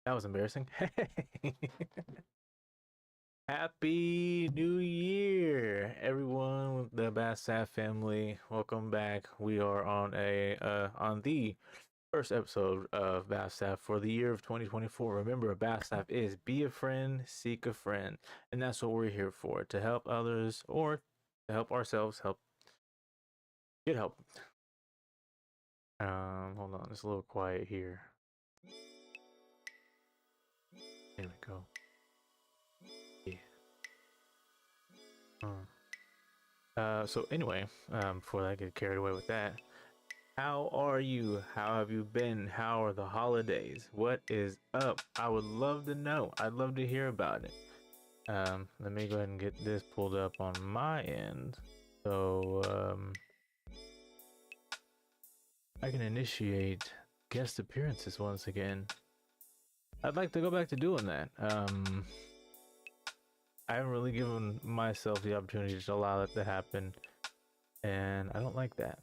That was embarrassing. Hey. Happy New Year, everyone with the BAFSAF family. Welcome back. We are on the first episode of BAFSAF for the year of 2024. Remember, BAFSAF is be a friend, seek a friend, and that's what we're here for, to help others or to help ourselves get help. Hold on, it's a little quiet here. There we go. So anyway, before I get carried away with that, how are you? How have you been? How are the holidays? What is up? I would love to know. I'd love to hear about it. Let me go ahead and get this pulled up on my end. So, I can initiate guest appearances once again. I'd like to go back to doing that. I haven't really given myself the opportunity to allow that to happen, and I don't like that.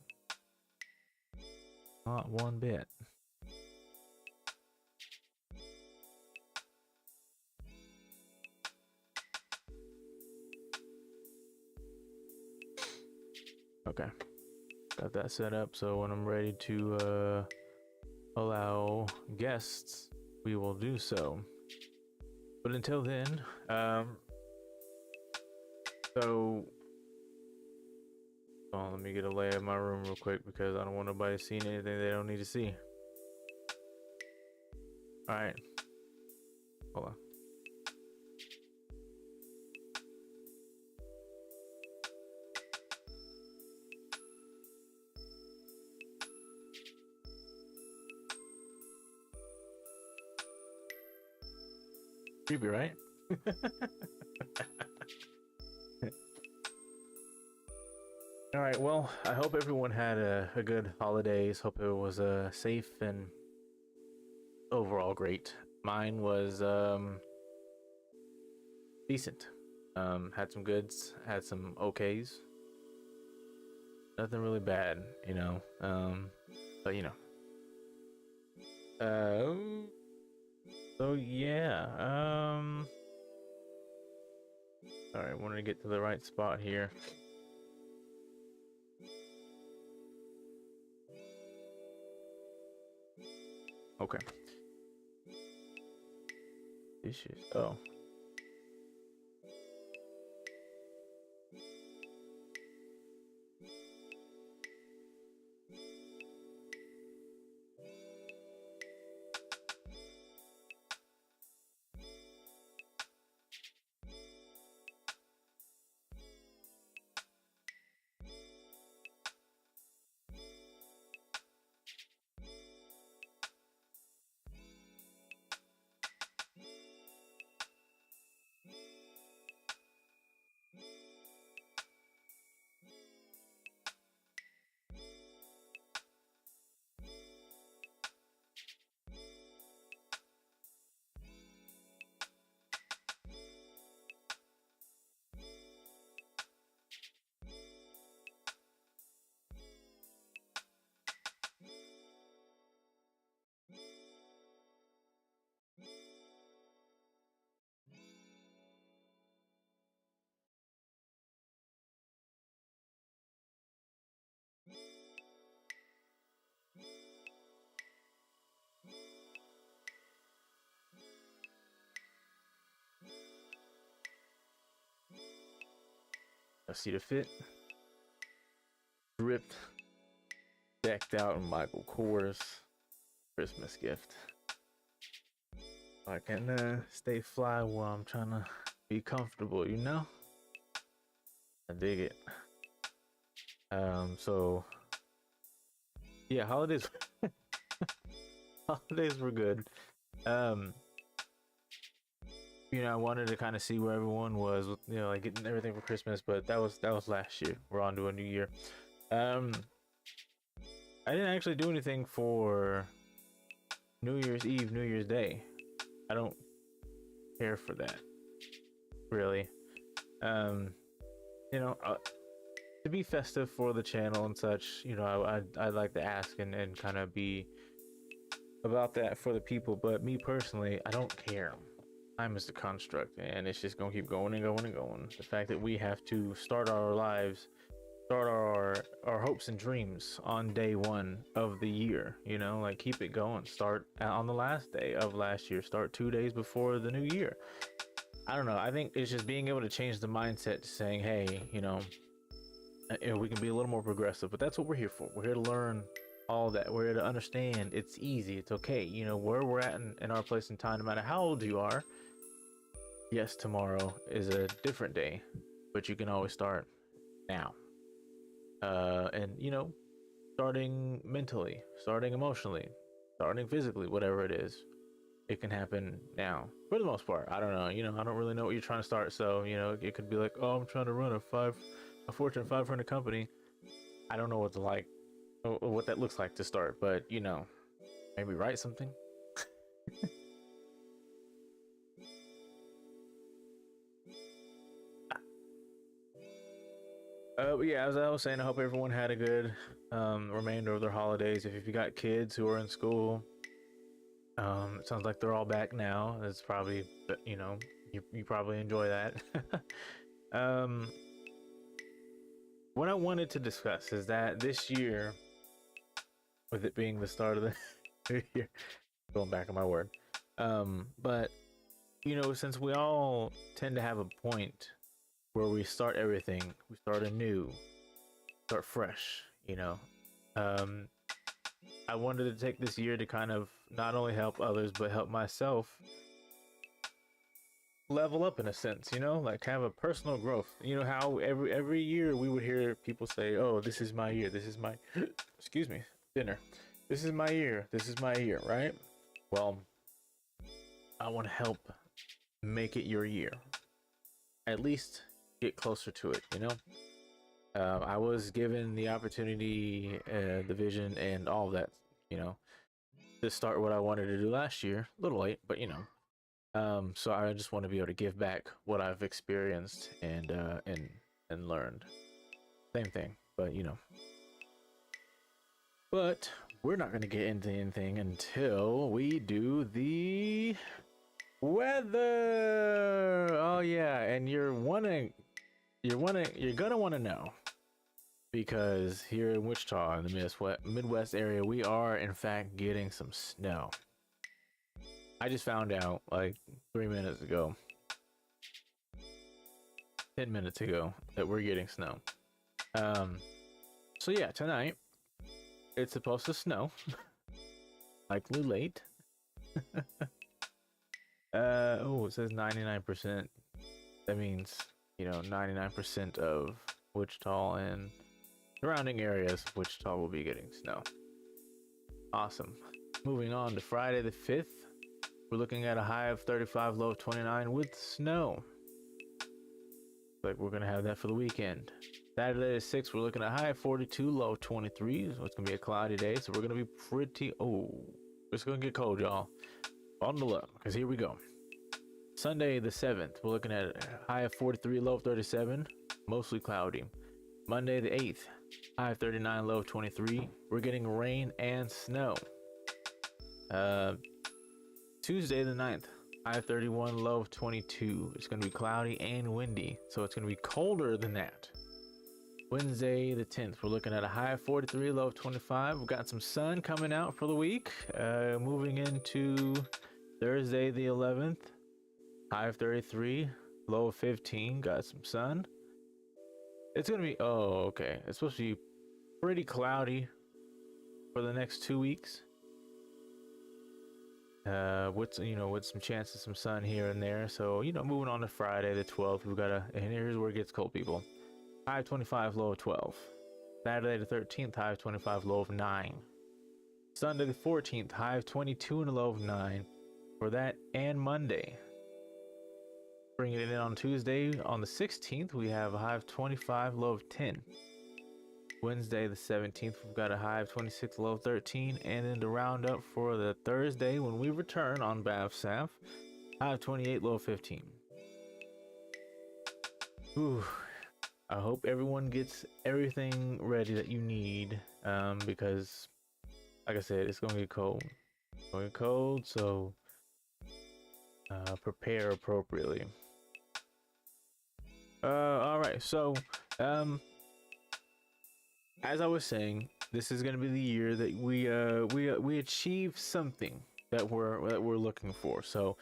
Not one bit. Okay, got that set up, so when I'm ready to allow guests, we will do so. But until then, let me get a lay of my room real quick because I don't want nobody seeing anything they don't need to see. Alright. Hold on. Creepy, right? All right, well, I hope everyone had a good holidays. Hope it was safe and overall great. Mine was decent. Had some goods, had some okays. Nothing really bad, you know. But you know. So yeah. All right, wanted to get to the right spot here. Okay. Issues. Oh. I see the fit. Dripped, decked out in Michael Kors Christmas gift. I can stay fly while I'm trying to be comfortable, you know? I dig it. So yeah, holidays holidays were good. You know, I wanted to kind of see where everyone was, you know, like getting everything for Christmas, but that was last year. We're on to a new year. I didn't actually do anything for New Year's Eve, New Year's Day. I don't care for that, really. You know, to be festive for the channel and such, you know, I'd like to ask and kind of be about that for the people, but me personally, I don't care. Time is the construct, and it's just gonna keep going and going and going. The fact that we have to start our lives, start our hopes and dreams on day one of the year, you know, like keep it going. Start on the last day of last year. Start 2 days before the new year. I don't know. I think it's just being able to change the mindset to saying, hey, we can be a little more progressive, but that's what we're here for. We're here to learn all that. We're here to understand it's easy, it's okay. You know, where we're at in our place in time, no matter how old you are. Yes, tomorrow is a different day, but you can always start now. And starting mentally, starting emotionally, starting physically, whatever it is, it can happen now for the most part. I don't know. I don't really know what you're trying to start. So, it could be like, oh, I'm trying to run a Fortune 500 company. I don't know what that looks like to start, but maybe write something. But yeah, as I was saying, I hope everyone had a good remainder of their holidays. If you got kids who are in school, it sounds like they're all back now. It's probably, you probably enjoy that. um, what I wanted to discuss is that this year, with it being the start of the new year, going back on my word, but since we all tend to have a point where we start everything, we start anew, start fresh, I wanted to take this year to kind of not only help others but help myself level up in a sense, like have a personal growth. You know how every year we would hear people say, "Oh, this is my year. This is my excuse me, dinner. This is my year. This is my year," right? Well, I want to help make it your year. At least get closer to it, I was given the opportunity, the vision, and all of that, to start what I wanted to do last year. A little late, but so I just want to be able to give back what I've experienced and learned. Same thing, but But we're not gonna get into anything until we do the weather. Oh yeah, and you're gonna want to know, because here in Wichita, in the Midwest area, we are in fact getting some snow. I just found out like 3 minutes ago, 10 minutes ago, that we're getting snow. So yeah, tonight it's supposed to snow, likely late. It says 99%. That means 99% of Wichita and surrounding areas of Wichita will be getting snow. Awesome. Moving on to Friday the 5th, we're looking at a high of 35, low of 29 with snow. Like we're gonna have that for the weekend. Saturday the 6th, we're looking at a high of 42, low of 23. So it's gonna be a cloudy day. So we're gonna be it's gonna get cold, y'all. Bundle up, because here we go. Sunday the 7th, we're looking at a high of 43, low of 37, mostly cloudy. Monday the 8th, high of 39, low of 23. We're getting rain and snow. Tuesday the 9th, high of 31, low of 22. It's going to be cloudy and windy, so it's going to be colder than that. Wednesday the 10th, we're looking at a high of 43, low of 25. We've got some sun coming out for the week. Moving into Thursday the 11th, high of 33, low of 15. Got some sun. It's gonna be okay. It's supposed to be pretty cloudy for the next 2 weeks. With some chances, some sun here and there. So moving on to Friday the 12th, we've got and here's where it gets cold, people. High of 25, low of 12. Saturday the 13th, high of 25, low of 9. Sunday the 14th, high of 22 and a low of 9 for that, and Monday. Bringing it in on Tuesday, on the 16th, we have a high of 25, low of 10. Wednesday, the 17th, we've got a high of 26, low of 13. And then to round up for the Thursday, when we return on BAFSAF, high of 28, low of 15. Ooh, I hope everyone gets everything ready that you need, because, like I said, it's going to get cold. going cold, so prepare appropriately. All right, so as I was saying, this is gonna be the year that we achieve something that we're looking for. So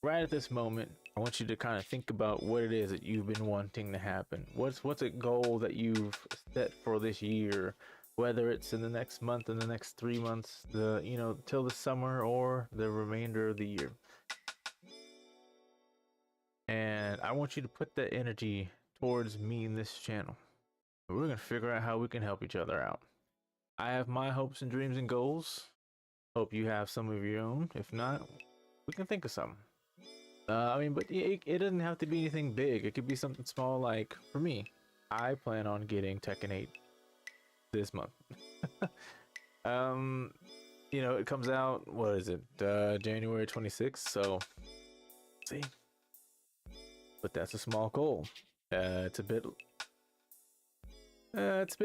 right at this moment, I want you to kind of think about what it is that you've been wanting to happen. What's a goal that you've set for this year, whether it's in the next month, in the next 3 months, till the summer or the remainder of the year. And I want you to put that energy towards me in this channel. We're gonna figure out how we can help each other out. I have my hopes and dreams and goals. Hope you have some of your own. If not, we can think of something. But it doesn't have to be anything big. It could be something small. Like for me, I plan on getting Tekken 8 this month. It comes out. What is it? January 26th. So, see, but that's a small goal. It's a bit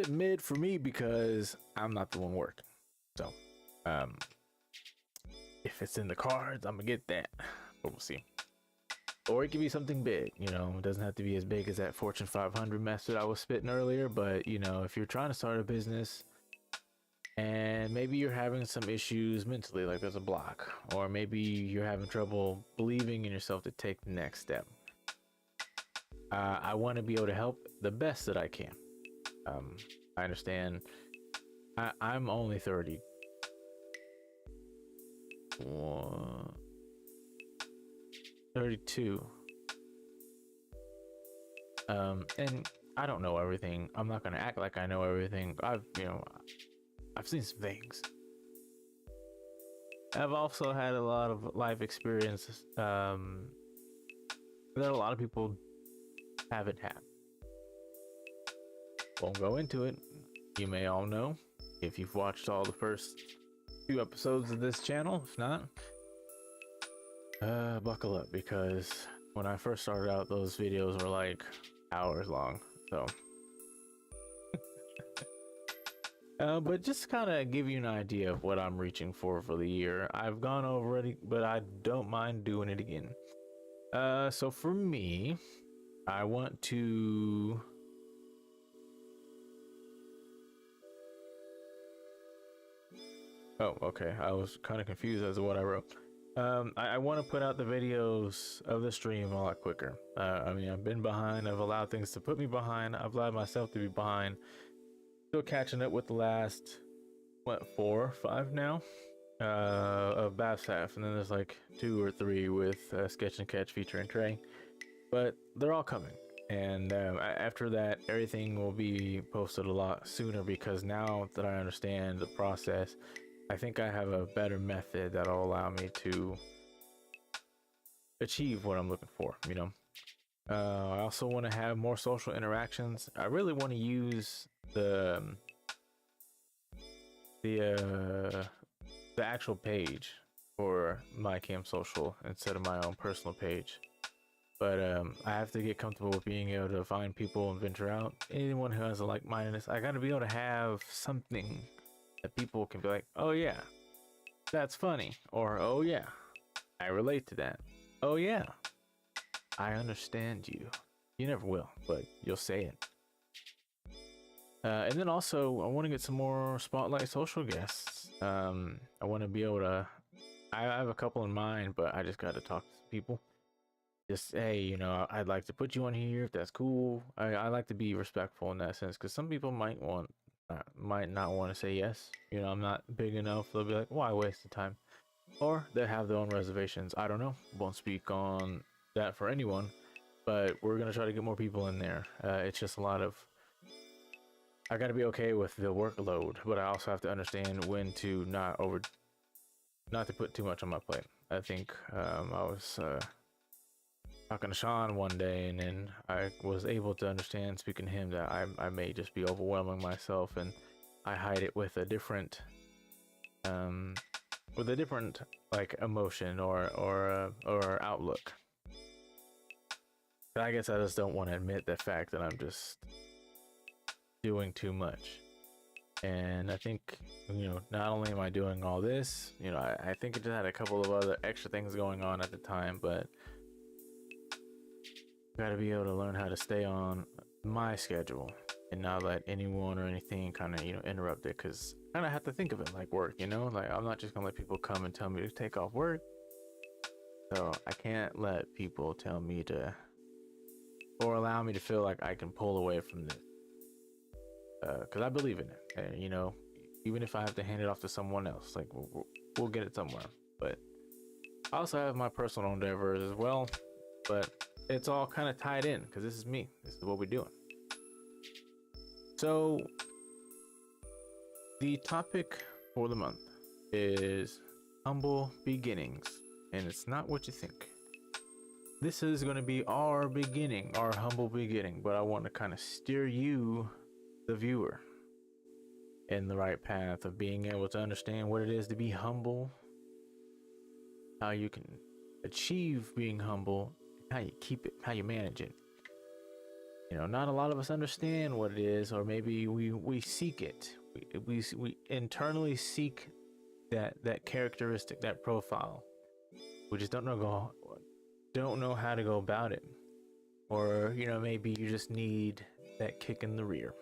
mid for me because I'm not the one working. So, if it's in the cards, I'm gonna get that. But we'll see. Or it could be something big, it doesn't have to be as big as that Fortune 500 mess that I was spitting earlier. But, if you're trying to start a business and maybe you're having some issues mentally, like there's a block, or maybe you're having trouble believing in yourself to take the next step, I want to be able to help the best that I can. I understand I'm only 30. 32. And I don't know everything. I'm not gonna act like I know everything. I've seen some things. I've also had a lot of life experiences that a lot of people haven't had. Won't go into it. You may all know if you've watched all the first 2 episodes of this channel. If not, buckle up, because when I first started out, those videos were like hours long. So but just kind of give you an idea of what I'm reaching for the year. I've gone over it, but I don't mind doing it again. So for me, I want to oh, okay. I was kind of confused as to what I wrote. I want to put out the videos of the stream a lot quicker. I've been behind. I've allowed things to put me behind. I've allowed myself to be behind. Still catching up with the last, 4 or 5 now, of BAFSAF, and then there's like 2 or 3 with Sketch and Catch featuring Trey. But they're all coming. And after that, everything will be posted a lot sooner, because now that I understand the process, I think I have a better method that'll allow me to achieve what I'm looking for, I also want to have more social interactions. I really want to use the actual page for my Cam Social instead of my own personal page. But I have to get comfortable with being able to find people and venture out. Anyone who has a like-mindedness, I got to be able to have something that people can be like, oh yeah, that's funny, or oh yeah, I relate to that. Oh yeah, I understand you. You never will, but you'll say it. And then also, I want to get some more Spotlight social guests. I want to be able to. I have a couple in mind, but I just got to talk to people. Just, hey, I'd like to put you on here if that's cool. I like to be respectful in that sense, because some people might not want to say yes. I'm not big enough. They'll be like, why waste the time? Or they have their own reservations. I don't know. Won't speak on that for anyone, but we're gonna try to get more people in there. It's just a lot of. I gotta be okay with the workload, but I also have to understand when to not to put too much on my plate. I think I was talking to Sean one day, and then I was able to understand, speaking to him, that I may just be overwhelming myself, and I hide it with a different like emotion or outlook. But I guess I just don't want to admit the fact that I'm just doing too much. And I think, not only am I doing all this, I think I just had a couple of other extra things going on at the time, but gotta be able to learn how to stay on my schedule and not let anyone or anything kind of, interrupt it, because I kind of have to think of it like work, like I'm not just gonna let people come and tell me to take off work. So I can't let people tell me to, or allow me to feel like I can pull away from this, because I believe in it. And, even if I have to hand it off to someone else, like we'll get it somewhere. But I also have my personal endeavors as well, but it's all kind of tied in because this is me. This is what we're doing. So the topic for the month is humble beginnings, and it's not what you think. This is going to be our beginning, our humble beginning, but I want to kind of steer you, the viewer, in the right path of being able to understand what it is to be humble, how you can achieve being humble, how you keep it, how you manage it. Not a lot of us understand what it is, or maybe we seek it. We internally seek that characteristic, that profile. We just don't know how to go about it. Or, maybe you just need that kick in the rear.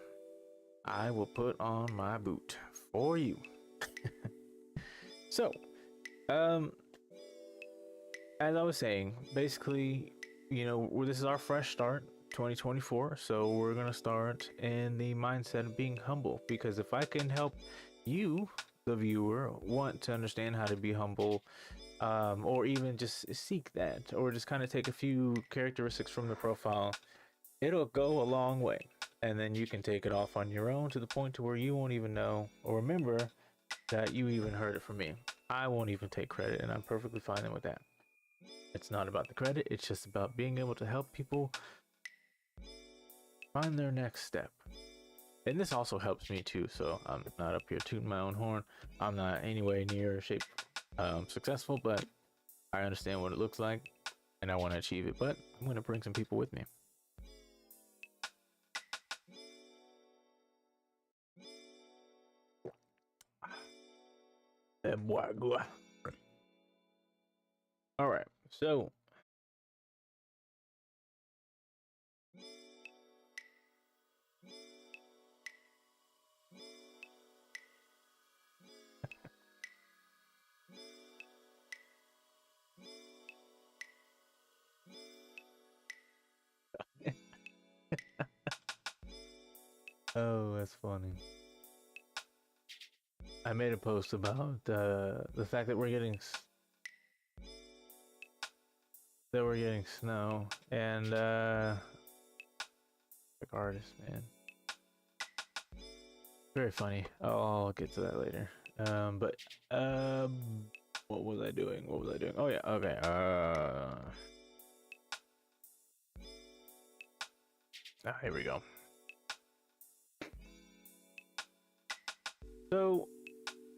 I will put on my boot for you. So, as I was saying, basically, this is our fresh start, 2024. So we're going to start in the mindset of being humble, because if I can help you, the viewer, want to understand how to be humble, or even just seek that, or just kind of take a few characteristics from the profile, it'll go a long way. And then you can take it off on your own to the point to where you won't even know or remember that you even heard it from me. I won't even take credit, and I'm perfectly fine with that. It's not about the credit, it's just about being able to help people find their next step. And this also helps me too, so I'm not up here tooting my own horn. I'm not anywhere near shape successful, but I understand what it looks like and I want to achieve it. But I'm going to bring some people with me. All right, so oh, that's funny. I made a post about the fact that we're getting snow, and like artist, man, very funny. I'll get to that later. But what was I doing? Oh yeah, okay. Here we go. So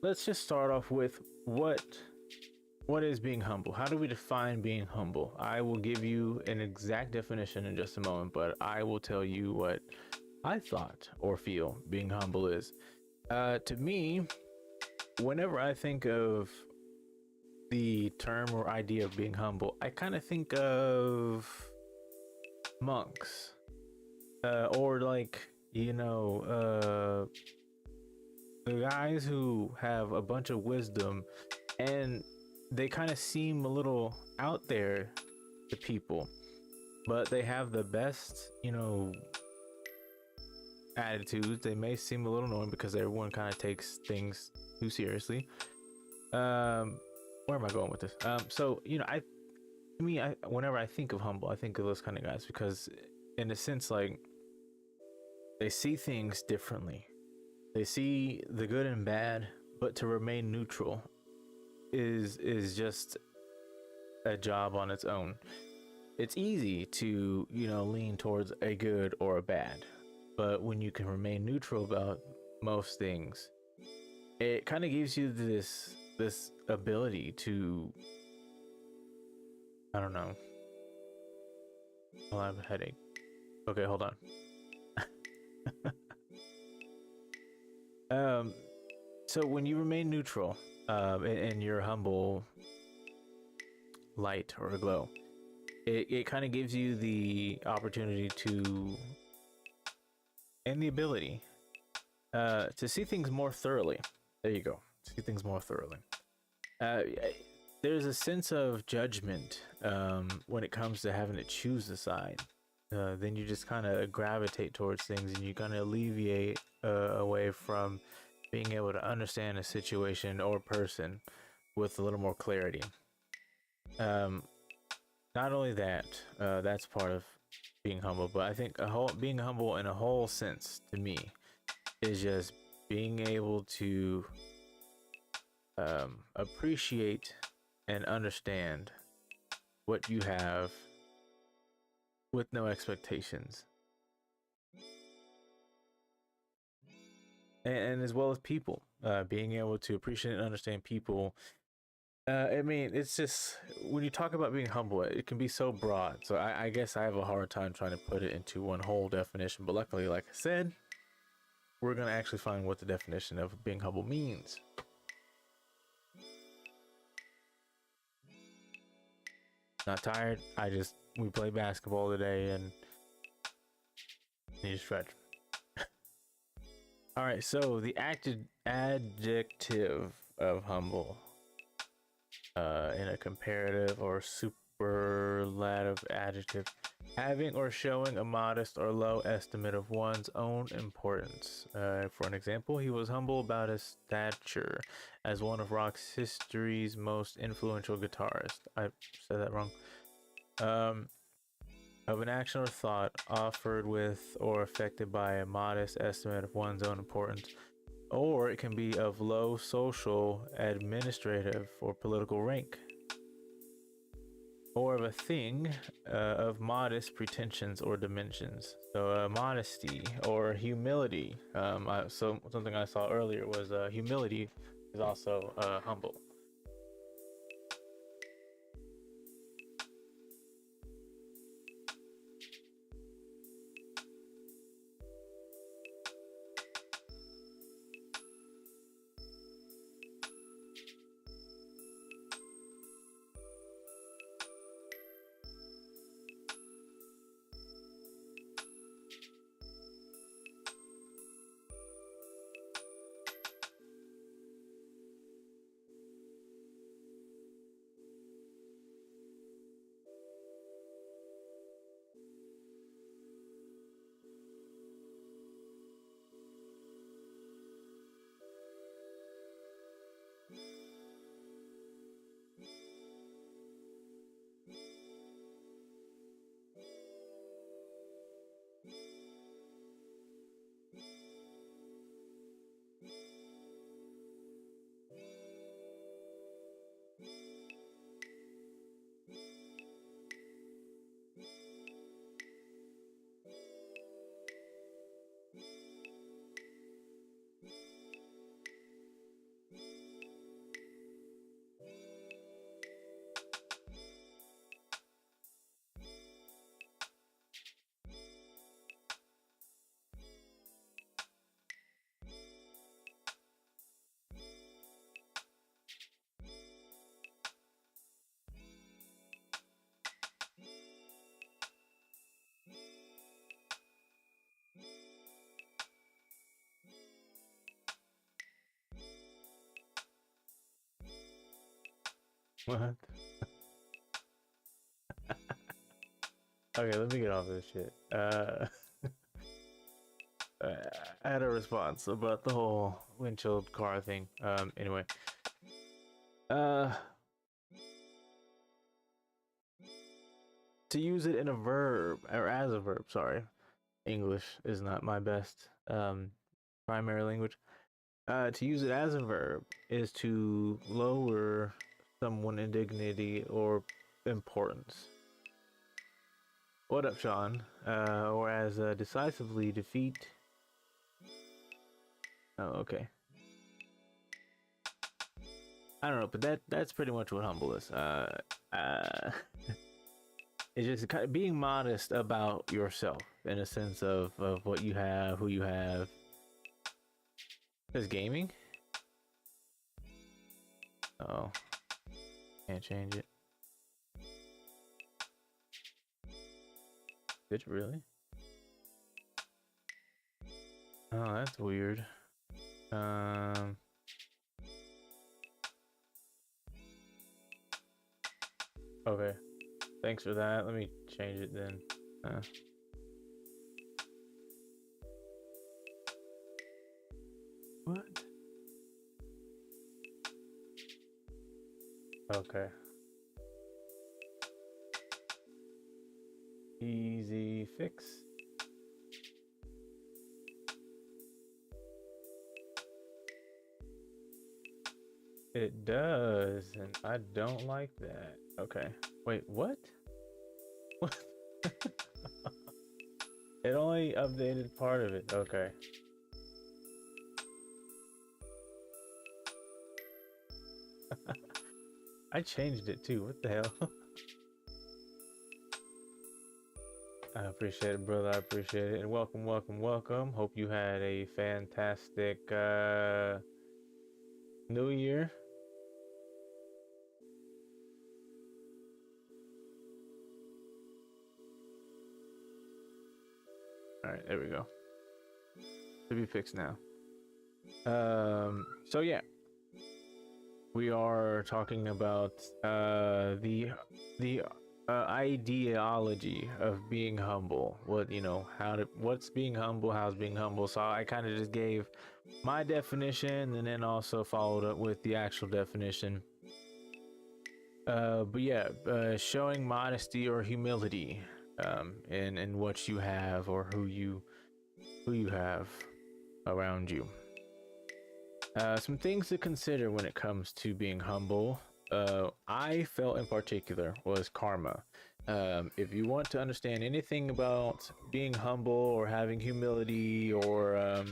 let's just start off with what is being humble. How do we define being humble? I will give you an exact definition in just a moment, but I will tell you what I thought or feel being humble is. To me, whenever I think of the term or idea of being humble, I kind of think of monks, or like, the guys who have a bunch of wisdom, and they kind of seem a little out there to people, but they have the best, attitudes. They may seem a little annoying because everyone kind of takes things too seriously. Where am I going with this? So whenever I think of humble, I think of those kind of guys because, in a sense, like, they see things differently. They see the good and bad, but to remain neutral is just a job on its own. It's easy to, lean towards a good or a bad, but when you can remain neutral about most things, it kind of gives you this ability to, I don't know. I have a headache. Okay, hold on. Um, so when you remain neutral, in your humble light or glow, it kind of gives you the opportunity to and the ability to see things more thoroughly. There you go. See things more thoroughly. Uh, there's a sense of judgment when it comes to having to choose a side. Then you just kind of gravitate towards things, and you kind of alleviate away from being able to understand a situation or person with a little more clarity. Um, Not only that, that's part of being humble, but I think being humble in a whole sense to me is just being able to appreciate and understand what you have with no expectations, and as well as people, being able to appreciate and understand people. I mean, it's just when you talk about being humble, it can be so broad. So I guess I have a hard time trying to put it into one whole definition. But luckily, like I said, we're gonna actually find what the definition of being humble means. Not tired. We play basketball today and need to stretch. All right. So the adjective of humble, in a comparative or superlative adjective, having or showing a modest or low estimate of one's own importance. For an example, he was humble about his stature as one of rock's history's most influential guitarists. I said that wrong. Of an action or thought offered with or affected by a modest estimate of one's own importance. Or it can be of low social, administrative, or political rank. Or of a thing of modest pretensions or dimensions. So modesty or humility. So something I saw earlier was humility is also humble. What? Okay, let me get off this shit. I had a response about the whole windshield car thing. Anyway. Uh, to use it in a verb, or as a verb, sorry. English is not my best primary language. To use it as a verb is to lower someone in dignity or importance. What up, Sean? Or as decisively defeat. Oh, okay. I don't know, but that's pretty much what humble is. It's just kind of being modest about yourself in a sense of what you have, who you have, Says gaming? Oh, can't change it. Did you really? Oh, that's weird. Okay. Thanks for that. Let me change it then. What? Okay. Easy fix. It does, and I don't like that. Okay. Wait, what? What? It only updated part of it. Okay. I changed it too. What the hell? I appreciate it, brother. I appreciate it. And welcome, welcome, welcome. Hope you had a fantastic New Year. All right, there we go. Should be fixed now. So yeah, we are talking about the ideology of being humble. What, you know, what's being humble, how's being humble. So I kind of just gave my definition and then also followed up with the actual definition. But yeah, showing modesty or humility in what you have or who you have around you. Some things to consider when it comes to being humble. I felt in particular was karma. If you want to understand anything about being humble or having humility or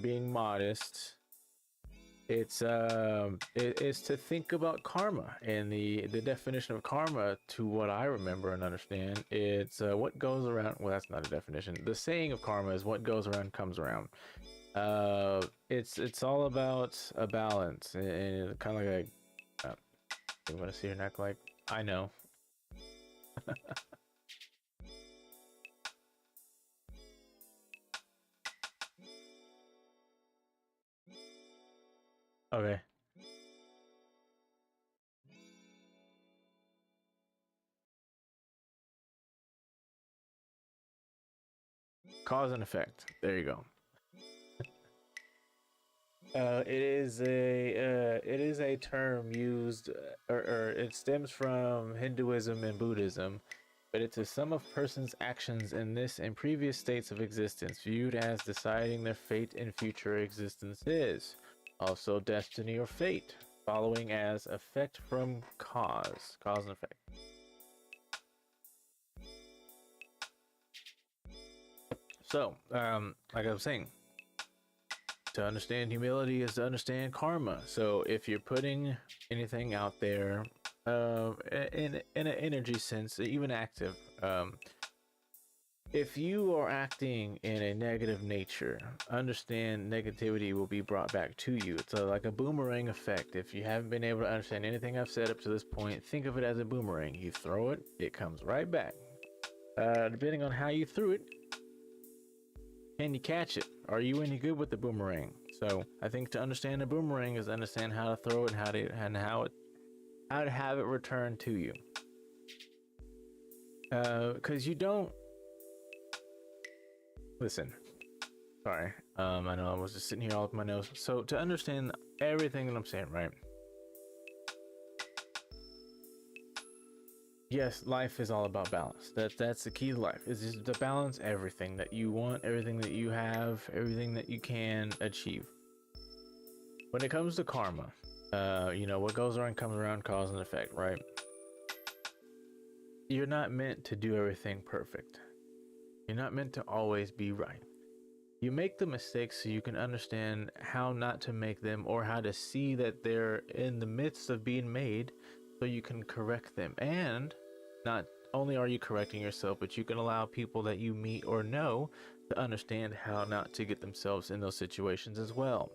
being modest, it's to think about karma, and the definition of karma, to what I remember and understand, it's what goes around. Well, that's not a definition. The saying of karma is what goes around comes around. It's all about a balance, and kind of like you want to see her act like I know. Okay. Cause and effect. There you go. It is a term used, or it stems from Hinduism and Buddhism, but it's a sum of persons' actions in this and previous states of existence, viewed as deciding their fate in future existences. Also, destiny or fate, following as effect from cause and effect. So, like I was saying, to understand humility is to understand karma. So if you're putting anything out there, in an energy sense, even active, if you are acting in a negative nature, understand negativity will be brought back to you. It's like a boomerang effect. If you haven't been able to understand anything I've said up to this point, think of it as a boomerang. You throw it, it comes right back. Depending on how you threw it, can you catch it? Are you any good with the boomerang? So I think to understand a boomerang is understand how to throw it, how to have it return to you. Because you don't listen. Sorry. I know I was just sitting here all up my nose. So to understand everything that I'm saying, right? Yes, life is all about balance. That's the key to life. Is just to balance everything that you want, everything that you have, everything that you can achieve. When it comes to karma, you know, what goes around comes around, cause and effect, right? You're not meant to do everything perfect. You're not meant to always be right. You make the mistakes so you can understand how not to make them, or how to see that they're in the midst of being made so you can correct them. And not only are you correcting yourself, but you can allow people that you meet or know to understand how not to get themselves in those situations as well.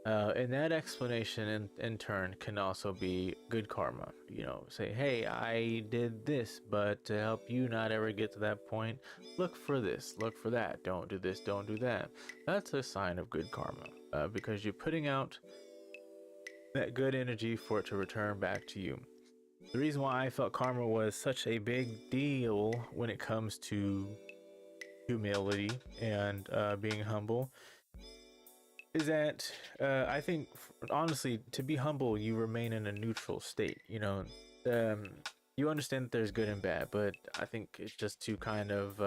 And that explanation in turn can also be good karma. You know, say, hey, I did this, but to help you not ever get to that point, look for this, look for that, don't do this, don't do that. That's a sign of good karma, because you're putting out that good energy for it to return back to you. The reason why I felt karma was such a big deal when it comes to humility and being humble is that I think, honestly, to be humble, you remain in a neutral state. You know, um, you understand that there's good and bad, but I think it's just to kind of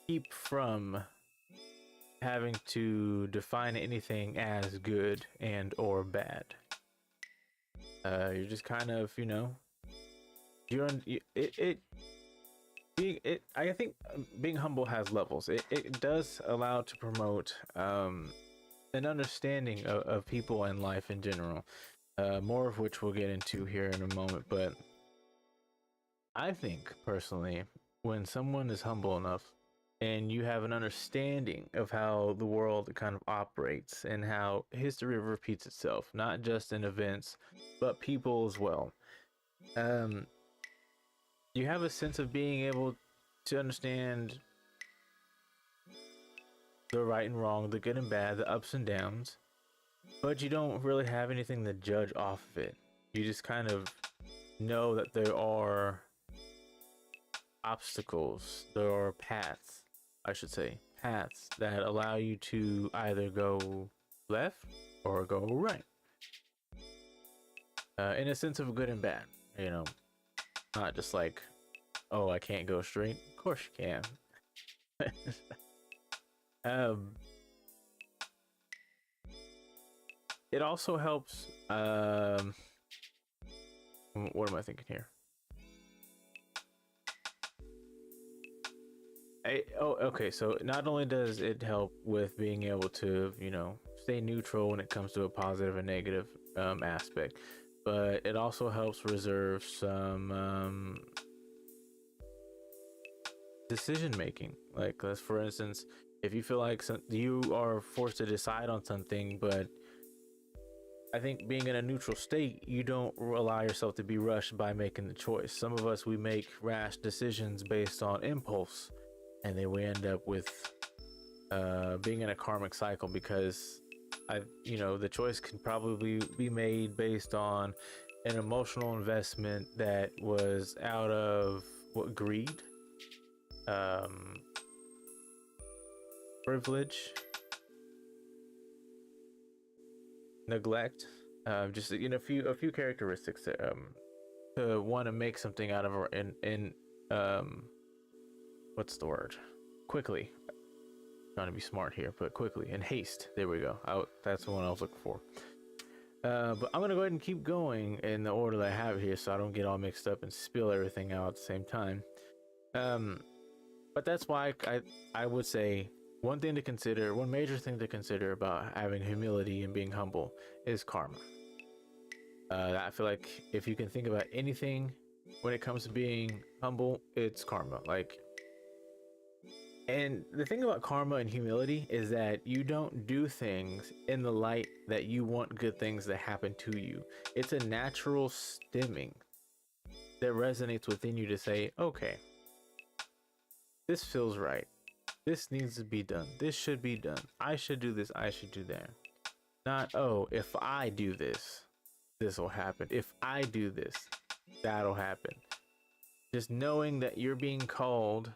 keep from having to define anything as good and or bad. You're just kind of, you know, I think being humble has levels. It does allow to promote an understanding of people and life in general, more of which we'll get into here in a moment. But I think personally, when someone is humble enough and you have an understanding of how the world kind of operates and how history repeats itself, not just in events, but people as well. Um, you have a sense of being able to understand the right and wrong, the good and bad, the ups and downs, but you don't really have anything to judge off of it. You just kind of know that there are obstacles, there are paths, I should say, paths that allow you to either go left or go right. In a sense of good and bad, you know, not just like, oh, I can't go straight. Of course you can. um, it also helps. What am I thinking here? Okay. So not only does it help with being able to, you know, stay neutral when it comes to a positive and negative aspect, but it also helps reserve some decision making. Like, for instance, if you feel like you are forced to decide on something, but I think being in a neutral state, you don't allow yourself to be rushed by making the choice. Some of us, we make rash decisions based on impulse, and then we end up with being in a karmic cycle because you know, the choice can probably be made based on an emotional investment that was out of what, greed, um, privilege, neglect, just, you know, a few characteristics that, to want to make something out of, in um what's the word, quickly, trying to be smart here, but quickly, in haste, there we go. That's the one I was looking for. But I'm gonna go ahead and keep going in the order that I have here so I don't get all mixed up and spill everything out at the same time. But that's why I would say one thing to consider, one major thing to consider about having humility and being humble is karma. I feel like if you can think about anything when it comes to being humble, it's karma. Like, and the thing about karma and humility is that you don't do things in the light that you want good things to happen to you. It's a natural stemming that resonates within you to say, okay, this feels right. This needs to be done. This should be done. I should do this. I should do that. Not, oh, if I do this, this will happen. If I do this, that'll happen. Just knowing that you're being called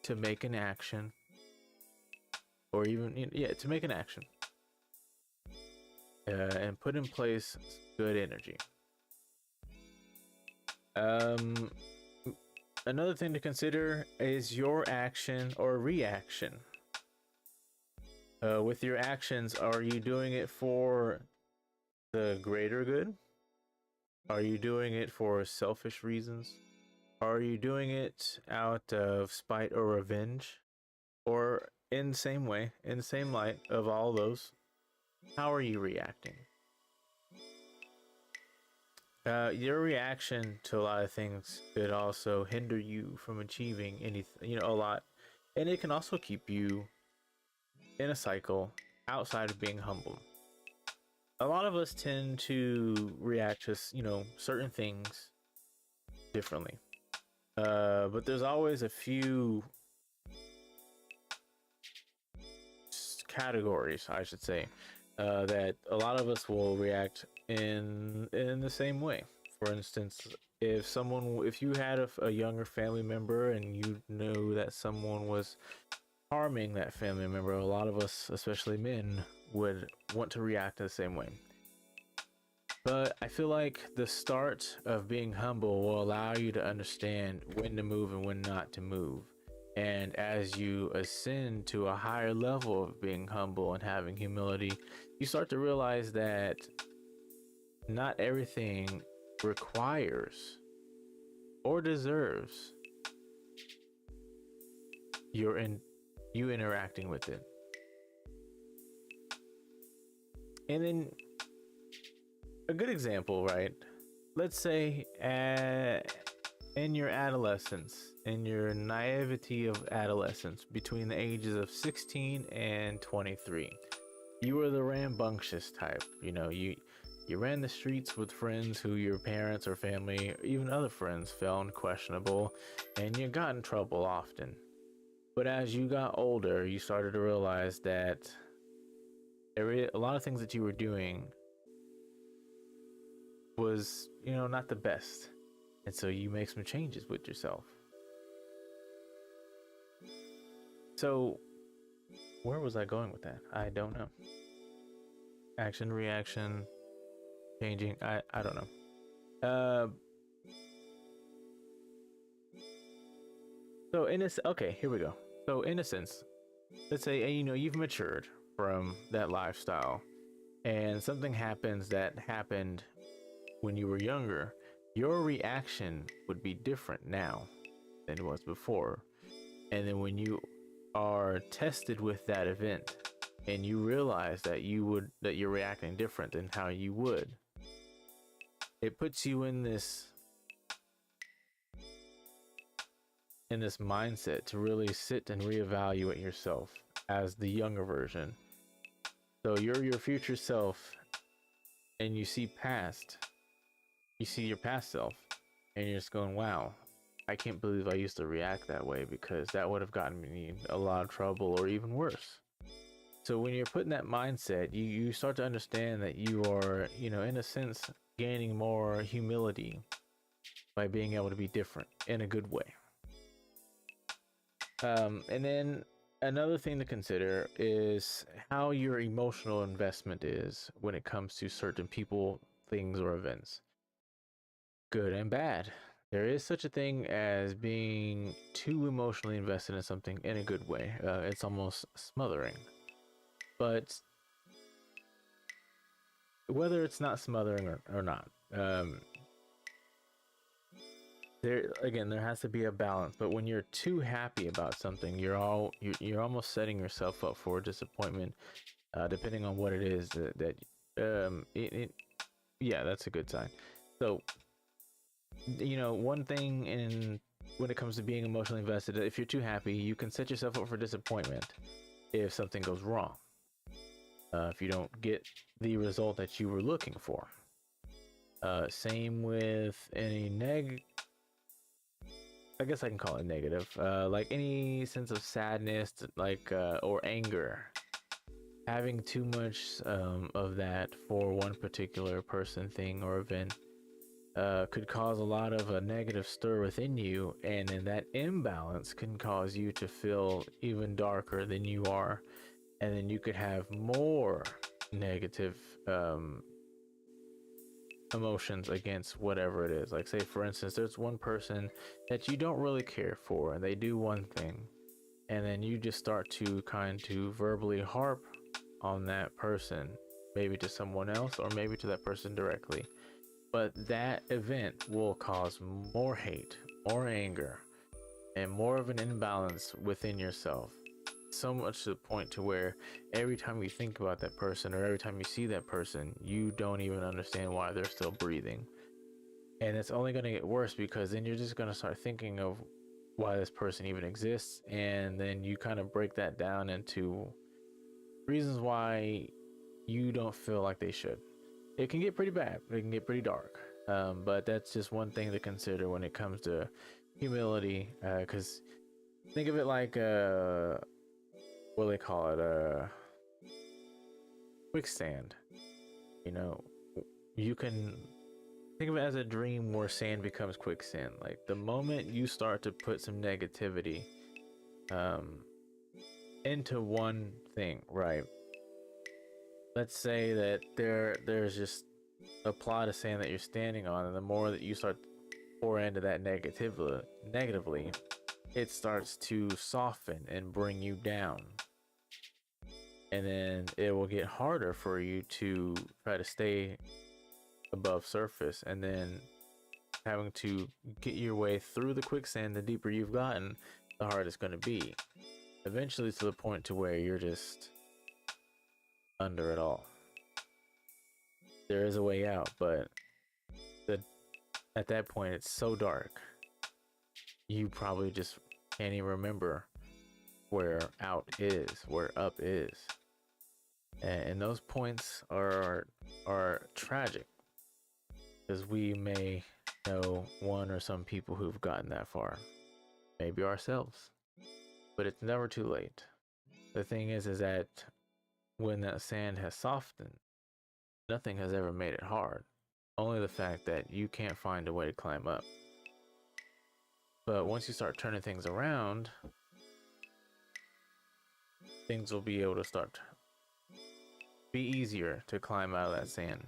to make an action, or even, yeah, to make an action, and put in place good energy. Another thing to consider is your action or reaction. With your actions, are you doing it for the greater good? Are you doing it for selfish reasons? Are you doing it out of spite or revenge? Or in the same way, in the same light of all those, how are you reacting? Your reaction to a lot of things could also hinder you from achieving anything, you know, a lot. And it can also keep you in a cycle outside of being humble. A lot of us tend to react to, certain things differently. But there's always a few categories, I should say, that a lot of us will react in the same way. For instance, if you had a younger family member and you knew that someone was harming that family member, a lot of us, especially men, would want to react the same way. But I feel like the start of being humble will allow you to understand when to move and when not to move. And as you ascend to a higher level of being humble and having humility, you start to realize that not everything requires or deserves you interacting with it. And then a good example, right? Let's say in your adolescence, in your naivety of adolescence, between the ages of 16 and 23, you were the rambunctious type. You ran the streets with friends who your parents or family, or even other friends, found questionable, and you got in trouble often. But as you got older, you started to realize that a lot of things that you were doing was, not the best. And so you make some changes with yourself. So where was I going with that? I don't know. Action, reaction, changing. I don't know. So okay, here we go. So in a sense, let's say, you've matured from that lifestyle and something happens that happened when you were younger. Your reaction would be different now than it was before. And then when you are tested with that event and you realize that you're reacting different than how you would, it puts you in this mindset to really sit and reevaluate yourself as the younger version. So you're your future self and you see your past self and you're just going, wow, I can't believe I used to react that way, because that would have gotten me in a lot of trouble or even worse. So when you're put in that mindset, you start to understand that you are, in a sense, gaining more humility by being able to be different in a good way. And then another thing to consider is how your emotional investment is when it comes to certain people, things, or events. Good and bad. There is such a thing as being too emotionally invested in something in a good way. It's almost smothering. But whether it's not smothering or not, there has to be a balance. But when you're too happy about something, you're almost setting yourself up for disappointment, depending on what it is yeah, that's a good sign. So one thing when it comes to being emotionally invested, if you're too happy, you can set yourself up for disappointment if something goes wrong, if you don't get the result that you were looking for. Same with any I guess I can call it negative, like any sense of sadness, or anger. Having too much of that for one particular person, thing, or event could cause a lot of a negative stir within you, and then that imbalance can cause you to feel even darker than you are, and then you could have more negative emotions against whatever it is. Like, say for instance, there's one person that you don't really care for and they do one thing, and then you just start to verbally harp on that person, maybe to someone else or maybe to that person directly. But that event will cause more hate, more anger, and more of an imbalance within yourself. So much to the point to where every time you think about that person or every time you see that person, you don't even understand why they're still breathing. And it's only going to get worse, because then you're just going to start thinking of why this person even exists. And then you kind of break that down into reasons why you don't feel like they should. It can get pretty bad. It can get pretty dark. But that's just one thing to consider when it comes to humility. Because think of it like what do they call it? Quicksand. You know, you can think of it as a dream where sand becomes quicksand. Like the moment you start to put some negativity into one thing, right? Let's say that there's just a plot of sand that you're standing on, and the more that you start to pour into that negatively, it starts to soften and bring you down. And then it will get harder for you to try to stay above surface, and then having to get your way through the quicksand. The deeper you've gotten, the harder it's going to be, eventually to the point to where you're just under it all. There is a way out, but at that point it's so dark you probably just can't even remember where out is, where up is. And those points are tragic, because we may know one or some people who've gotten that far, maybe ourselves, but it's never too late. The thing is that when that sand has softened, nothing has ever made it hard, only the fact that you can't find a way to climb up. But once you start turning things around, things will be able to start be easier to climb out of that sand.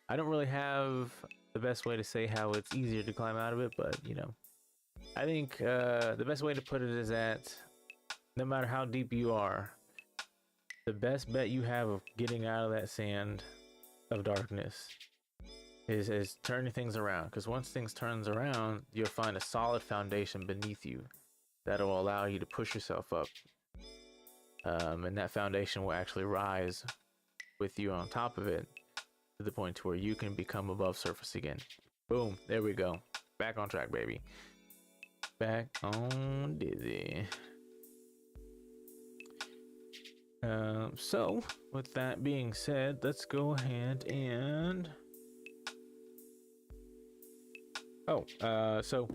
I don't really have the best way to say how it's easier to climb out of it, but you know, I think the best way to put it is that no matter how deep you are, the best bet you have of getting out of that sand of darkness is turning things around. Because once things turns around, you'll find a solid foundation beneath you that'll allow you to push yourself up, and that foundation will actually rise with you on top of it, to the point to where you can become above surface again. Boom, there we go, back on track, baby, back on dizzy. So with that being said, let's go ahead and so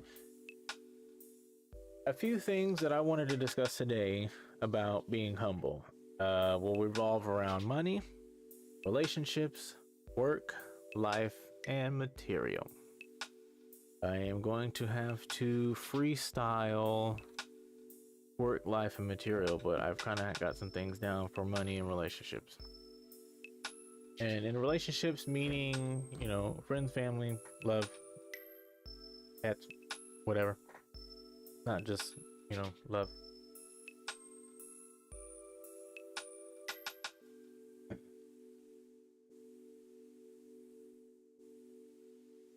a few things that I wanted to discuss today about being humble will revolve around money, relationships, work, life, and material. I am going to have to freestyle work, life, and material, but I've kind of got some things down for money and relationships. And in relationships, meaning, you know, friends, family, love, pets, whatever. Not just, you know, love.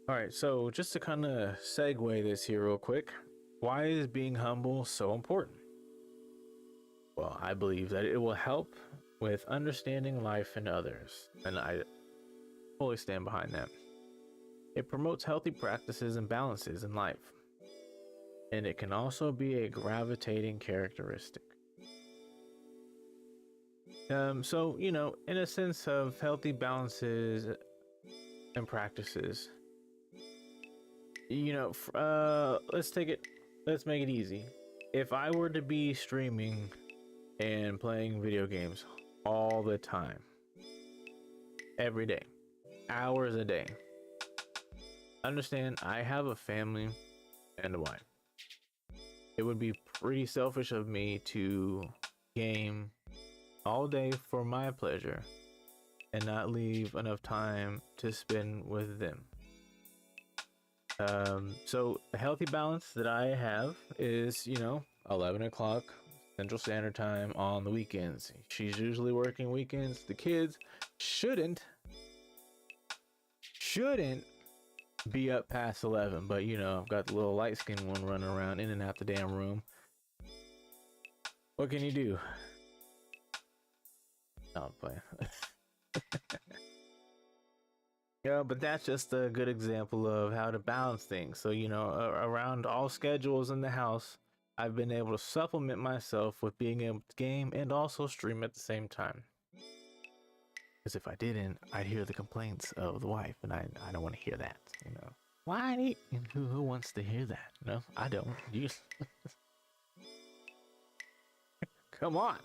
All right, so just to kind of segue this here real quick, why is being humble so important? Well, I believe that it will help with understanding life and others, and I fully stand behind that. It promotes healthy practices and balances in life, and it can also be a gravitating characteristic. So, you know, in a sense of healthy balances and practices, you know, let's make it easy. If I were to be streaming and playing video games all the time, every day, hours a day, understand I have a family and a wife. It would be pretty selfish of me to game all day for my pleasure and not leave enough time to spend with them. So a healthy balance that I have is, you know, 11 o'clock Central Standard Time on the weekends. She's usually working weekends. The kids shouldn't be up past 11, but you know, I've got the little light-skinned one running around in and out the damn room. What can you do? No, I'm playing. Yeah, but that's just a good example of how to balance things. So, you know, around all schedules in the house, I've been able to supplement myself with being able to game and also stream at the same time. Because if I didn't, I'd hear the complaints of the wife, and I don't want to hear that. You know, why? Who wants to hear that? No, I don't. You just come on.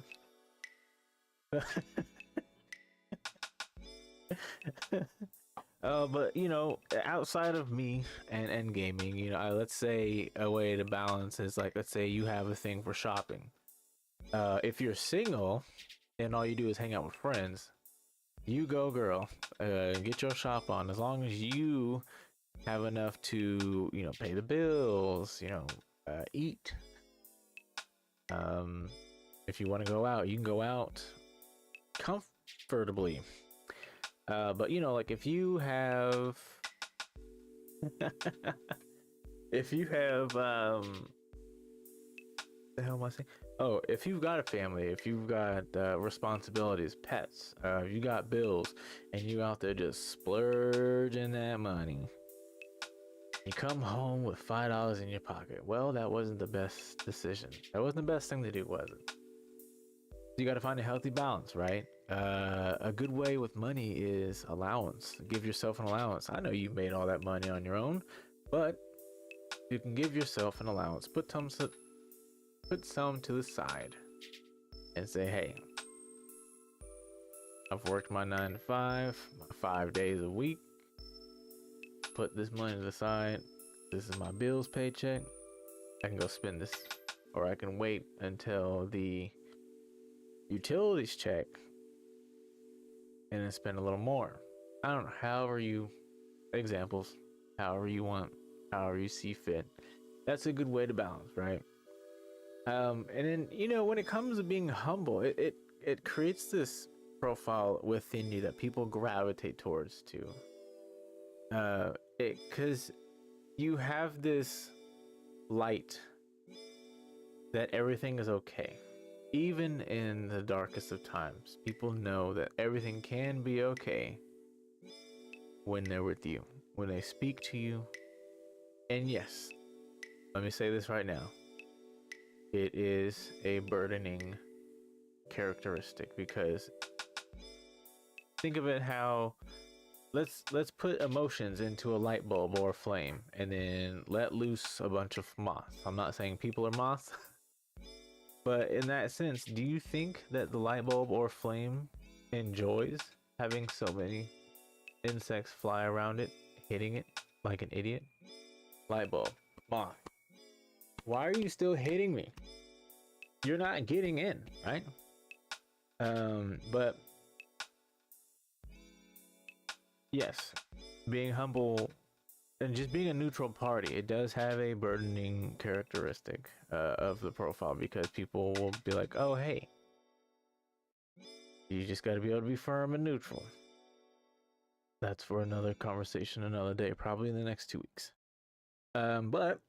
But you know, outside of me and gaming, you know, let's say a way to balance is like, let's say you have a thing for shopping. If you're single and all you do is hang out with friends, you go, girl. Get your shop on. As long as you have enough to, you know, pay the bills, you know, eat. If you want to go out, you can go out comfortably. But you know, like if you have, if you have, the hell am I saying? Oh, if you've got a family, if you've got responsibilities, pets, you got bills, and you out there just splurging that money, you come home with $5 in your pocket. Well, that wasn't the best decision. That wasn't the best thing to do, was it? You got to find a healthy balance, right? A good way with money is allowance. Give yourself an allowance. I know you made all that money on your own, but you can give yourself an allowance. Put some to the side and say, hey, I've worked my 9 to 5, my 5 days a week. Put this money to the side. This is my bills paycheck. I can go spend this, or I can wait until the utilities check and then spend a little more. I don't know, however you, examples, however you want, however you see fit. That's a good way to balance, right? And then, you know, when it comes to being humble, it creates this profile within you that people gravitate towards too. Because you have this light that everything is okay. Even in the darkest of times, people know that everything can be okay when they're with you, when they speak to you. And yes, let me say this right now. It is a burdening characteristic, because think of it how let's put emotions into a light bulb or a flame and then let loose a bunch of moths. I'm not saying people are moths, but in that sense, do you think that the light bulb or flame enjoys having so many insects fly around it, hitting it like an idiot? Light bulb, moth, why are you still hitting me? You're not getting in, right? But yes, being humble and just being a neutral party, it does have a burdening characteristic of the profile, because people will be like, oh, hey, you just got to be able to be firm and neutral. That's for another conversation, another day, probably in the next 2 weeks. But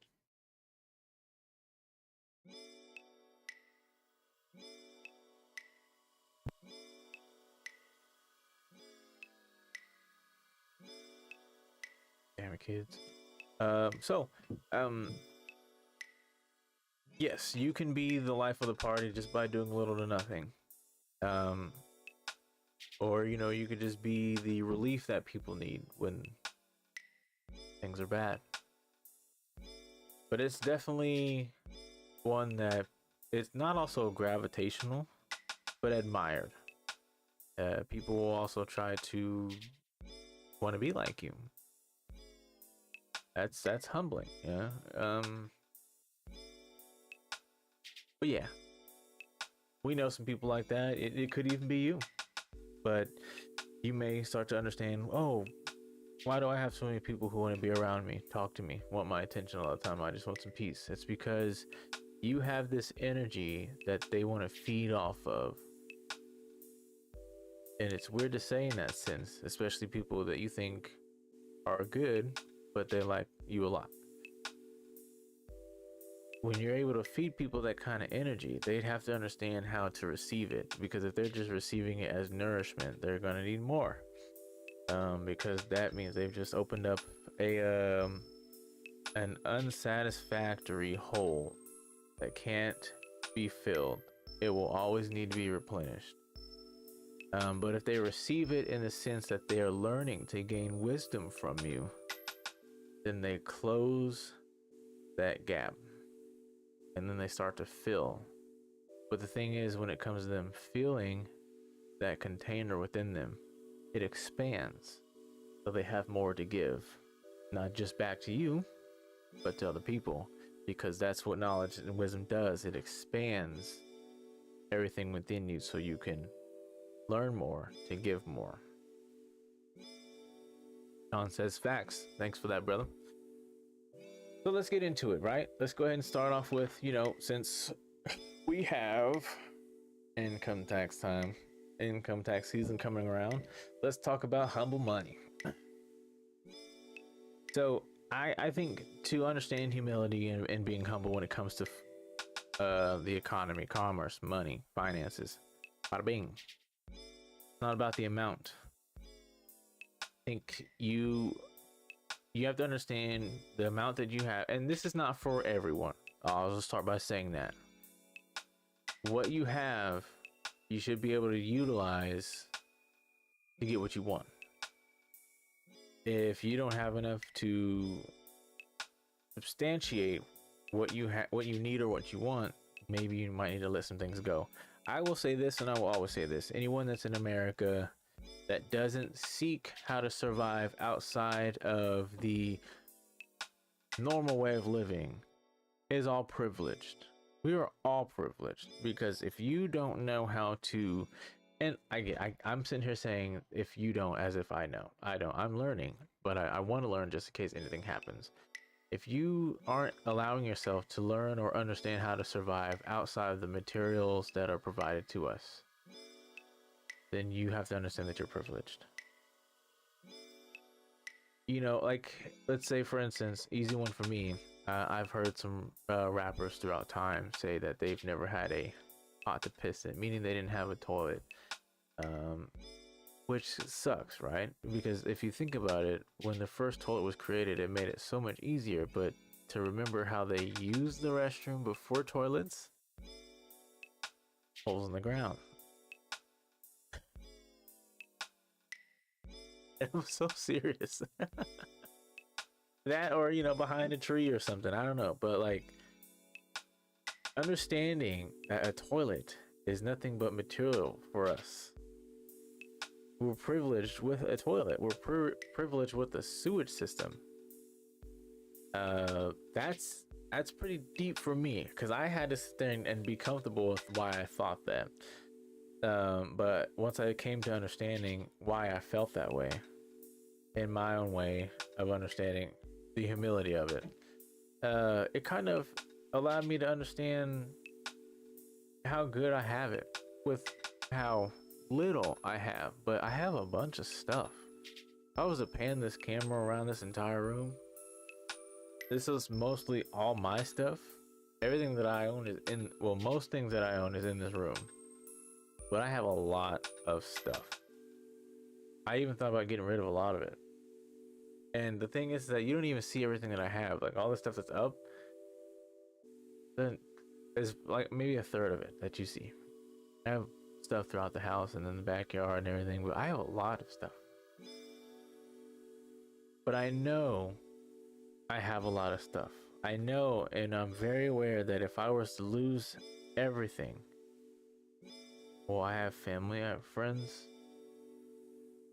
damn it, kids. Yes, you can be the life of the party just by doing little to nothing. Or, you know, you could just be the relief that people need when things are bad. But it's definitely one that it's not also gravitational, but admired. People will also try to want to be like you. That's humbling, yeah. But yeah, we know some people like that. It could even be you, but you may start to understand, oh, why do I have so many people who want to be around me, talk to me, want my attention all the time? I just want some peace. It's because you have this energy that they want to feed off of. And it's weird to say in that sense, especially people that you think are good, but they like you a lot. When you're able to feed people that kind of energy, they'd have to understand how to receive it, because if they're just receiving it as nourishment, they're going to need more. Because that means they've just opened up an unsatisfactory hole that can't be filled. It will always need to be replenished. But if they receive it in the sense that they are learning to gain wisdom from you, then they close that gap and then they start to fill. But the thing is, when it comes to them feeling that container within them, it expands so they have more to give, not just back to you, but to other people, because that's what knowledge and wisdom does. It expands everything within you so you can learn more to give more. Sean says facts. Thanks for that, brother. So let's get into it, right? Let's go ahead and start off with, since we have income tax time, income tax season coming around, let's talk about humble money. So I think to understand humility and being humble when it comes to the economy, commerce, money, finances, bada bing. It's not about the amount. I think you have to understand the amount that you have, and this is not for everyone. I'll just start by saying that what you have, you should be able to utilize to get what you want. If you don't have enough to substantiate what you need or what you want, maybe you might need to let some things go. I will say this, and I will always say this: anyone that's in America that doesn't seek how to survive outside of the normal way of living is all privileged. We are all privileged, because if you don't know how to, and I'm sitting here saying if you don't as if I know. I don't. I'm learning, but I want to learn just in case anything happens. If you aren't allowing yourself to learn or understand how to survive outside of the materials that are provided to us, then you have to understand that you're privileged. Like, let's say, for instance, easy one for me. I've heard some rappers throughout time say that they've never had a pot to piss in, meaning they didn't have a toilet, which sucks, right? Because if you think about it, when the first toilet was created, it made it so much easier. But to remember how they used the restroom before toilets, holes in the ground. It was so serious. That, or behind a tree or something, I don't know. But like, understanding that a toilet is nothing but material for us. We're privileged with a toilet. We're privileged with the sewage system. That's pretty deep for me, because I had to sit there and be comfortable with why I thought that. But once I came to understanding why I felt that way, in my own way of understanding the humility of it, it kind of allowed me to understand how good I have it with how little I have. But I have a bunch of stuff. If I was to pan this camera around this entire room, this is mostly all my stuff. Everything that I own is in, well, most things that I own is in this room. But I have a lot of stuff. I even thought about getting rid of a lot of it. And the thing is that you don't even see everything that I have. Like, all the stuff that's up, then is like maybe a third of it that you see. I have stuff throughout the house and in the backyard and everything, but I have a lot of stuff. But I know I have a lot of stuff. I know, and I'm very aware that if I was to lose everything, well, I have family, I have friends,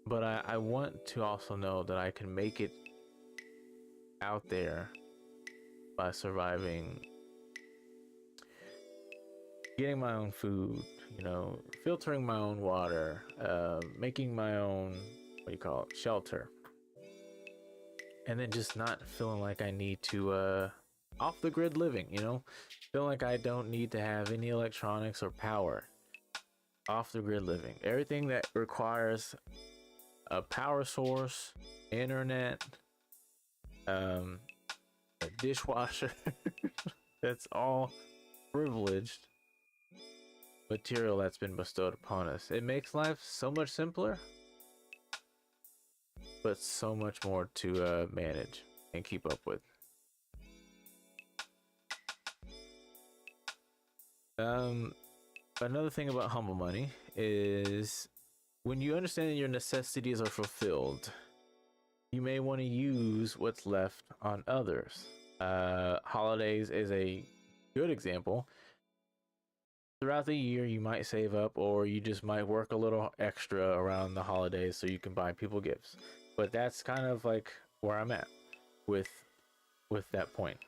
but I want to also know that I can make it out there by surviving, getting my own food, filtering my own water, making my own, shelter. And then just not feeling like I need to, off the grid living, feeling like I don't need to have any electronics or power. Off the grid living. Everything that requires a power source, internet, a dishwasher, that's all privileged material that's been bestowed upon us. It makes life so much simpler, but so much more to manage and keep up with. Another thing about humble money is When you understand that your necessities are fulfilled, you may want to use what's left on others. Holidays is a good example. Throughout the year, you might save up, or you just might work a little extra around the holidays so you can buy people gifts. But that's kind of like where I'm at with that point.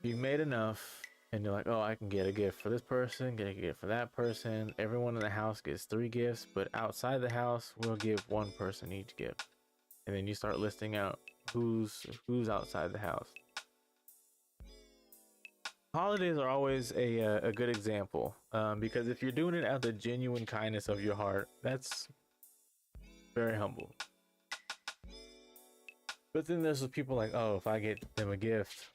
You made enough, and you're like, oh, I can get a gift for this person, get a gift for that person. Everyone in the house gets 3 gifts, but outside the house, we'll give one person each gift. And then you start listing out who's outside the house. Holidays are always a good example, because if you're doing it out of the genuine kindness of your heart, that's very humble. But then there's people like, oh, if I get them a gift,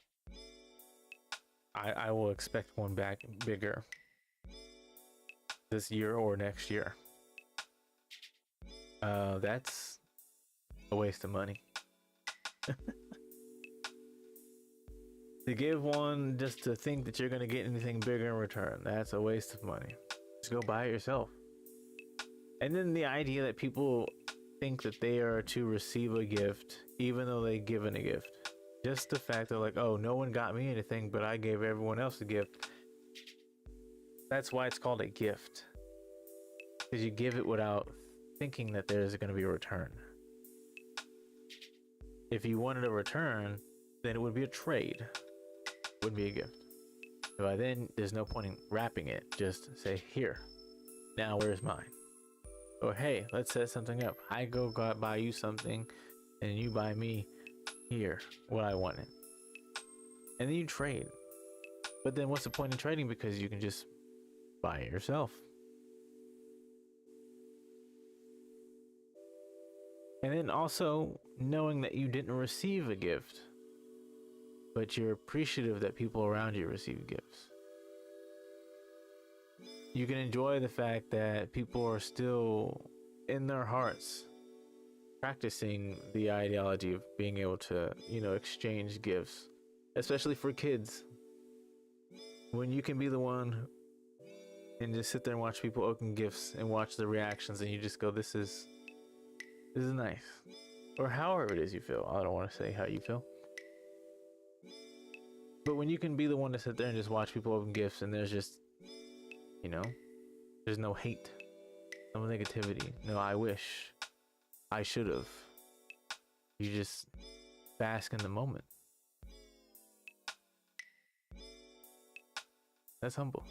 I will expect one back bigger this year or next year. That's a waste of money. To give one just to think that you're going to get anything bigger in return, that's a waste of money. Just go buy it yourself. And then the idea that people think that they are to receive a gift even though they given a gift. Just the fact that like, oh, no one got me anything, but I gave everyone else a gift. That's why it's called a gift. Because you give it without thinking that there's going to be a return. If you wanted a return, then it would be a trade. It wouldn't be a gift. So by then, there's no point in wrapping it. Just say, here, now where's mine? Or hey, let's set something up. I go buy you something, and you buy me here what I wanted. And then you trade. But then what's the point in trading? Because you can just buy it yourself. And then also knowing that you didn't receive a gift, but you're appreciative that people around you receive gifts. You can enjoy the fact that people are still in their hearts practicing the ideology of being able to, exchange gifts, especially for kids. When you can be the one and just sit there and watch people open gifts and watch the reactions, and you just go, this is nice. Or however it is you feel. I don't want to say how you feel. But when you can be the one to sit there and just watch people open gifts, and there's just, there's no hate, no negativity, no I wish, I should have. You just bask in the moment. That's humble.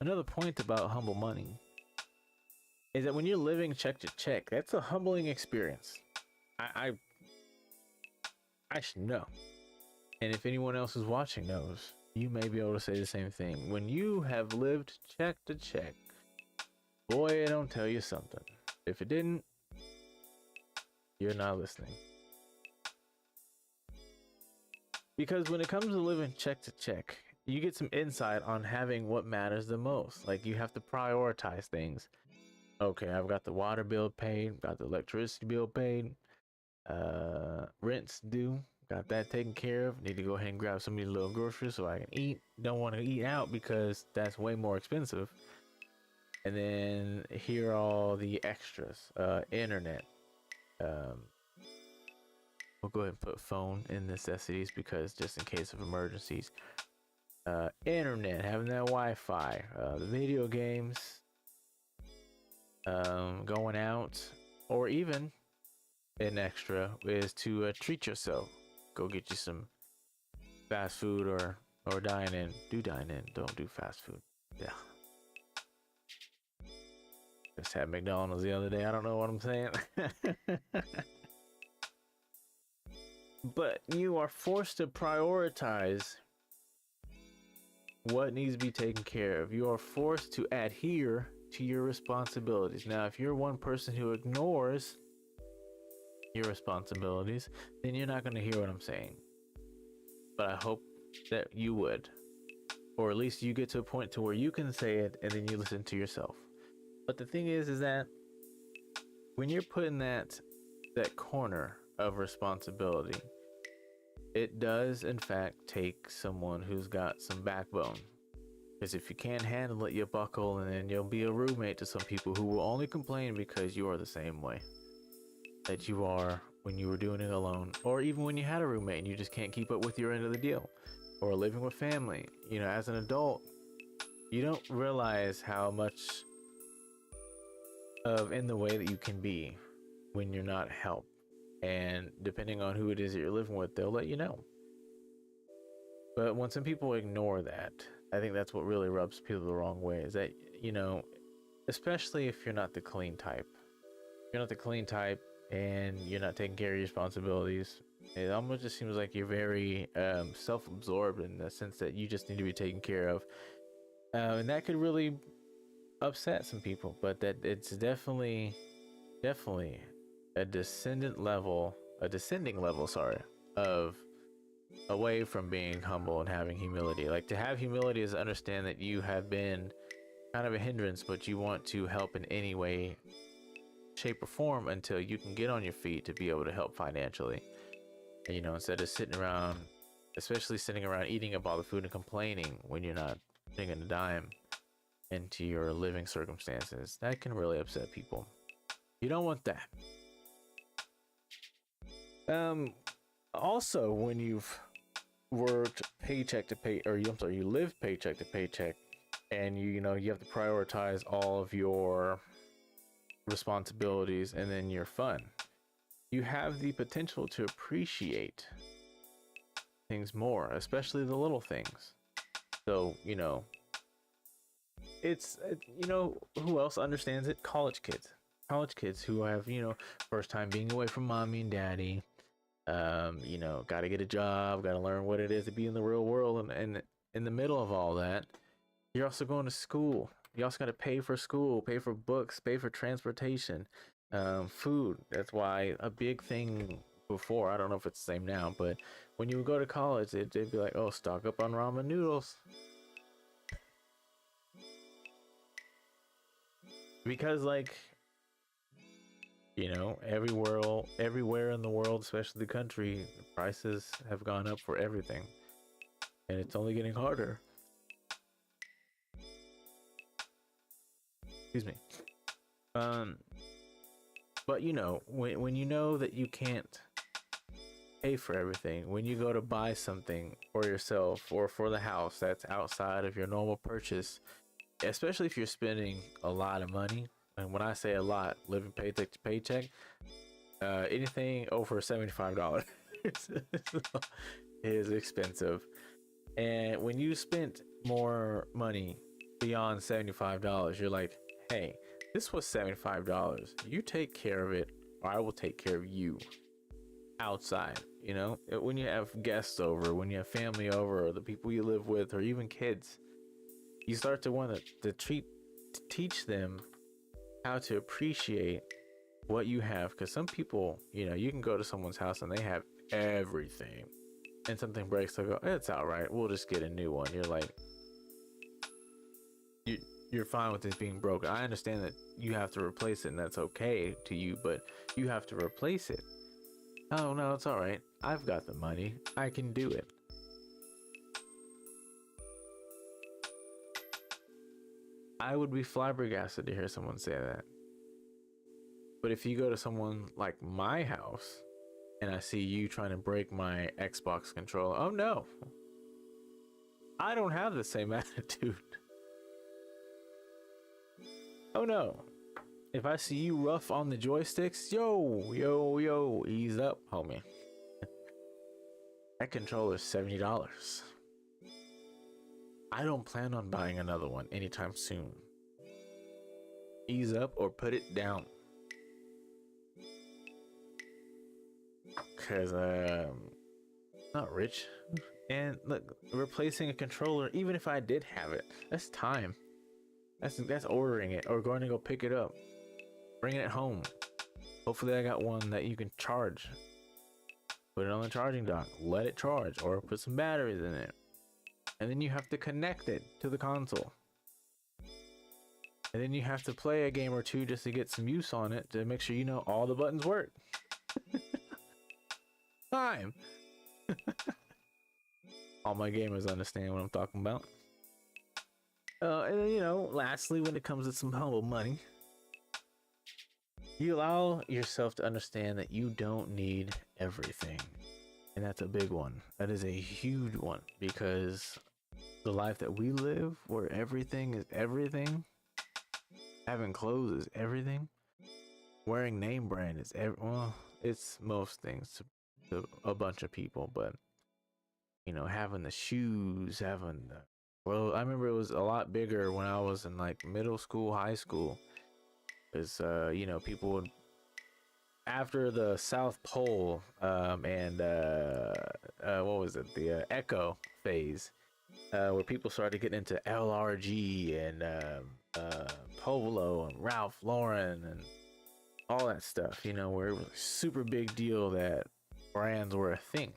Another point about humble money is that when you're living check to check, that's a humbling experience. I should know. And if anyone else is watching knows, you may be able to say the same thing. When you have lived check to check, boy, it don't tell you something. If it didn't, you're not listening. Because when it comes to living check to check, you get some insight on having what matters the most. Like, you have to prioritize things. Okay, I've got the water bill paid, got the electricity bill paid, rent's due, got that taken care of. Need to go ahead and grab some of these little groceries so I can eat. Don't want to eat out because that's way more expensive. And then here are all the extras. Internet. We'll go ahead and put phone in necessities because just in case of emergencies. Internet, having that Wi-Fi, the video games, going out, or even an extra is to treat yourself. Go get you some fast food or dine in. Do dine in, don't do fast food. Yeah. Just had McDonald's the other day. I don't know what I'm saying. But you are forced to prioritize what needs to be taken care of. You are forced to adhere to your responsibilities. Now, if you're one person who ignores your responsibilities, then you're not going to hear what I'm saying. But I hope that you would. Or at least you get to a point to where you can say it and then you listen to yourself. But the thing is that when you're put in that corner of responsibility, it does in fact take someone who's got some backbone Because if you can't handle it, you buckle, and then you'll be a roommate to some people who will only complain because you are the same way that you are when you were doing it alone, or even when you had a roommate and you just can't keep up with your end of the deal, or living with family. You know, as an adult, you don't realize how much of in the way that you can be when you're not helped. And depending on who it is that you're living with, they'll let you know. But when some people ignore that, I think that's what really rubs people the wrong way, is that, you know, especially if you're not the clean type. If you're not the clean type and you're not taking care of your responsibilities, it almost just seems like you're very self-absorbed in the sense that you just need to be taken care of. And that could really upset some people, but that it's definitely a descending level, sorry, of away from being humble and having humility. Like, to have humility is to understand that you have been kind of a hindrance, but you want to help in any way, shape, or form until you can get on your feet to be able to help financially. And, you know, instead of sitting around, especially sitting around eating up all the food and complaining when you're not putting a dime into your living circumstances, that can really upset people. You don't want that. Also, when you've worked paycheck to pay, or you live paycheck to paycheck, and you know you have to prioritize all of your responsibilities and then your fun, you have the potential to appreciate things more, especially the little things. So, you know, it's, you know, who else understands it? College kids who have, you know, first time being away from mommy and daddy. You know, got to get a job, got to learn what it is to be in the real world, and in the middle of all that, you're also going to school. You also got to pay for school, pay for books, pay for transportation, food. That's why a big thing before, I don't know if it's the same now, but when you would go to college, they'd be like, oh, stock up on ramen noodles. Because, like, you know, everywhere in the world, especially the country, the prices have gone up for everything, and it's only getting harder. Excuse me. But you know, when you know that you can't pay for everything, when you go to buy something for yourself or for the house that's outside of your normal purchase, especially if you're spending a lot of money. And when I say a lot, living paycheck to paycheck, anything over $75 is expensive. And when you spent more money beyond $75, you're like, hey, this was $75. You take care of it, or I will take care of you outside. You know, when you have guests over, when you have family over, or the people you live with, or even kids, you start to want to teach them how to appreciate what you have. Because some people, you know, you can go to someone's house and they have everything, and something breaks, they'll go, it's all right, we'll just get a new one. You're like, you're fine with this being broken. I understand that you have to replace it, and that's okay to you, but you have to replace it. Oh no, it's all right, I've got the money, I can do it. I would be flabbergasted to hear someone say that. But if you go to someone like my house and I see you trying to break my Xbox controller, oh no, I don't have the same attitude. Oh no, if I see you rough on the joysticks, yo, ease up, homie. That controller's $70. I don't plan on buying another one anytime soon. Ease up or put it down. Cause not rich. And look, replacing a controller, even if I did have it, that's time. That's ordering it or going to go pick it up, bringing it home. Hopefully I got one that you can charge. Put it on the charging dock, let it charge, or put some batteries in it. And then you have to connect it to the console. And then you have to play a game or two just to get some use on it, to make sure you know all the buttons work. Time. All my gamers understand what I'm talking about. And then, lastly, when it comes to some humble money, you allow yourself to understand that you don't need everything. And that's a big one. That is a huge one because the life that we live, where everything is everything, having clothes is everything, wearing name brand is well, it's most things to a bunch of people, but having the shoes, having the well, I remember it was a lot bigger when I was in like middle school, high school, because people would after the South Pole and what was it, the Echo phase, where people started getting into LRG and Polo and Ralph Lauren and all that stuff, where it was a super big deal that brands were a thing.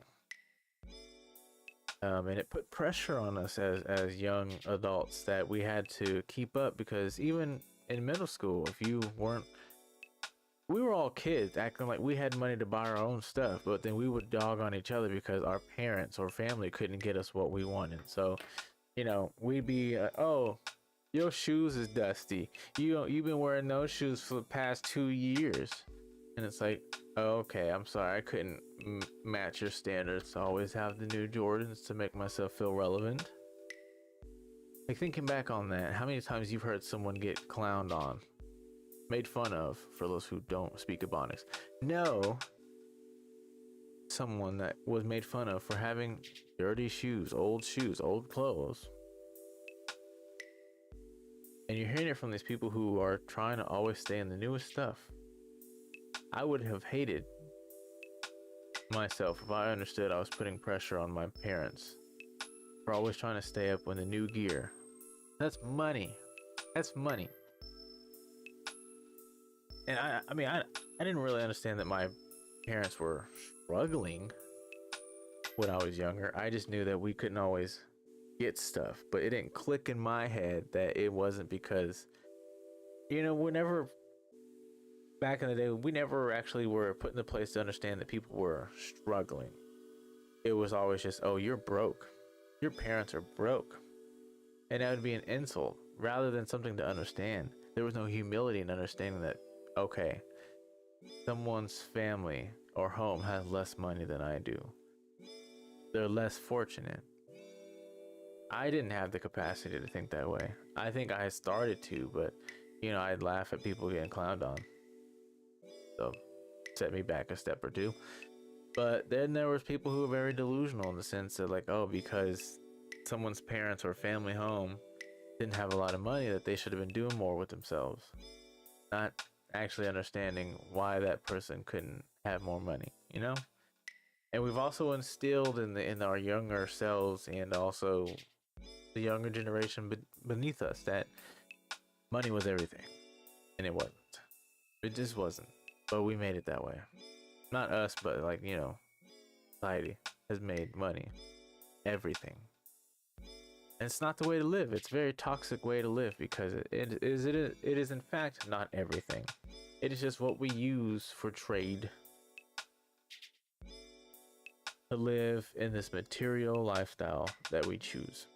And it put pressure on us as young adults that we had to keep up because even in middle school, if you weren't, we were all kids acting like we had money to buy our own stuff, but then we would dog on each other because our parents or family couldn't get us what we wanted. So, we'd be, oh, your shoes is dusty. You've been wearing those shoes for the past 2 years, and it's like, oh, okay, I'm sorry, I couldn't match your standards to always have the new Jordans to make myself feel relevant. Like thinking back on that, how many times you've heard someone get clowned on, made fun of, for those who don't speak Ebonics, no, someone that was made fun of for having dirty shoes, old clothes. And you're hearing it from these people who are trying to always stay in the newest stuff. I would have hated myself if I understood I was putting pressure on my parents for always trying to stay up with the new gear. That's money. That's money. And I mean, I didn't really understand that my parents were struggling when I was younger. I just knew that we couldn't always get stuff, but it didn't click in my head that it wasn't because, whenever back in the day, we never actually were put in the place to understand that people were struggling. It was always just, oh, you're broke. Your parents are broke. And that would be an insult rather than something to understand. There was no humility in understanding that, okay, someone's family or home has less money than I do. They're less fortunate. I didn't have the capacity to think that way. I think I started to, but I'd laugh at people getting clowned on. So set me back a step or two. But then there was people who were very delusional in the sense that like, oh, because someone's parents or family home didn't have a lot of money, that they should have been doing more with themselves. Not actually understanding why that person couldn't have more money, And we've also instilled in our younger selves and also the younger generation beneath us that money was everything, and it wasn't. It just wasn't. But we made it that way. Not us, but like society has made money everything. And it's not the way to live. It's a very toxic way to live because it is in fact not everything. It is just what we use for trade to live in this material lifestyle that we choose.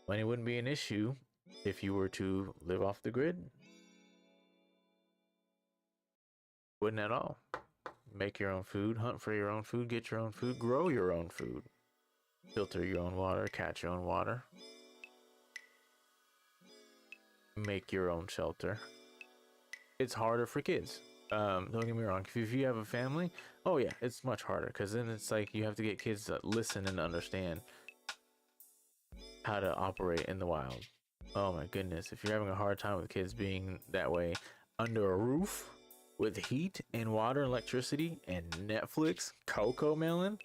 Money wouldn't be an issue if you were to live off the grid. Wouldn't at all. Make your own food, hunt for your own food, get your own food, grow your own food, filter your own water, catch your own water, make your own shelter. It's harder for kids. Don't get me wrong. If you have a family, oh yeah, it's much harder because then it's like you have to get kids to listen and understand how to operate in the wild. Oh my goodness, if you're having a hard time with kids being that way under a roof with heat and water and electricity and Netflix, Coco Melon,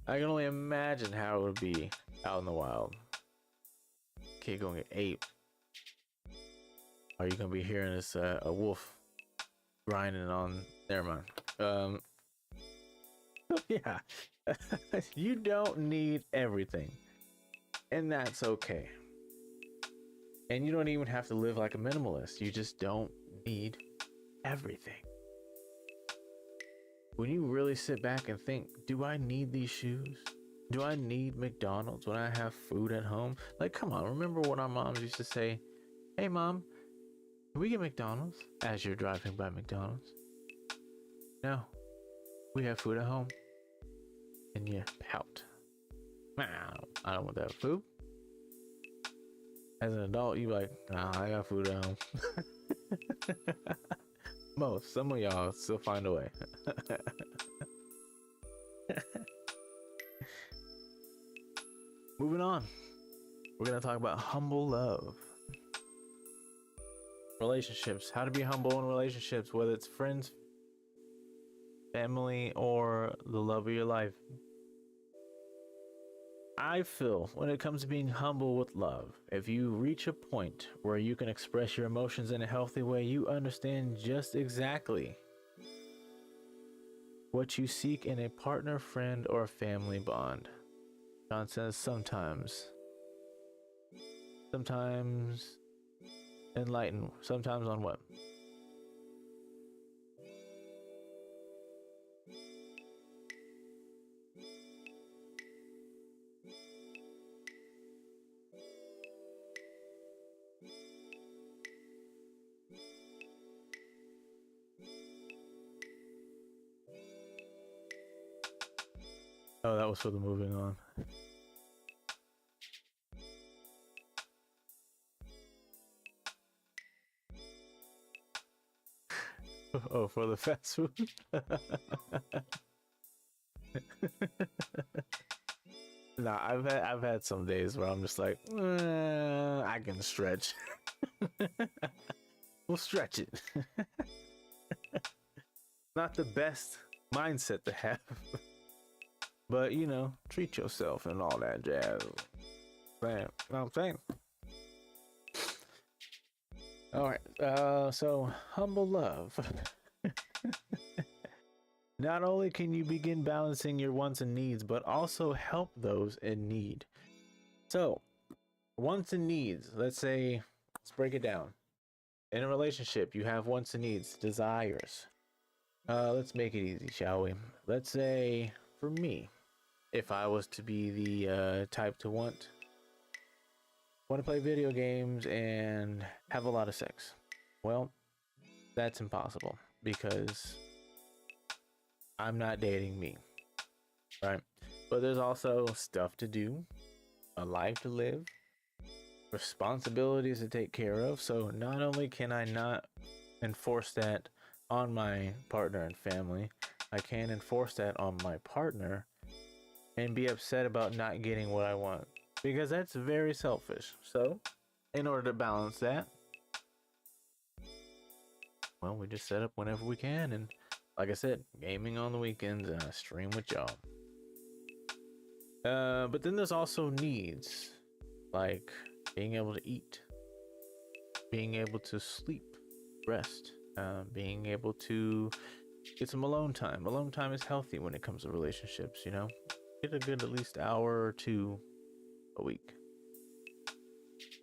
I can only imagine how it would be out in the wild. Kid gonna get ate. Are you gonna be hearing this a wolf grinding on? Never mind. Yeah, you don't need everything, and that's okay. And you don't even have to live like a minimalist. You just don't need everything. When you really sit back and think, do I need these shoes? Do I need McDonald's when I have food at home? Like, come on, remember what our moms used to say? Hey, mom, can we get McDonald's? As you're driving by McDonald's. No, we have food at home. And you pout. I don't want that food. As an adult, you like, nah, I got food at home. Some of y'all still find a way. Moving on. We're going to talk about humble love. Relationships. How to be humble in relationships, whether it's friends, family, or the love of your life. I feel when it comes to being humble with love, if you reach a point where you can express your emotions in a healthy way, you understand just exactly what you seek in a partner, friend, or family bond. John says sometimes enlighten, sometimes on what? Oh, that was for the moving on. Oh, for the fast food? Nah, I've had some days where I'm just like, I can stretch. We'll stretch it. Not the best mindset to have. But, you know, treat yourself and all that jazz. Man, you know what I'm saying? All right, so humble love. Not only can you begin balancing your wants and needs, but also help those in need. So, wants and needs, let's break it down. In a relationship, you have wants and needs, desires. Let's make it easy, shall we? Let's say, for me, if I was to be the type to want to play video games and have a lot of sex, well, that's impossible because I'm not dating me, right? But there's also stuff to do, a life to live, responsibilities to take care of. So not only can I not enforce that on my partner and family, I can enforce that on my partner and be upset about not getting what I want, because that's very selfish. So in order to balance that, well, we just set up whenever we can, and like I said, gaming on the weekends, and I stream with y'all. But then there's also needs, like being able to eat, being able to sleep, rest, being able to get some alone time. Alone time is healthy when it comes to relationships, you know? Get a good at least hour or two a week.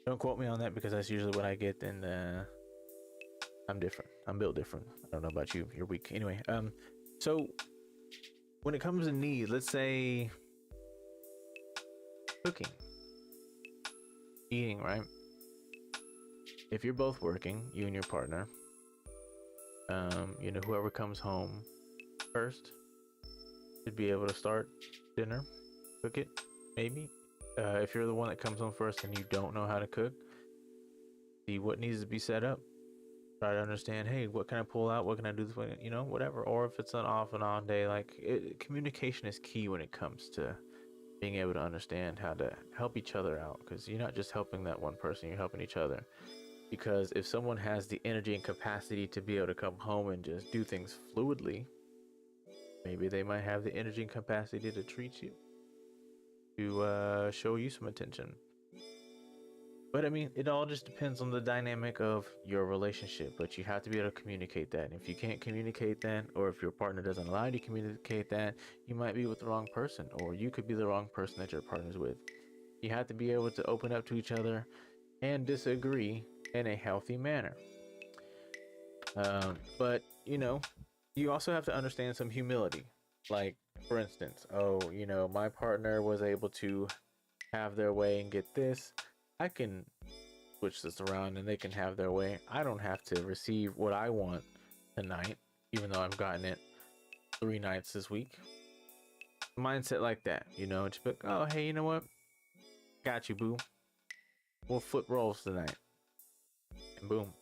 Don't quote me on that because that's usually what I get, and I'm different. I'm built different. I don't know about you. You're weak. Anyway, so when it comes to need, let's say cooking, eating, right? If you're both working, you and your partner, you know, whoever comes home first should be able to start dinner, cook it, maybe. If you're the one that comes home first and you don't know how to cook, see what needs to be set up. Try to understand, hey, what can I pull out? What can I do this way? You know, whatever. Or if it's an off and on day, like communication is key when it comes to being able to understand how to help each other out, because you're not just helping that one person, you're helping each other. Because if someone has the energy and capacity to be able to come home and just do things fluidly, maybe they might have the energy and capacity to treat you, to show you some attention. But I mean, it all just depends on the dynamic of your relationship, but you have to be able to communicate that. And if you can't communicate that, or if your partner doesn't allow you to communicate that, you might be with the wrong person, or you could be the wrong person that your partner's with. You have to be able to open up to each other and disagree in a healthy manner. But, you know, you also have to understand some humility. Like, for instance, oh, my partner was able to have their way and get this. I can switch this around and they can have their way. I don't have to receive what I want tonight, even though I've gotten it 3 nights this week. Mindset like that, just like, oh, hey, you know what? Got you, boo. We'll flip roles tonight. And boom.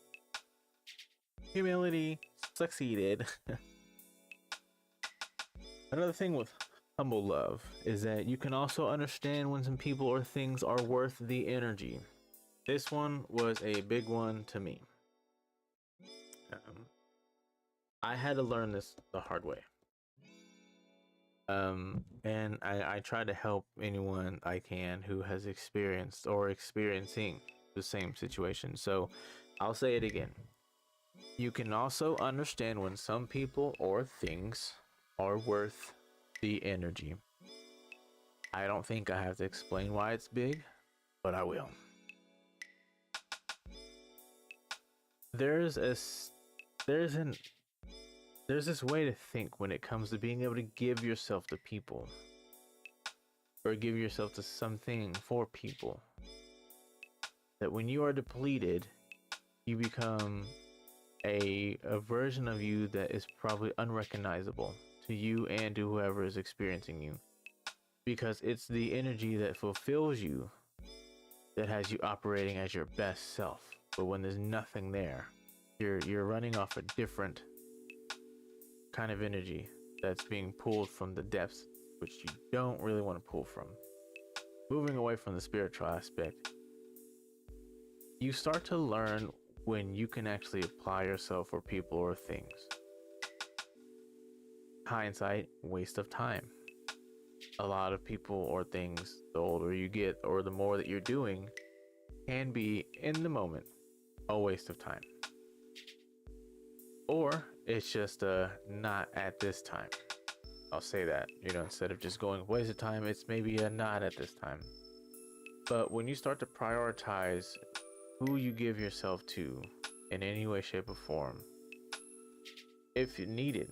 Humility succeeded. Another thing with humble love is that you can also understand when some people or things are worth the energy. This one was a big one to me. I had to learn this the hard way. And I try to help anyone I can who has experienced or experiencing the same situation. So I'll say it again. You can also understand when some people or things are worth the energy. I don't think I have to explain why it's big, but I will. There's this way to think when it comes to being able to give yourself to people or give yourself to something for people, that when you are depleted, you become a version of you that is probably unrecognizable to you and to whoever is experiencing you, because it's the energy that fulfills you that has you operating as your best self. But when there's nothing there, you're running off a different kind of energy that's being pulled from the depths, which you don't really want to pull from. Moving away from the spiritual aspect, you start to learn when you can actually apply yourself for people or things. Hindsight, waste of time. A lot of people or things, the older you get or the more that you're doing, can be in the moment a waste of time. Or it's just not at this time. I'll say that, instead of just going waste of time, it's maybe a not at this time. But when you start to prioritize who you give yourself to in any way, shape, or form, if needed,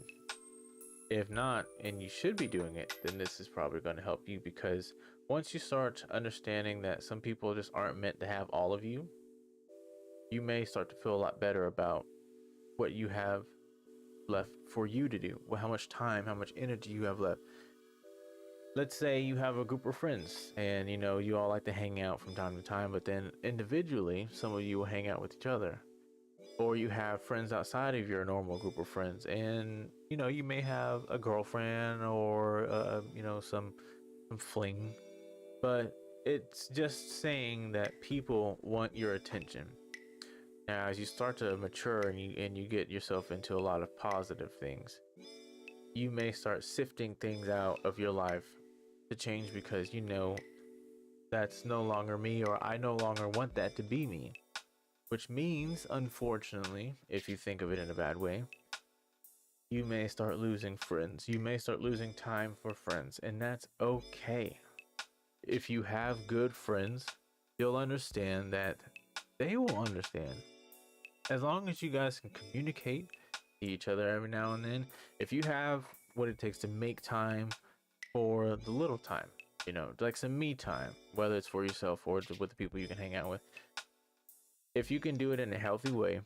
if not, and you should be doing it, then this is probably going to help you, because once you start understanding that some people just aren't meant to have all of you, you may start to feel a lot better about what you have left for you to do, how much time, how much energy you have left. Let's say you have a group of friends and you all like to hang out from time to time, but then individually some of you will hang out with each other, or you have friends outside of your normal group of friends, and you may have a girlfriend or some fling, but it's just saying that people want your attention. Now, as you start to mature and you get yourself into a lot of positive things, you may start sifting things out of your life to change, because that's no longer me, or I no longer want that to be me. Which means, unfortunately, if you think of it in a bad way, you may start losing friends. You may start losing time for friends, and that's okay. If you have good friends, you'll understand that they will understand. As long as you guys can communicate to each other every now and then, if you have what it takes to make time for the little time, like some me time, whether it's for yourself or with the people you can hang out with, if you can do it in a healthy way,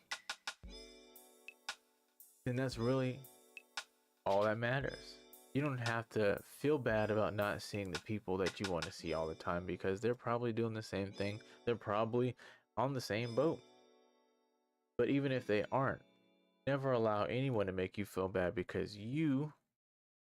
then that's really all that matters. You don't have to feel bad about not seeing the people that you want to see all the time, because they're probably doing the same thing. They're probably on the same boat. But even if they aren't, never allow anyone to make you feel bad because you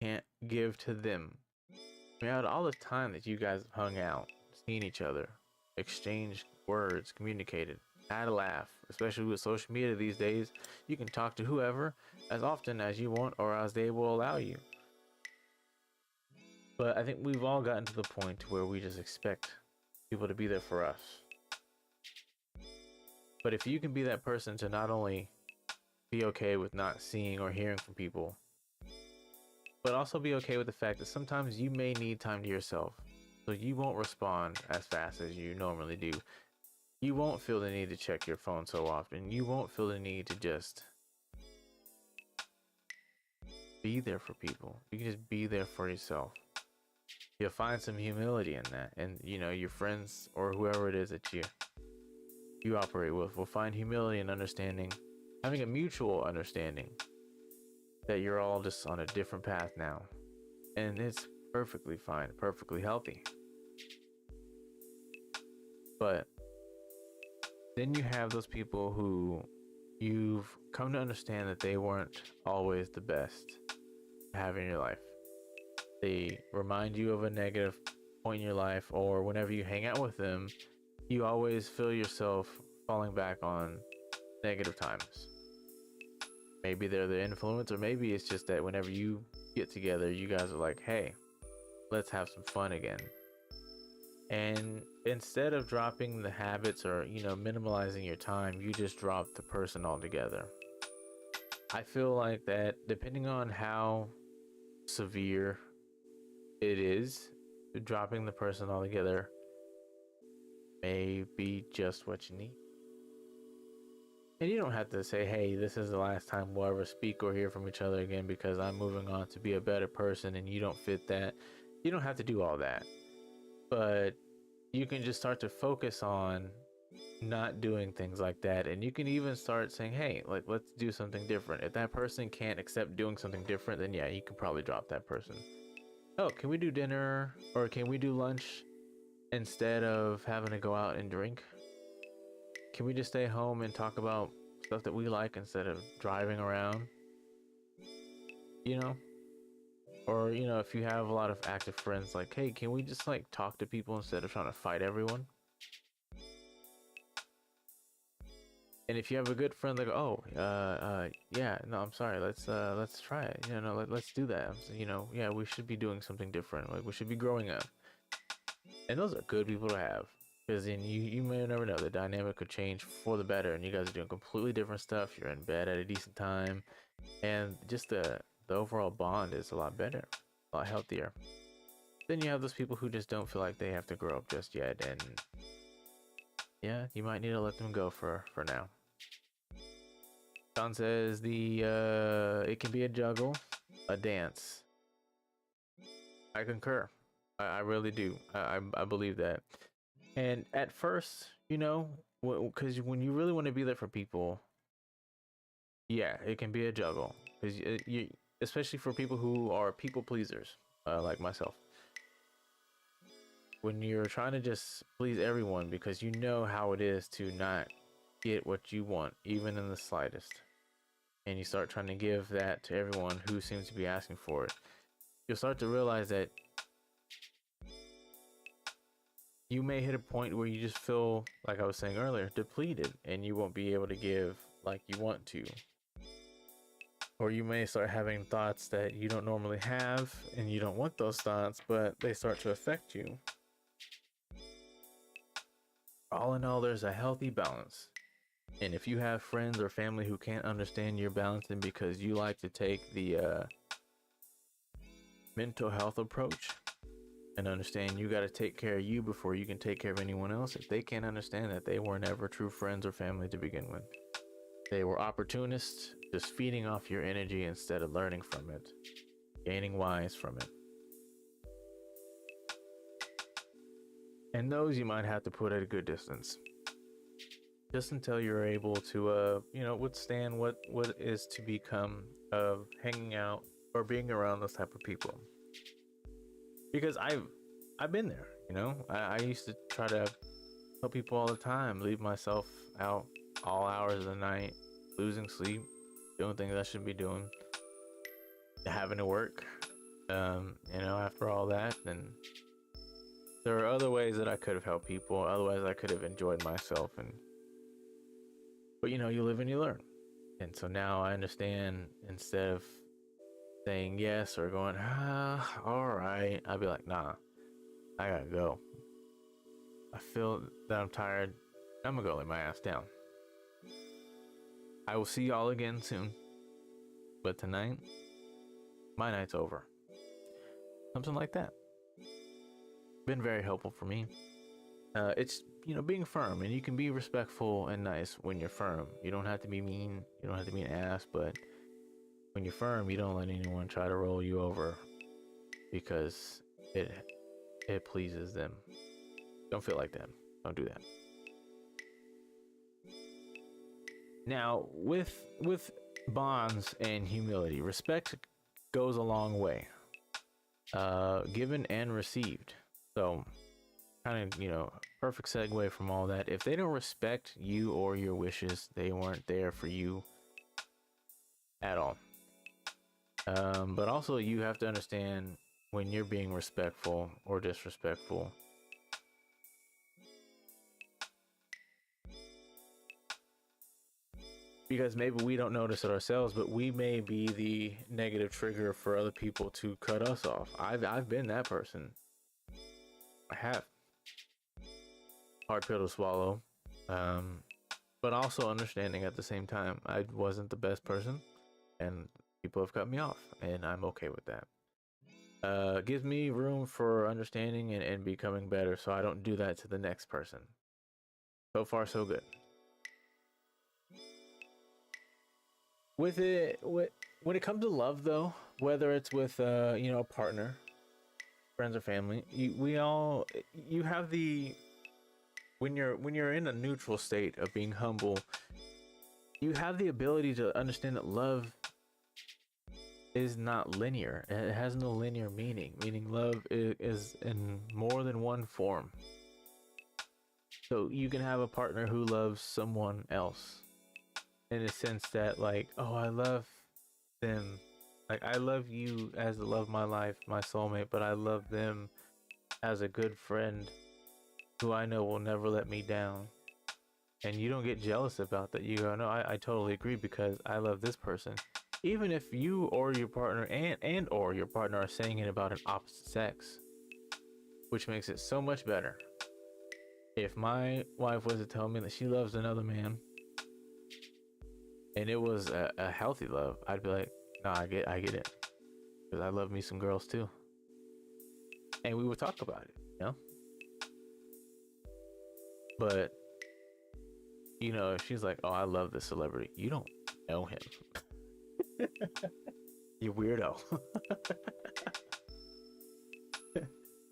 can't give to them. I mean, out of all the time that you guys have hung out, seen each other, exchanged words, communicated, had a laugh, especially with social media these days, you can talk to whoever as often as you want or as they will allow you. But I think we've all gotten to the point where we just expect people to be there for us. But if you can be that person to not only be okay with not seeing or hearing from people, but also be okay with the fact that sometimes you may need time to yourself, so you won't respond as fast as you normally do. You won't feel the need to check your phone so often. You won't feel the need to just be there for people. You can just be there for yourself. You'll find some humility in that, and you know your friends or whoever it is that you operate with will find humility and understanding, having a mutual understanding that you're all just on a different path now, and it's perfectly fine, perfectly healthy. But then you have those people who you've come to understand that they weren't always the best to have in your life. They remind you of a negative point in your life, or whenever you hang out with them, you always feel yourself falling back on negative times. Maybe they're the influence, or maybe it's just that whenever you get together, you guys are like, hey, let's have some fun again. And instead of dropping the habits or, you know, minimalizing your time, you just drop the person altogether. I feel like that depending on how severe it is, dropping the person altogether may be just what you need. And you don't have to say, hey, this is the last time we'll ever speak or hear from each other again because I'm moving on to be a better person and you don't fit that. You don't have to do all that. But you can just start to focus on not doing things like that. And you can even start saying, hey, like, let's do something different. If that person can't accept doing something different, then yeah, you can probably drop that person. Oh, can we do dinner or can we do lunch instead of having to go out and drink? Can we just stay home and talk about stuff that we like instead of driving around? You know? Or, you know, if you have a lot of active friends, like, hey, can we just like talk to people instead of trying to fight everyone? And if you have a good friend, like, oh, yeah, no, I'm sorry, let's try it. You know, let's do that. You know, yeah, we should be doing something different. Like, we should be growing up. And those are good people to have. Because then you may never know, the dynamic could change for the better, and you guys are doing completely different stuff. You're in bed at a decent time, and just the overall bond is a lot better, a lot healthier. Then you have those people who just don't feel like they have to grow up just yet, and yeah, you might need to let them go for now. John says it can be a juggle, a dance. I concur. I really do. I believe that. And at first, you know, because when you really want to be there for people, yeah, it can be a juggle. Because you, especially for people who are people pleasers, like myself. When you're trying to just please everyone because you know how it is to not get what you want, even in the slightest, and you start trying to give that to everyone who seems to be asking for it, you'll start to realize that you may hit a point where you just feel, like I was saying earlier, depleted, and you won't be able to give like you want to. Or you may start having thoughts that you don't normally have, and you don't want those thoughts, but they start to affect you. All in all, there's a healthy balance. And if you have friends or family who can't understand your balancing because you like to take the mental health approach and understand you got to take care of you before you can take care of anyone else, if they can't understand that, they were never true friends or family to begin with. They were opportunists, just feeding off your energy instead of learning from it, gaining wise from it. And those you might have to put at a good distance, just until you're able to, you know, withstand what is to become of hanging out or being around those type of people. Because I've been there, you know. I used to try to tell people all the time, leave myself out all hours of the night, losing sleep, doing things I shouldn't be doing, having to work, you know, after all that. And there are other ways that I could have helped people, otherwise I could have enjoyed myself. But you know, you live and you learn. And so now I understand, instead of saying yes or going, all right, I'd be like, nah, I gotta go. I feel that I'm tired. I'm gonna go lay my ass down. I will see y'all again soon. But tonight, my night's over. Something like that. Been very helpful for me. It's, you know, being firm, and you can be respectful and nice when you're firm. You don't have to be mean. You don't have to be an ass, but when you're firm, you don't let anyone try to roll you over because it it pleases them. Don't feel like that. Don't do that. Now, with bonds and humility, respect goes a long way. Given and received. So, kind of, perfect segue from all that. If they don't respect you or your wishes, they weren't there for you at all. But also, you have to understand when you're being respectful or disrespectful. Because maybe we don't notice it ourselves, but we may be the negative trigger for other people to cut us off. I've been that person. I have. Hard pill to swallow. But also understanding at the same time, I wasn't the best person, and people have cut me off, and I'm okay with that. Gives me room for understanding and becoming better, so I don't do that to the next person. So far, so good. With it, when it comes to love, though, whether it's with a partner, friends or family, you have the when you're in a neutral state of being humble, you have the ability to understand that love is not linear. It has no linear meaning. Meaning love is in more than one form. So you can have a partner who loves someone else in a sense that, like, oh, I love them. Like, I love you as the love of my life, my soulmate, but I love them as a good friend who I know will never let me down. And you don't get jealous about that. You go, no, I totally agree because I love this person. Even if you or your partner and or your partner are saying it about an opposite sex, which makes it so much better. If my wife was to tell me that she loves another man and it was a healthy love, I'd be like, no, I get it. Because I love me some girls too. And we would talk about it, But, if she's like, oh, I love this celebrity, you don't know him. You weirdo.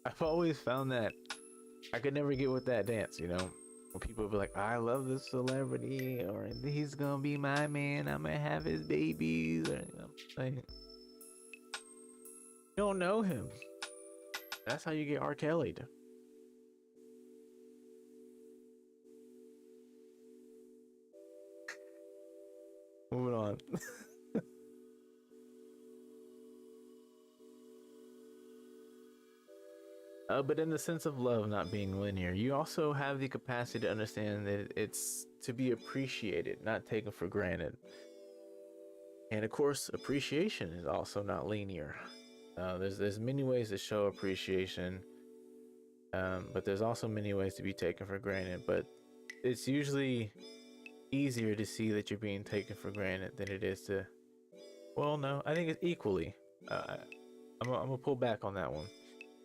I've always found that I could never get with that dance, when people be like, I love this celebrity, or he's gonna be my man, I'm gonna have his babies, or like, you don't know him. That's how you get R. Kelly'd. Moving on. But in the sense of love not being linear, you also have the capacity to understand that it's to be appreciated, not taken for granted. And of course, appreciation is also not linear. There's many ways to show appreciation, but there's also many ways to be taken for granted. But it's usually easier to see that you're being taken for granted than it is to. Well, no, I think it's equally. I'm gonna pull back on that one.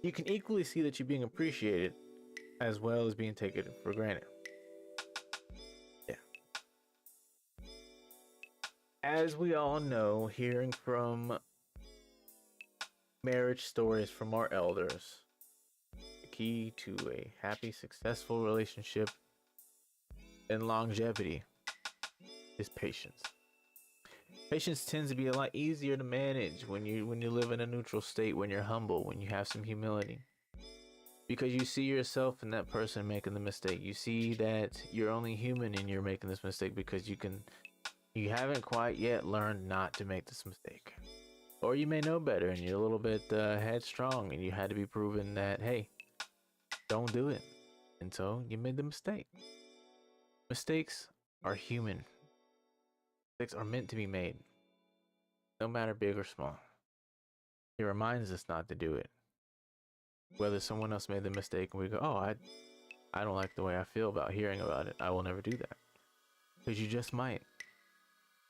You can equally see that you're being appreciated as well as being taken for granted. Yeah. As we all know, hearing from marriage stories from our elders, the key to a happy, successful relationship and longevity is patience. Patience tends to be a lot easier to manage when you live in a neutral state, when you're humble, when you have some humility. Because you see yourself in that person making the mistake. You see that you're only human and you're making this mistake because you haven't quite yet learned not to make this mistake. Or you may know better and you're a little bit headstrong and you had to be proven that, hey, don't do it. And so you made the mistake. Mistakes are human. Mistakes are meant to be made, no matter big or small. It reminds us not to do it. Whether someone else made the mistake and we go, oh, I don't like the way I feel about hearing about it, I will never do that. Because you just might.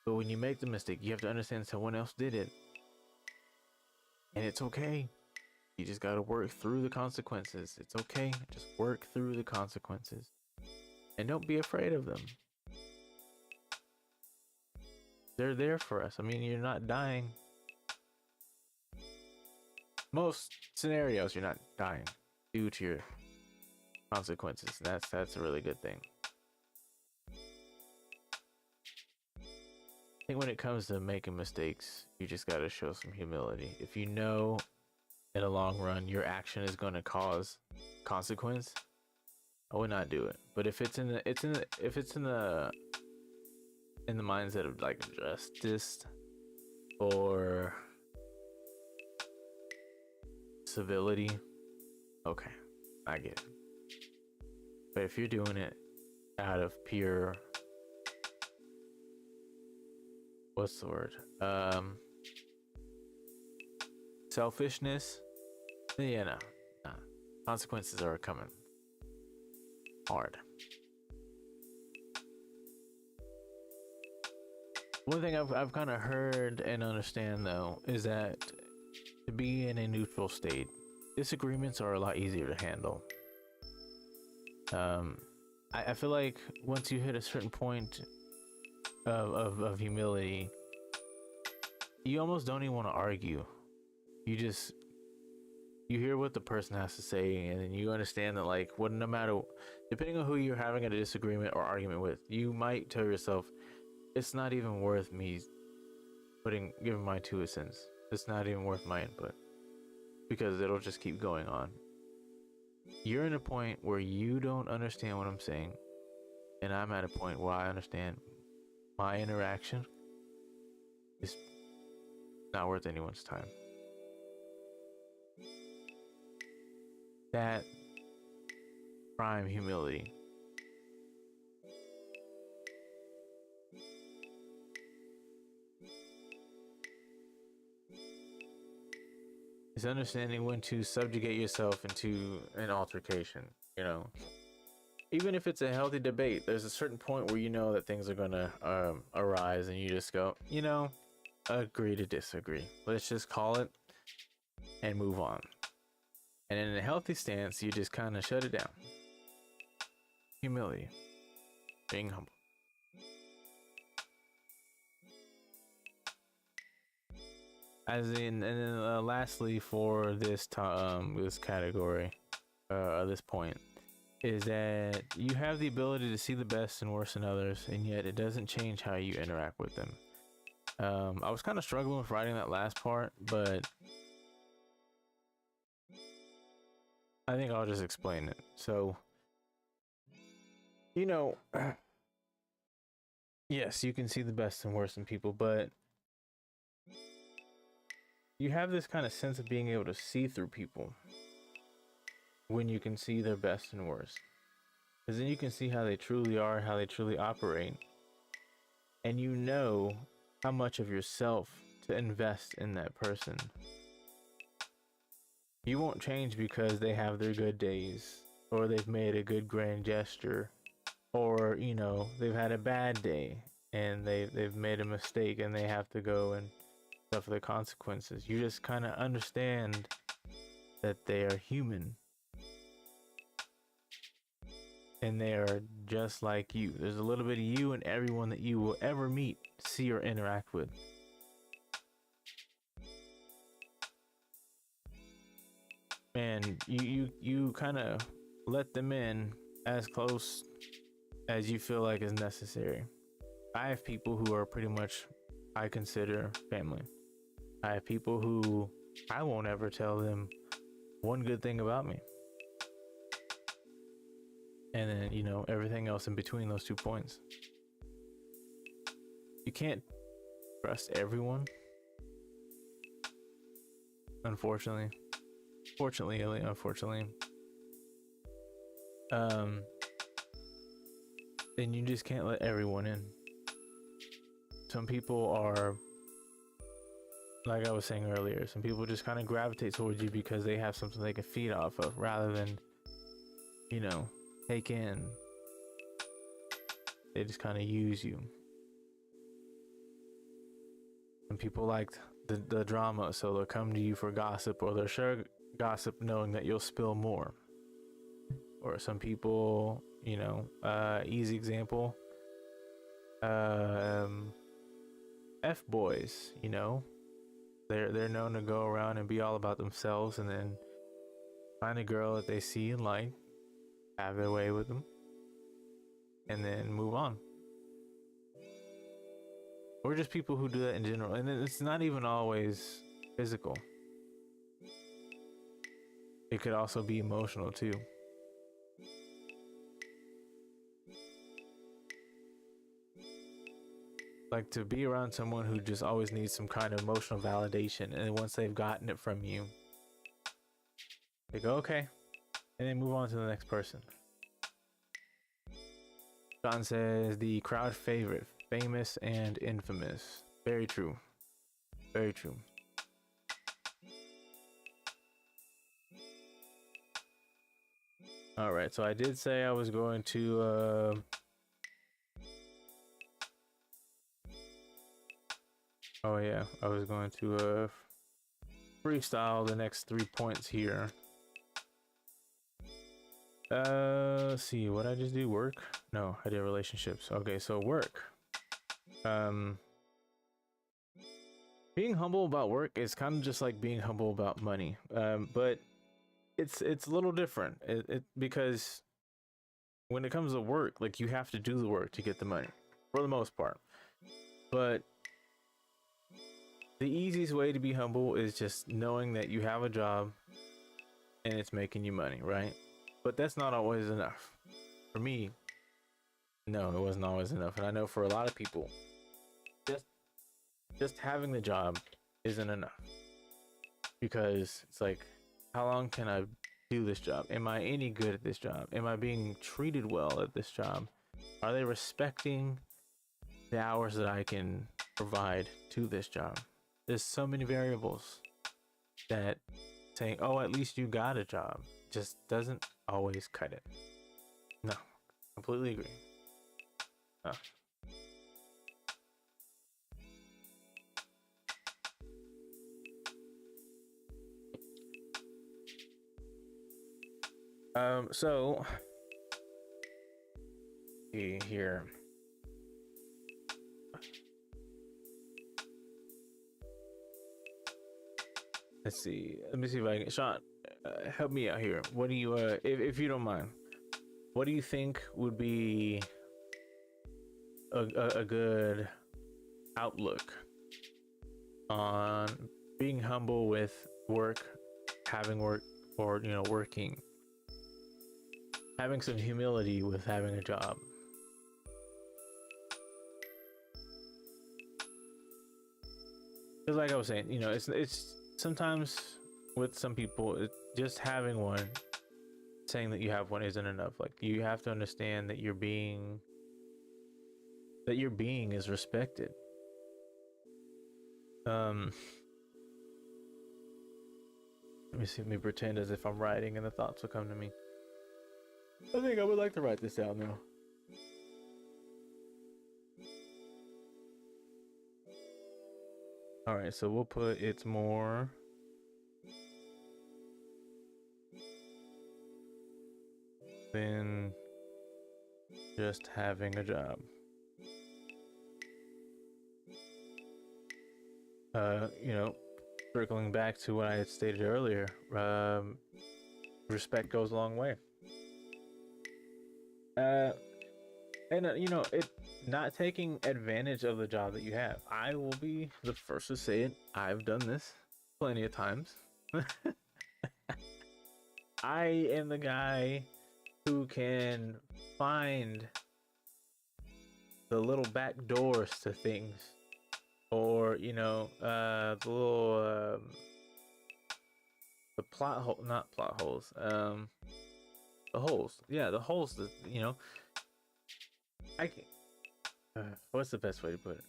But when you make the mistake, you have to understand someone else did it. And it's okay. You just got to work through the consequences. It's okay. Just work through the consequences. And don't be afraid of them. They're there for us. I mean, you're not dying. Most scenarios, you're not dying due to your consequences. That's a really good thing. I think when it comes to making mistakes, you just gotta show some humility. If you know in the long run your action is going to cause consequence, I would not do it. But if it's in the mindset of like justice or civility, okay, I get it. But if you're doing it out of pure, what's the word? Selfishness, yeah, no. Consequences are coming hard. One thing I've kind of heard and understand though is that to be in a neutral state, disagreements are a lot easier to handle. I feel like once you hit a certain point of humility, you almost don't even want to argue. You hear what the person has to say, and then you understand that, like, what, no matter, depending on who you're having a disagreement or argument with, you might tell yourself, it's not even worth me giving my 2 cents. It's not even worth my input, because it'll just keep going on. You're in a point where you don't understand what I'm saying, and I'm at a point where I understand my interaction is not worth anyone's time. That prime humility. Is understanding when to subjugate yourself into an altercation, you know. Even if it's a healthy debate, there's a certain point where you know that things are gonna arise, and you just go, you know, agree to disagree. Let's just call it and move on. And in a healthy stance, you just kind of shut it down. Humility, being humble. As in, and then lastly, for this this category, this point, is that you have the ability to see the best and worst in others, and yet it doesn't change how you interact with them. I was kind of struggling with writing that last part, but I think I'll just explain it. So, you know, yes, you can see the best and worst in people, but you have this kind of sense of being able to see through people when you can see their best and worst. Because then you can see how they truly are, how they truly operate. And you know how much of yourself to invest in that person. You won't change because they have their good days, or they've made a good grand gesture, or, you know, they've had a bad day and they've made a mistake and they have to go and suffer the consequences. You just kind of understand that they are human. And they are just like you. There's a little bit of you in everyone that you will ever meet, see, or interact with. And you kind of let them in as close as you feel like is necessary. I have people who are pretty much, I consider family. I have people who I won't ever tell them one good thing about me. And then, you know, everything else in between those 2 points. You can't trust everyone, unfortunately. Fortunately, unfortunately. Then you just can't let everyone in. Some people are, like I was saying earlier, some people just kind of gravitate towards you because they have something they can feed off of, rather than, you know, take in. They just kind of use you. And people like the drama, so they'll come to you for gossip, or they'll share gossip knowing that you'll spill more. Or some people, you know, easy example, F boys, you know. They're known to go around and be all about themselves and then find a girl that they see and like, have their way with them, and then move on. Or just people who do that in general. And it's not even always physical. It could also be emotional too. Like to be around someone who just always needs some kind of emotional validation, and once they've gotten it from you, they go, okay, and then move on to the next person. John says the crowd favorite, famous and infamous. Very true. Very true. All right, so I did say I was going to oh yeah, I was going to freestyle the next 3 points here. Let's see, what I just do? Work? No, I did relationships. Okay, so work. Being humble about work is kind of just like being humble about money. But it's a little different. Because when it comes to work, like you have to do the work to get the money, for the most part. But the easiest way to be humble is just knowing that you have a job and it's making you money, right? But that's not always enough. For me, no, it wasn't always enough. And I know for a lot of people, just having the job isn't enough. Because it's like, how long can I do this job? Am I any good at this job? Am I being treated well at this job? Are they respecting the hours that I can provide to this job? There's so many variables that saying, oh, at least you got a job, just doesn't always cut it. No, completely agree. Oh. So see here. Let's see. Let me see if I can. Sean, help me out here. What do you, if you don't mind, what do you think would be a good outlook on being humble with work, having work, or working, having some humility with having a job? Because like I was saying, it's sometimes with some people, just having one, saying that you have one isn't enough. Like you have to understand that your being is respected. Let me see. Let me pretend as if I'm writing and the thoughts will come to me. I think I would like to write this down now. All right, so we'll put it's more than just having a job. Circling back to what I had stated earlier, respect goes a long way. It not taking advantage of the job that you have. I will be the first to say it. I've done this plenty of times. I am the guy who can find the little back doors to things, or the little the plot hole, not plot holes, the holes. Yeah, the holes that I can. What's the best way to put it?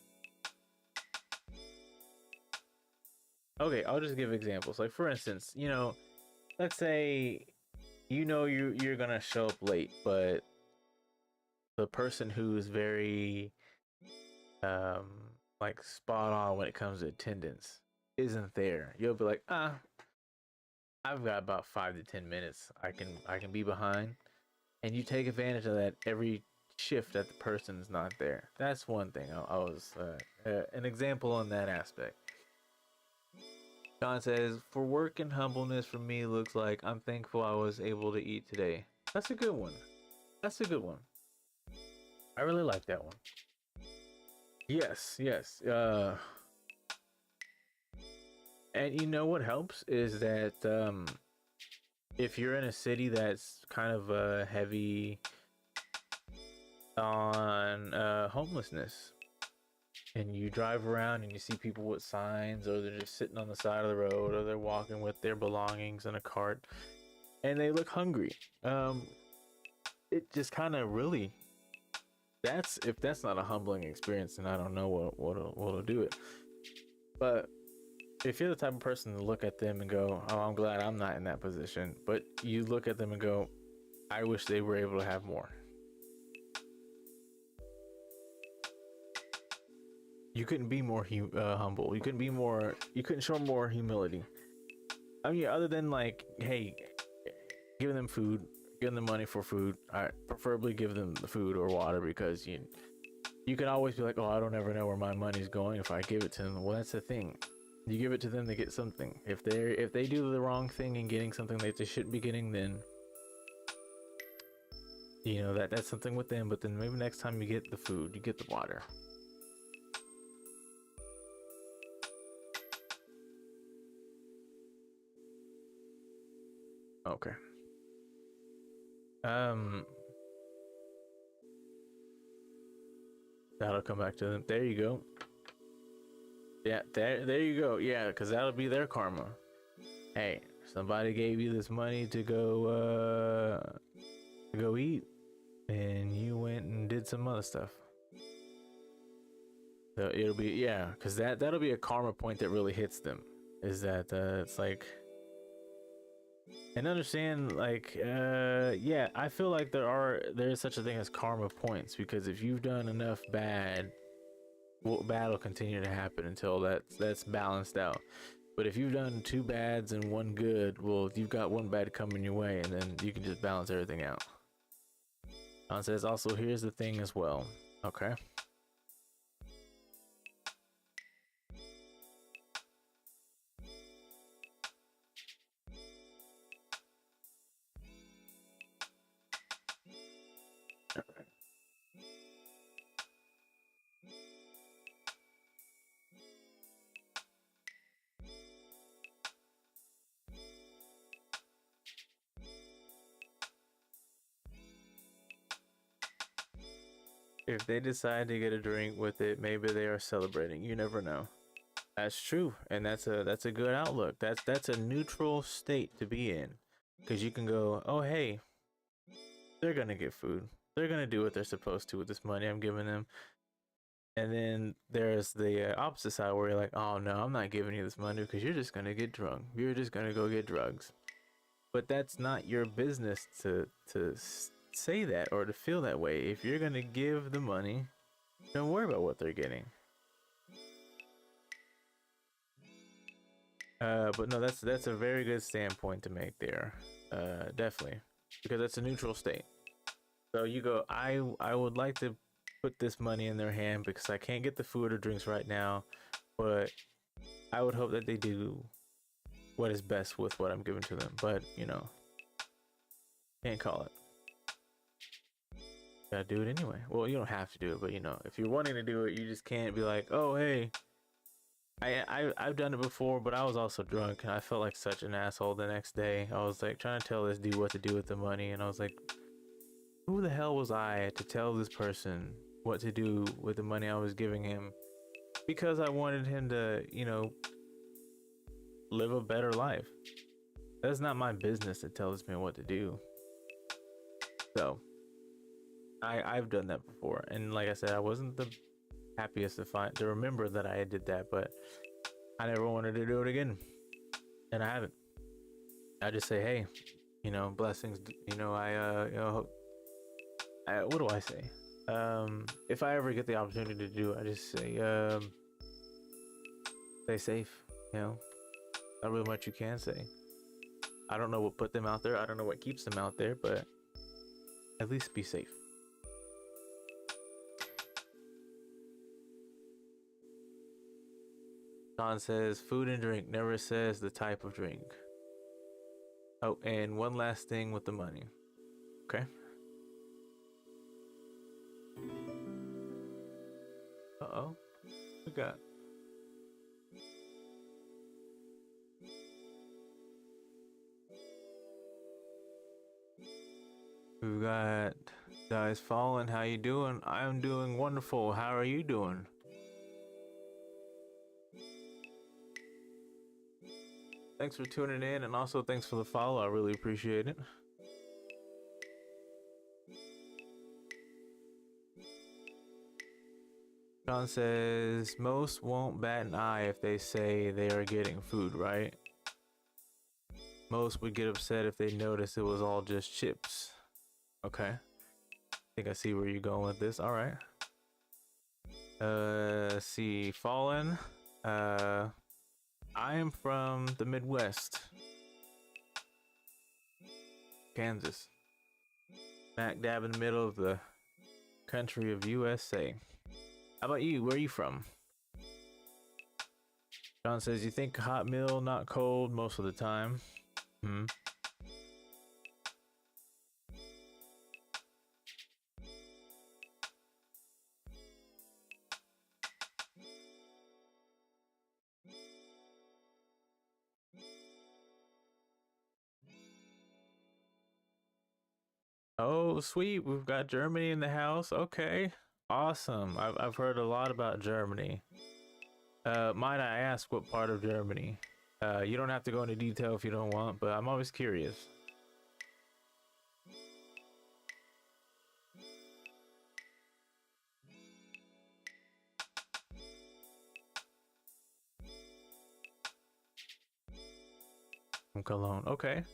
Okay, I'll just give examples. Like for instance, let's say you're gonna show up late, but the person who's very like spot on when it comes to attendance isn't there. You'll be like, I've got about 5 to 10 minutes. I can be behind, and you take advantage of that every shift that the person's not there. That's one thing. I was an example on that aspect. John says, for work and humbleness for me looks like I'm thankful I was able to eat today. That's a good one. That's a good one. I really like that one. Yes, yes. And you know what helps is that if you're in a city that's kind of heavy on homelessness, and you drive around and you see people with signs, or they're just sitting on the side of the road, or they're walking with their belongings in a cart, and they look hungry. It just kind of really, if that's not a humbling experience, then I don't know what'll do it. But if you're the type of person to look at them and go, oh, I'm glad I'm not in that position, but you look at them and go, I wish they were able to have more. You couldn't be more humble. You couldn't show more humility. I mean, other than like, hey, giving them food, giving them money for food. I preferably give them the food or water, because you can always be like, oh, I don't ever know where my money's going if I give it to them. Well, that's the thing. You give it to them, they get something. If they do the wrong thing in getting something that they shouldn't be getting, then that's something with them. But then maybe next time you get the food, you get the water. Okay. That'll come back to them. There you go. Yeah, there you go. Yeah, because that'll be their karma. Hey, somebody gave you this money to go eat, and you went and did some other stuff. So it'll be, yeah, because that'll be a karma point that really hits them. Is that it's like, and understand, like, yeah, I feel like there is such a thing as karma points, because if you've done enough bad, well, bad will continue to happen until that's balanced out. But if you've done 2 bads and 1 good, well, you've got 1 bad coming your way, and then you can just balance everything out. John says, also, here's the thing as well. Okay. If they decide to get a drink with it, maybe they are celebrating. You never know. That's true, and that's a good outlook. That's a neutral state to be in, because you can go, oh hey, they're gonna get food. They're gonna do what they're supposed to with this money I'm giving them. And then there's the opposite side where you're like, oh no, I'm not giving you this money because you're just gonna get drunk. You're just gonna go get drugs. But that's not your business to say that or to feel that way. If you're gonna give the money, don't worry about what they're getting. But no, that's a very good standpoint to make there. Definitely, because it's a neutral state. So you go, I would like to put this money in their hand because I can't get the food or drinks right now, but I would hope that they do what is best with what I'm giving to them. But can't call it. Gotta do it anyway. Well, you don't have to do it, but if you're wanting to do it, you just can't be like, oh hey, I've done it before, but I was also drunk and I felt like such an asshole the next day. I was like trying to tell this dude what to do with the money, and I was like, who the hell was I to tell this person what to do with the money I was giving him? Because I wanted him to, live a better life. That's not my business to tell this man what to do. So I've done that before, and like I said, I wasn't the happiest to remember that I did that, but I never wanted to do it again, and I haven't. I just say, hey, blessings. What do I say? If I ever get the opportunity to do it, I just say, stay safe. Not really much you can say. I don't know what put them out there. I don't know what keeps them out there, but at least be safe. John says food and drink, never says the type of drink. Oh, and one last thing with the money. Okay. Uh-oh. We got We've got Dice Fallen. How you doing? I'm doing wonderful. How are you doing? Thanks for tuning in, and also thanks for the follow. I really appreciate it. John says most won't bat an eye if they say they are getting food, right? Most would get upset if they notice it was all just chips. Okay. I think I see where you're going with this. All right. See, Fallen. I am from the Midwest. Kansas. Smack dab in the middle of the country of USA. How about you? Where are you from? John says, you think hot meal, not cold most of the time. Hmm. Oh, sweet. We've got Germany in the house. Okay. Awesome. I've heard a lot about Germany. Might I ask what part of Germany? You don't have to go into detail if you don't want, but I'm always curious. From Cologne. Okay.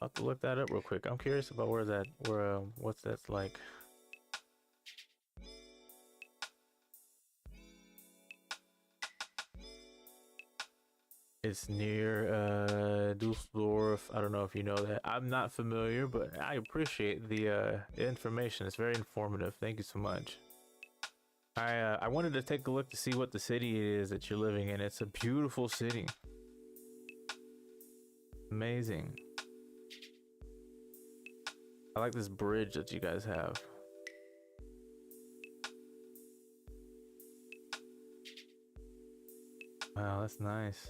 I'll have to look that up real quick. I'm curious about what's that's like. It's near Dusseldorf. I don't know if you know that. I'm not familiar, but I appreciate the information. It's very informative. Thank you so much. I wanted to take a look to see what the city it is that you're living in. It's a beautiful city. Amazing. I like this bridge that you guys have. Wow, that's nice.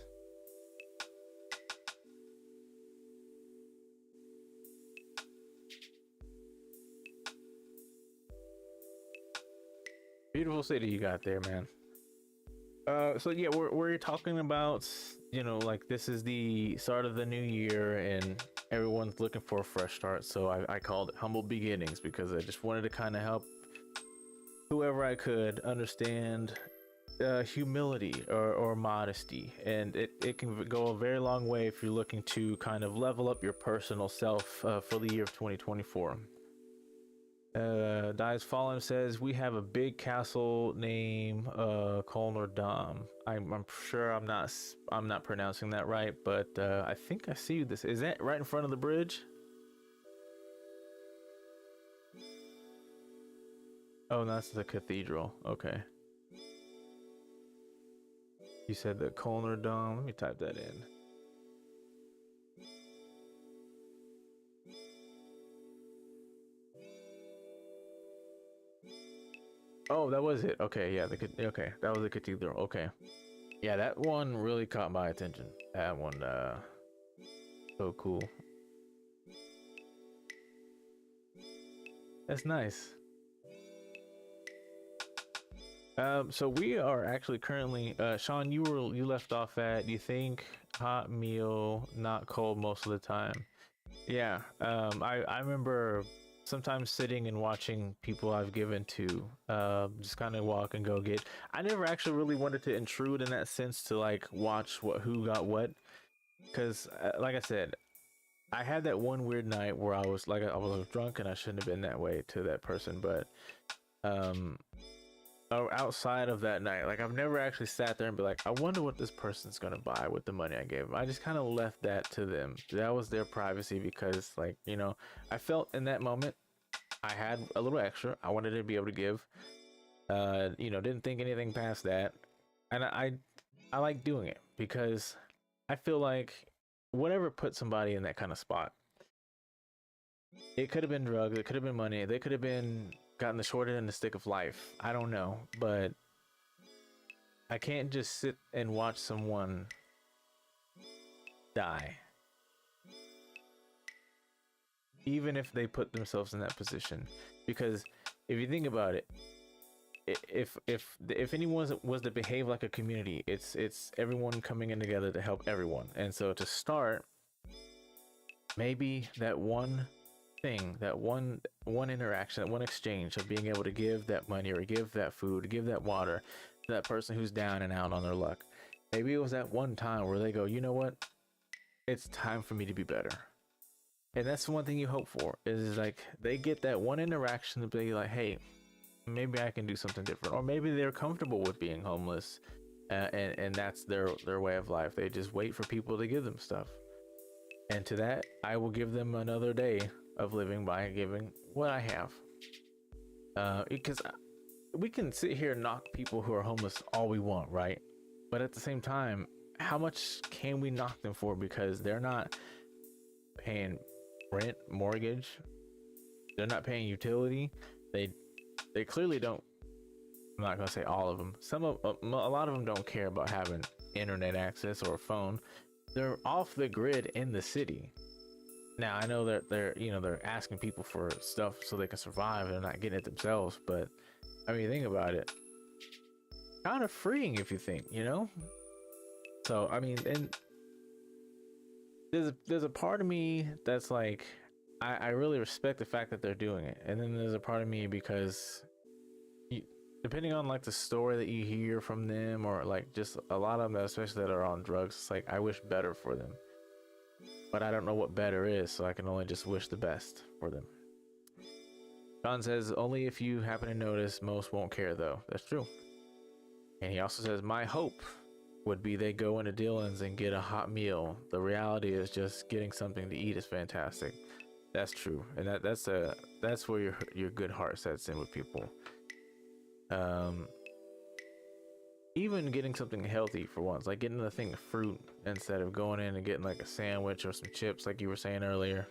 Beautiful city you got there, man. So yeah, we're talking about, you know, like this is the start of the new year and everyone's looking for a fresh start. So I called it Humble Beginnings because I just wanted to kind of help whoever I could understand humility or modesty, and it can go a very long way if you're looking to kind of level up your personal self for the year of 2024. Dies Fallen says we have a big castle named Kolner Dom. I'm sure I'm not pronouncing that right, but I think I see this. Is that right in front of the bridge? Oh, that's the cathedral. Okay. You said the Kolner Dome. Let me type that in. Oh, that was it. Okay, yeah, okay, that was the cathedral. Okay, yeah, that one really caught my attention. That one, so cool. That's nice. So we are actually currently, Sean, you left off at, you think hot meal, not cold most of the time. Yeah, I remember sometimes sitting and watching people I've given to just kind of walk and go get. I never actually really wanted to intrude in that sense to like watch who got what, because like I said, I had that one weird night where I was like I was drunk and I shouldn't have been that way to that person, but um outside of that night, like I've never actually sat there and be like, I wonder what this person's gonna buy with the money I gave them. I just kind of left that to them. That was their privacy because, like, you know, I felt in that moment I had a little extra. I wanted to be able to give. You know, didn't think anything past that, and I I like doing it because I feel like whatever put somebody in that kind of spot, it could have been drugs, it could have been money, they could have been gotten the short end of the stick of life. I don't know, but I can't just sit and watch someone die, even if they put themselves in that position. Because if you think about it, if anyone was to behave like a community, it's everyone coming in together to help everyone. And so to start, maybe that one thing, that one interaction, that one exchange of being able to give that money or give that food, give that water to that person who's down and out on their luck. Maybe it was that one time where they go, you know what? It's time for me to be better. And that's the one thing you hope for, is like they get that one interaction to be like, hey, maybe I can do something different. Or maybe they're comfortable with being homeless, and that's their way of life. They just wait for people to give them stuff. And to that, I will give them another day of living by giving what I have. Because we can sit here and knock people who are homeless all we want, right? But at the same time, how much can we knock them for? Because they're not paying rent, mortgage, they're not paying utility. They clearly don't. I'm not gonna say all of them. A lot of them don't care about having internet access or a phone. They're off the grid in the city. Now I know that they're asking people for stuff so they can survive and they're not getting it themselves. But I mean, think about it. Kind of freeing if you think, So I mean, and there's a part of me that's like, I really respect the fact that they're doing it, and then there's a part of me because depending on like the story that you hear from them, or like just a lot of them, especially that are on drugs, it's like I wish better for them, but I don't know what better is, so I can only just wish the best for them. John says, only if you happen to notice, most won't care though. That's true. And he also says, my hope would be they go into Dylan's and get a hot meal. The reality is just getting something to eat is fantastic. That's true, and that's where your good heart sets in with people. Even getting something healthy for once, like getting a thing of fruit instead of going in and getting like a sandwich or some chips, like you were saying earlier.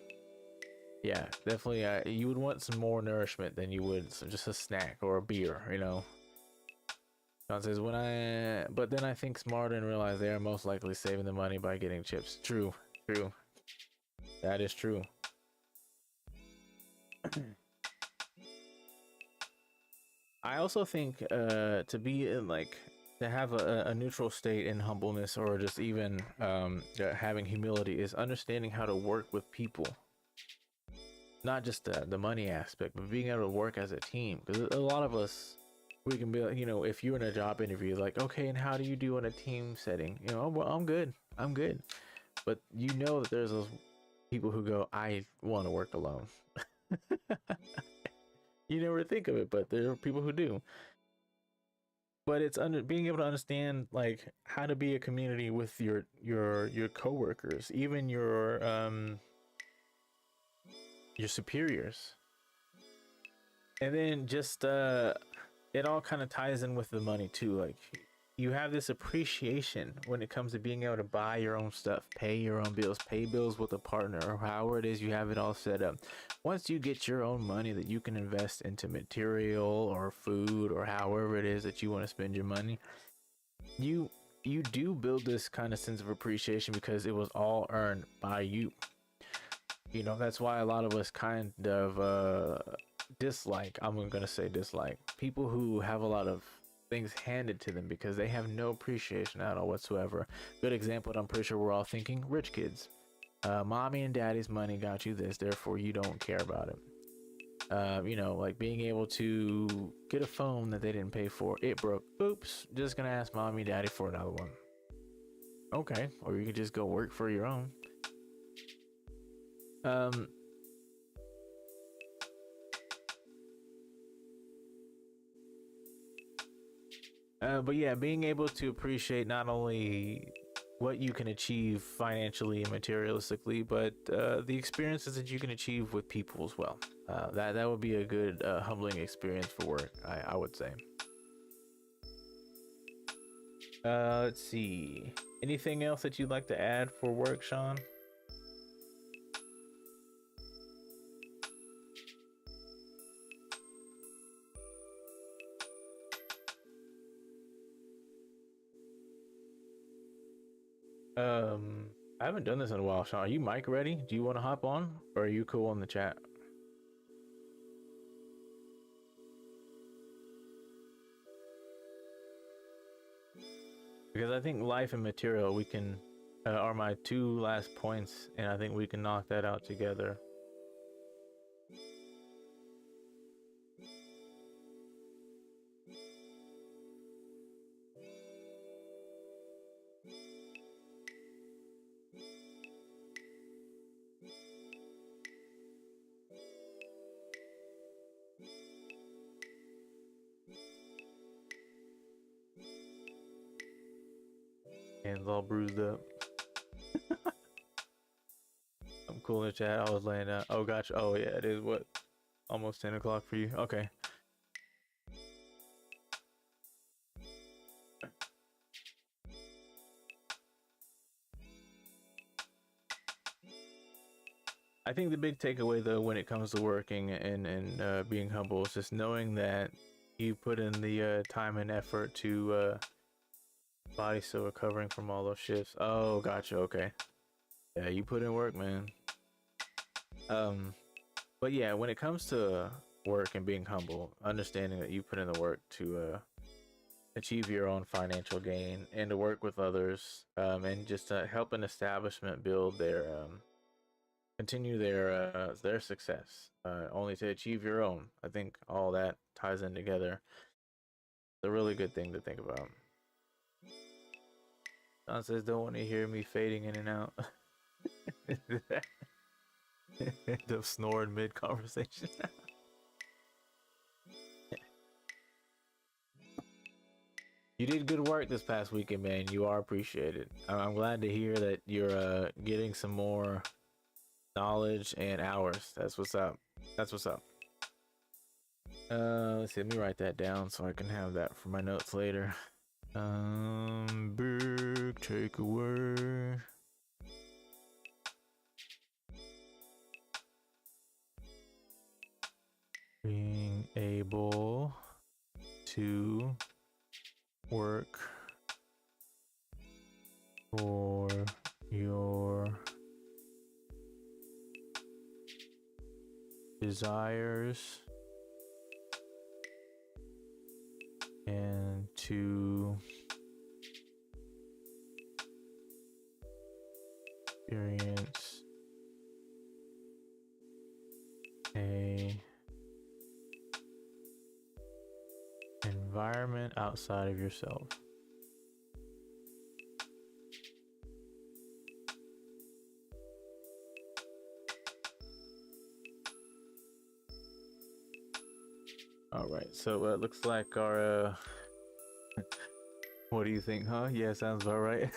Yeah, definitely. You would want some more nourishment than you would just a snack or a beer, John says, but then I think smarter and realize they are most likely saving the money by getting chips. True. That is true. I also think to be in like to have a neutral state in humbleness, or just even having humility, is understanding how to work with people, not just the money aspect, but being able to work as a team. Because a lot of us, we can be like, if you're in a job interview, like, okay, and how do you do in a team setting? Well, I'm good, but that there's those people who go, I want to work alone. You never think of it, but there are people who do. But it's being able to understand like how to be a community with your coworkers, even your superiors. And then just it all kind of ties in with the money too. Like you have this appreciation when it comes to being able to buy your own stuff, pay your own bills, pay bills with a partner, or however it is you have it all set up. Once you get your own money that you can invest into material or food or however it is that you want to spend your money, you do build this kind of sense of appreciation because it was all earned by you. That's why a lot of us kind of dislike people who have a lot of things handed to them because they have no appreciation at all whatsoever. Good example, I'm pretty sure we're all thinking, rich kids. Mommy and daddy's money got you this, therefore you don't care about it. Like being able to get a phone that they didn't pay for, it broke, oops, just gonna ask mommy and daddy for another one. Okay, or you could just go work for your own. But yeah, being able to appreciate not only what you can achieve financially and materialistically, but the experiences that you can achieve with people as well. That would be a good humbling experience for work, I would say. Let's see. Anything else that you'd like to add for work, Sean? I haven't done this in a while, Sean. Are you mic ready? Do you want to hop on, or are you cool in the chat? Because I think life and material we can are my two last points, and I think we can knock that out together. Hands all bruised up. I'm cool in the chat. I was laying down. Oh, gotcha. Oh, yeah, it is what? Almost 10 o'clock for you. Okay. I think the big takeaway, though, when it comes to working and being humble is just knowing that you put in the time and effort to body still recovering from all those shifts. Oh, gotcha. Okay. Yeah, you put in work, man. But yeah, when it comes to work and being humble, understanding that you put in the work to achieve your own financial gain and to work with others, and just to help an establishment build their continue their success, only to achieve your own. I think all that ties in together. It's a really good thing to think about. Don says, "Don't want to hear me fading in and out." End up snoring mid conversation. You did good work this past weekend, man. You are appreciated. I'm glad to hear that you're getting some more knowledge and hours. That's what's up. That's what's up. Let's see. Let me write that down so I can have that for my notes later. Big takeaway. Being able to work for your desires and to experience a environment outside of yourself. All right, so it looks like our what do you think, huh? Yeah, sounds about right.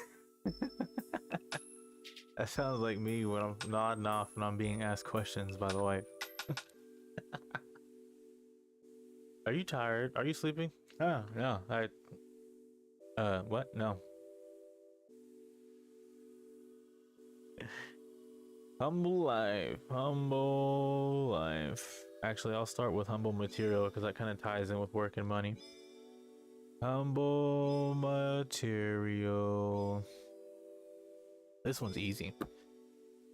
That sounds like me when I'm nodding off and I'm being asked questions by the wife. Are you tired? Are you sleeping? Oh, no. What? No. Humble life. Humble life. Actually, I'll start with humble material because that kind of ties in with work and money. Humble material. This one's easy.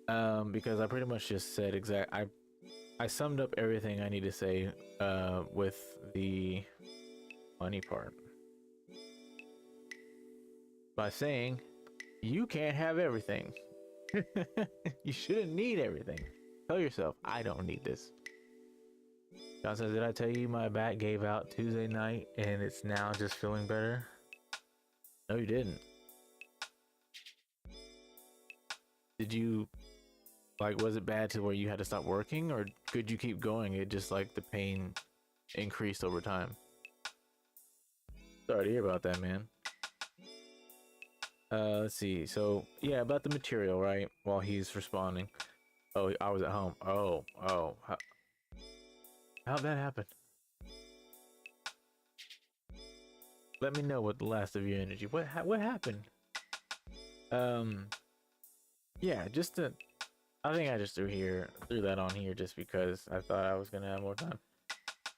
Because I pretty much just said I summed up everything I need to say with the money part by saying you can't have everything. You shouldn't need everything. Tell yourself, I don't need this. John says, did I tell you my back gave out Tuesday night and it's now just feeling better? No, you didn't. Did you, like, was it bad to where you had to stop working, or could you keep going? It just, like, the pain increased over time. Sorry to hear about that, man. Let's see. So, yeah, about the material, right? While he's responding. Oh, I was at home. Oh. How'd that happen? Let me know what the last of your energy. What happened? Um, yeah, just to. I think I just threw that on here just because I thought I was gonna have more time.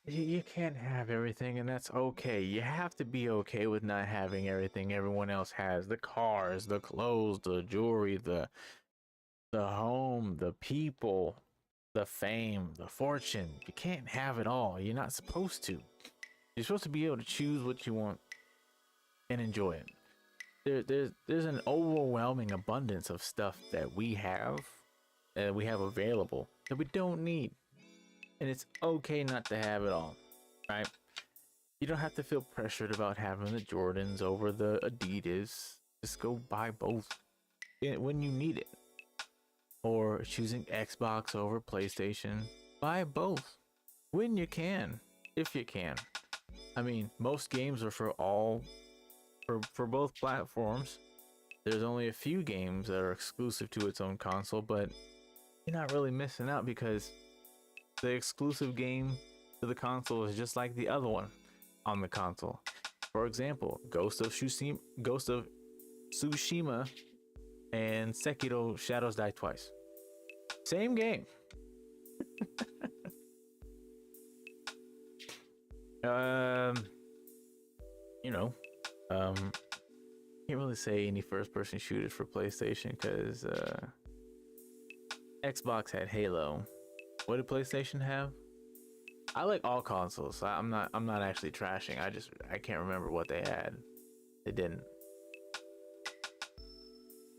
You can't have everything, and that's okay. You have to be okay with not having everything everyone else has. The cars, the clothes, the jewelry, the home, the people, the fame, the fortune. You can't have it all. You're not supposed to. You're supposed to be able to choose what you want and enjoy it. There's an overwhelming abundance of stuff that we have available that we don't need, and it's okay not to have it all, right? You don't have to feel pressured about having the Jordans over the Adidas. Just go buy both when you need it, or choosing Xbox over PlayStation. Buy both when you can, if you can. I mean, most games are for both platforms. There's only a few games that are exclusive to its own console, but you're not really missing out because the exclusive game to the console is just like the other one on the console. For example, Ghost of Tsushima and Sekiro Shadows Die Twice. Same game. You know, can't really say any first-person shooters for PlayStation because Xbox had Halo. What did PlayStation have? I like all consoles. So I'm not actually trashing. I can't remember what they had. They didn't.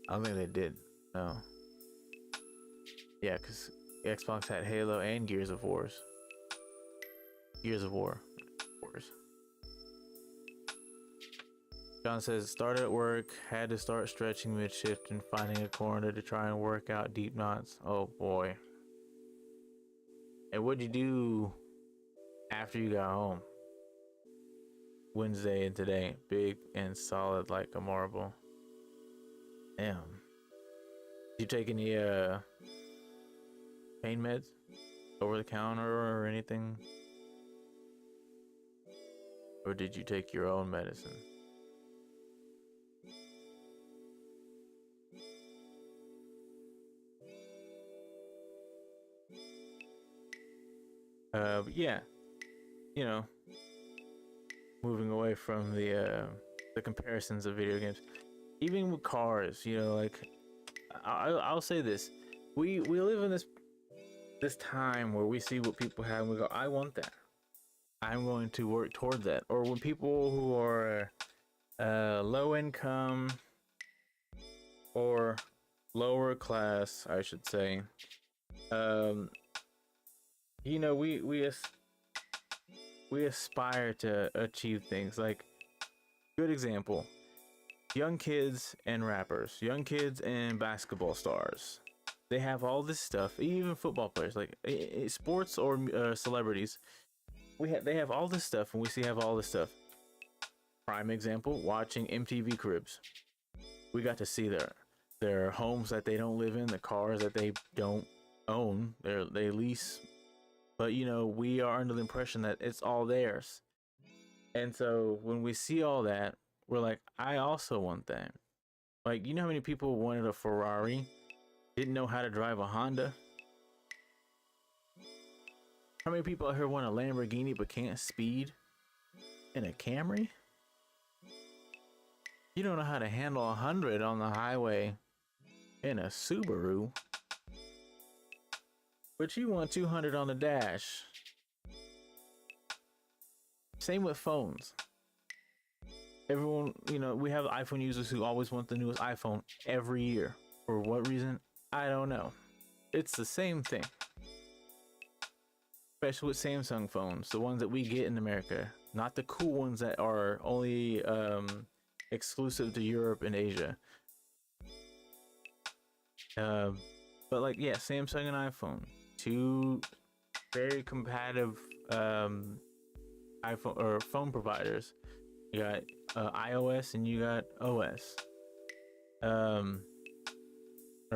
I don't think they did. No. Yeah, because Xbox had Halo and Gears of War. Wars. John says, started at work, had to start stretching mid-shift and finding a corner to try and work out deep knots. Oh boy. And what'd you do after you got home? Wednesday and today, big and solid like a marble. Damn. Did you take any pain meds over the counter or anything? Or did you take your own medicine? But yeah, you know, moving away from the comparisons of video games, even with cars, you know, like I'll say this: we live in this time where we see what people have and we go, I want that. I'm going to work toward that. Or when people who are low income or lower class, I should say, you know, we aspire to achieve things. Like, good example, young kids and rappers, young kids and basketball stars. They have all this stuff. Even football players, like sports or celebrities, they have all this stuff, and we have all this stuff. Prime example: watching MTV Cribs. We got to see their homes that they don't live in, the cars that they don't own, they lease. But you know, we are under the impression that it's all theirs. And so when we see all that, we're like, I also want that. Like, you know how many people wanted a Ferrari, didn't know how to drive a Honda? How many people out here want a Lamborghini but can't speed in a Camry? You don't know how to handle 100 on the highway in a Subaru, but you want 200 on the dash. Same with phones. Everyone, you know, we have iPhone users who always want the newest iPhone every year. For what reason? I don't know. It's the same thing. Especially with Samsung phones, the ones that we get in America, not the cool ones that are only exclusive to Europe and Asia. But like, yeah, Samsung and iPhone, two very competitive iPhone or phone providers. You got iOS and you got OS, or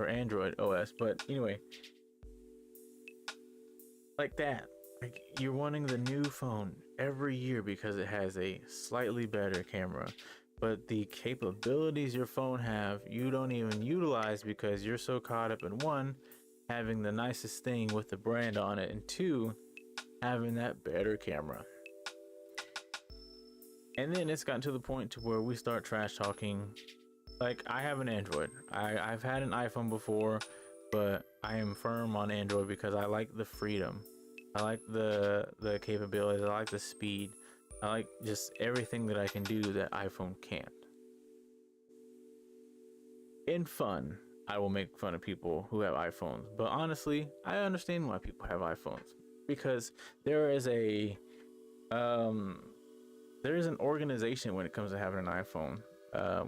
Android OS. But anyway, like that. Like, you're wanting the new phone every year because it has a slightly better camera, but the capabilities your phone have, you don't even utilize because you're so caught up in one, having the nicest thing with the brand on it, and two, having that better camera. And then it's gotten to the point to where we start trash talking. Like, I have an Android. I've had an iPhone before, but I am firm on Android because I like the freedom. I like the capabilities. I like the speed. I like just everything that I can do that iPhone can't. In fun, I will make fun of people who have iPhones, but honestly, I understand why people have iPhones because there is a um there is an organization when it comes to having an iPhone.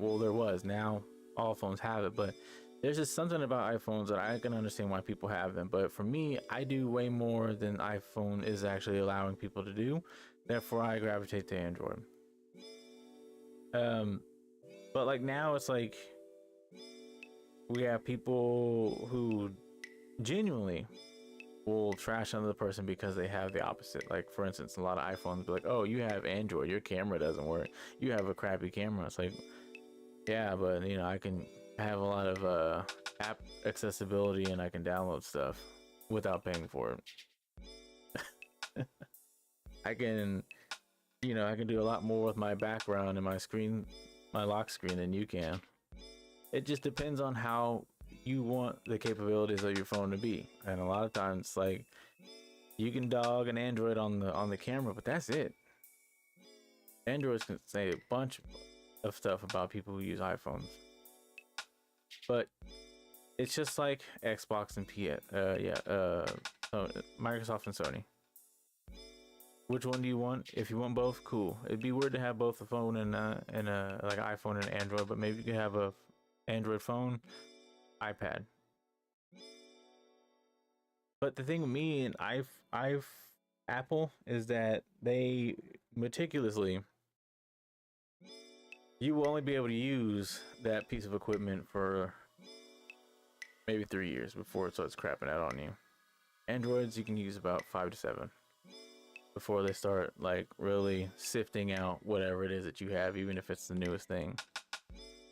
Well, there was. Now all phones have it, but there's just something about iPhones that I can understand why people have them. But for me, I do way more than iPhone is actually allowing people to do. Therefore, I gravitate to Android. Um, but like now, it's like we have people who genuinely will trash another person because they have the opposite. Like, for instance, a lot of iPhones be like, "Oh, you have Android, your camera doesn't work. You have a crappy camera." It's like, yeah, but you know, I can have a lot of app accessibility and I can download stuff without paying for it. I can, you know, I can do a lot more with my background and my screen, my lock screen than you can. It just depends on how you want the capabilities of your phone to be. And a lot of times, like, you can dog an Android on the camera, but that's it. Androids can say a bunch of stuff about people who use iPhones, but it's just like Xbox and Microsoft and Sony. Which one do you want? If you want both, cool. It'd be weird to have both a phone and a like an iPhone and an Android, but maybe you could have a Android phone, iPad. But the thing with me and I've Apple is that they meticulously, you will only be able to use that piece of equipment for maybe 3 years before it starts crapping out on you. Androids you can use about 5 to 7 before they start like really sifting out whatever it is that you have, even if it's the newest thing.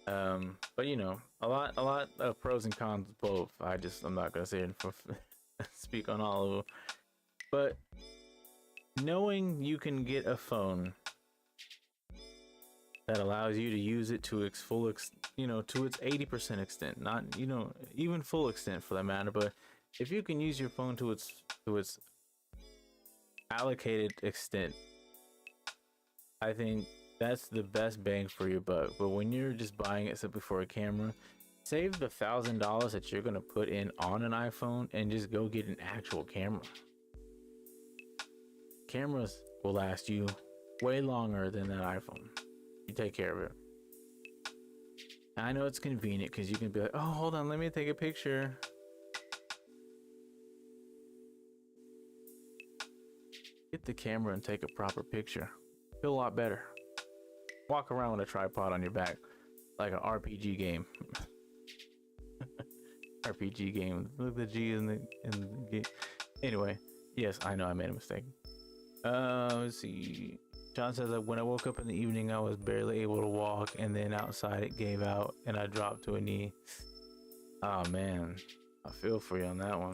But you know, a lot of pros and cons both. I'm not gonna say it for speak on all of them, but knowing you can get a phone that allows you to use it to its full to its 80% extent, not even full extent for that matter, but if you can use your phone to its allocated extent, I think that's the best bang for your buck. But when you're just buying it simply for a camera, save the $1,000 that you're gonna put in on an iPhone and just go get an actual camera. Cameras will last you way longer than that iPhone. You take care of it. I know it's convenient because you can be like, oh, hold on, let me take a picture. Get the camera and take a proper picture. Feel a lot better. Walk around with a tripod on your back like an RPG game. RPG game. Look at the G in the game. Anyway, yes, I know I made a mistake. Let's see. John says that when I woke up in the evening, I was barely able to walk, and then outside it gave out, and I dropped to a knee. Oh man, I feel for you on that one.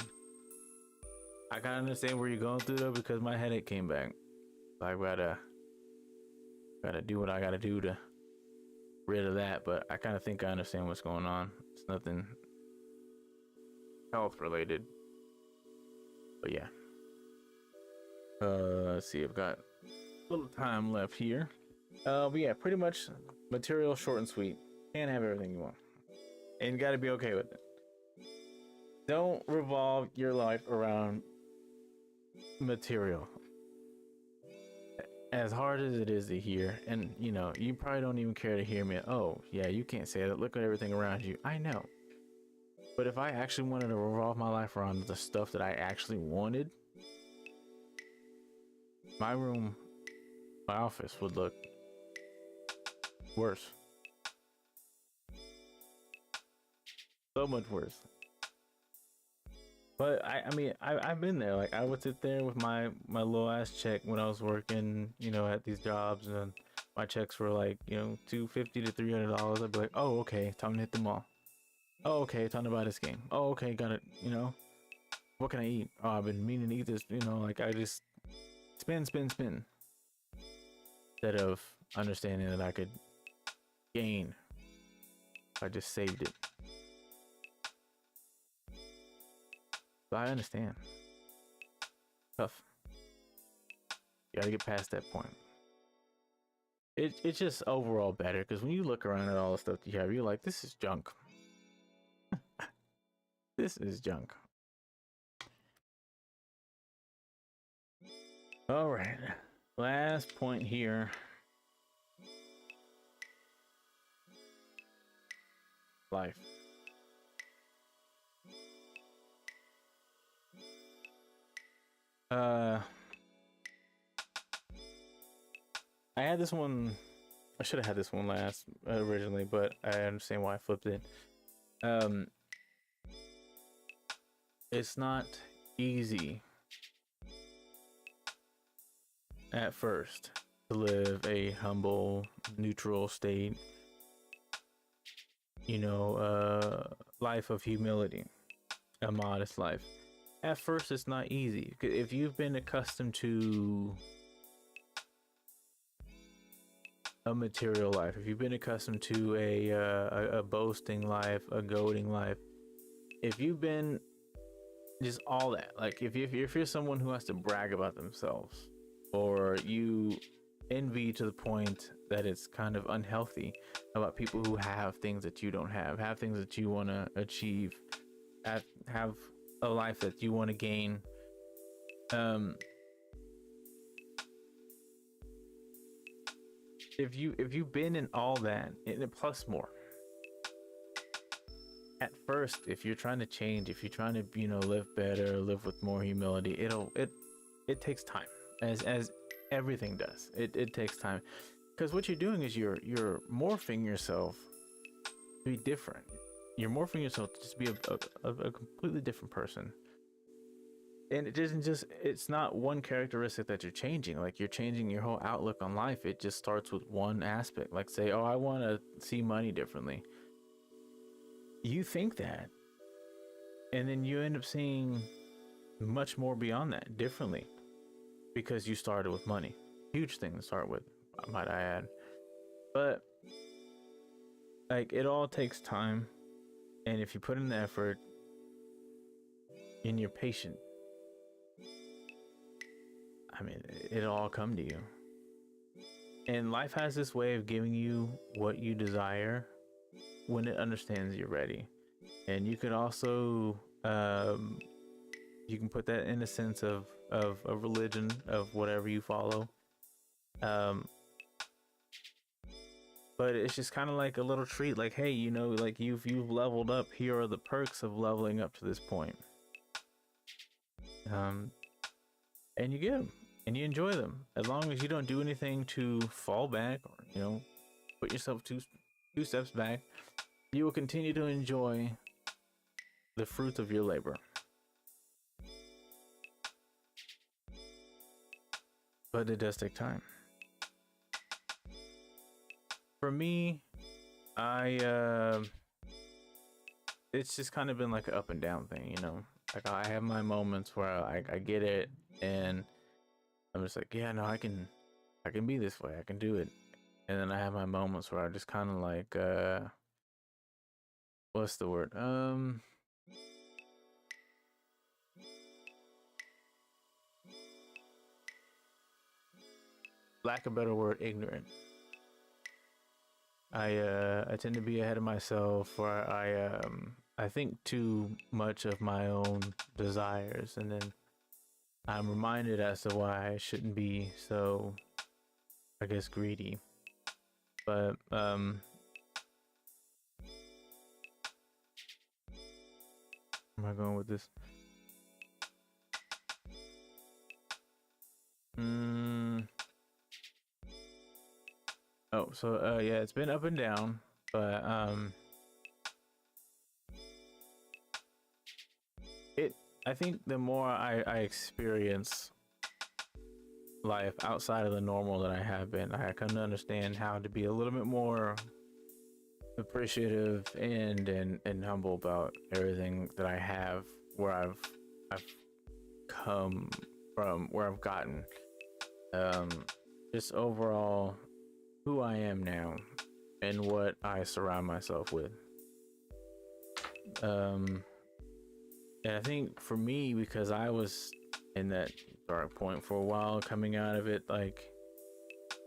I kind of understand where you're going through though, because my headache came back. I gotta do what I gotta do to rid of that, but I kind of think I understand what's going on. It's nothing health related, but yeah. Let's see, I've got a little time left here. But yeah, pretty much material short and sweet. Can't have everything you want, and you gotta be okay with it. Don't revolve your life around material. As hard as it is to hear, and you probably don't even care to hear me. Oh yeah, you can't say that, look at everything around you. I know, but if I actually wanted to revolve my life around the stuff that I actually wanted, my room, my office would look worse, so much worse. But I mean, I've been there. Like I would sit there with my low ass check when I was working, you know, at these jobs, and my checks were like, you know, $250 to $300. I'd be like, oh, okay, time to hit the mall. Oh, okay, time to buy this game. Oh, okay, got it. You know, what can I eat? Oh, I've been meaning to eat this. You know, like I just spin, instead of understanding that I could gain if I just saved it. But I understand. Tough. You gotta get past that point. It's just overall better because when you look around at all the stuff you have, you're like, this is junk. This is junk. All right. Last point here. Life. I had this one. I should have had this one last originally, but I understand why I flipped it. It's not easy at first to live a humble, neutral state, you know, life of humility, a modest life. At first, it's not easy. If you've been accustomed to a material life, if you've been accustomed to a boasting life, a goading life, if you've been just all that, like if you're someone who has to brag about themselves, or you envy to the point that it's kind of unhealthy about people who have things that you don't have things that you want to achieve, have a life that you want to gain, if you've been in all that and plus more, at first, if you're trying to change, if you're trying to, you know, live better, live with more humility, it takes time, as everything does. It takes time, because what you're doing is you're morphing yourself to be different. You're morphing yourself to just be a completely different person. And it isn't just, it's not one characteristic that you're changing. Like you're changing your whole outlook on life. It just starts with one aspect. Like say, oh, I want to see money differently. You think that, and then you end up seeing much more beyond that differently, because you started with money. Huge thing to start with, might I add. But like it all takes time, and if you put in the effort and you're patient, I mean, it'll all come to you. And life has this way of giving you what you desire when it understands you're ready. And you can also you can put that in a sense of a religion, of whatever you follow. um but it's just kind of like a little treat, like, hey, you know, like you've leveled up, here are the perks of leveling up to this point. um and you get them and you enjoy them, as long as you don't do anything to fall back, or, you know, put yourself two steps back. You will continue to enjoy the fruits of your labor. But it does take time. For me, I it's just kind of been like an up and down thing, you know. Like I have my moments where I get it, and I'm just like, yeah, no, I can be this way, I can do it. And then I have my moments where I just kind of like, what's the word? Lack of a better word, ignorant. I tend to be ahead of myself, or I think too much of my own desires, and then I'm reminded as to why I shouldn't be so, I guess, greedy. But where am I going with this? Oh, so yeah, it's been up and down, but it I think the more I experience life outside of the normal that I have been, I can understand how to be a little bit more appreciative and humble about everything that I have, where I've come from, where I've gotten. Um, just overall who I am now and what I surround myself with. Um, and I think for me, because I was in that dark point for a while, coming out of it, like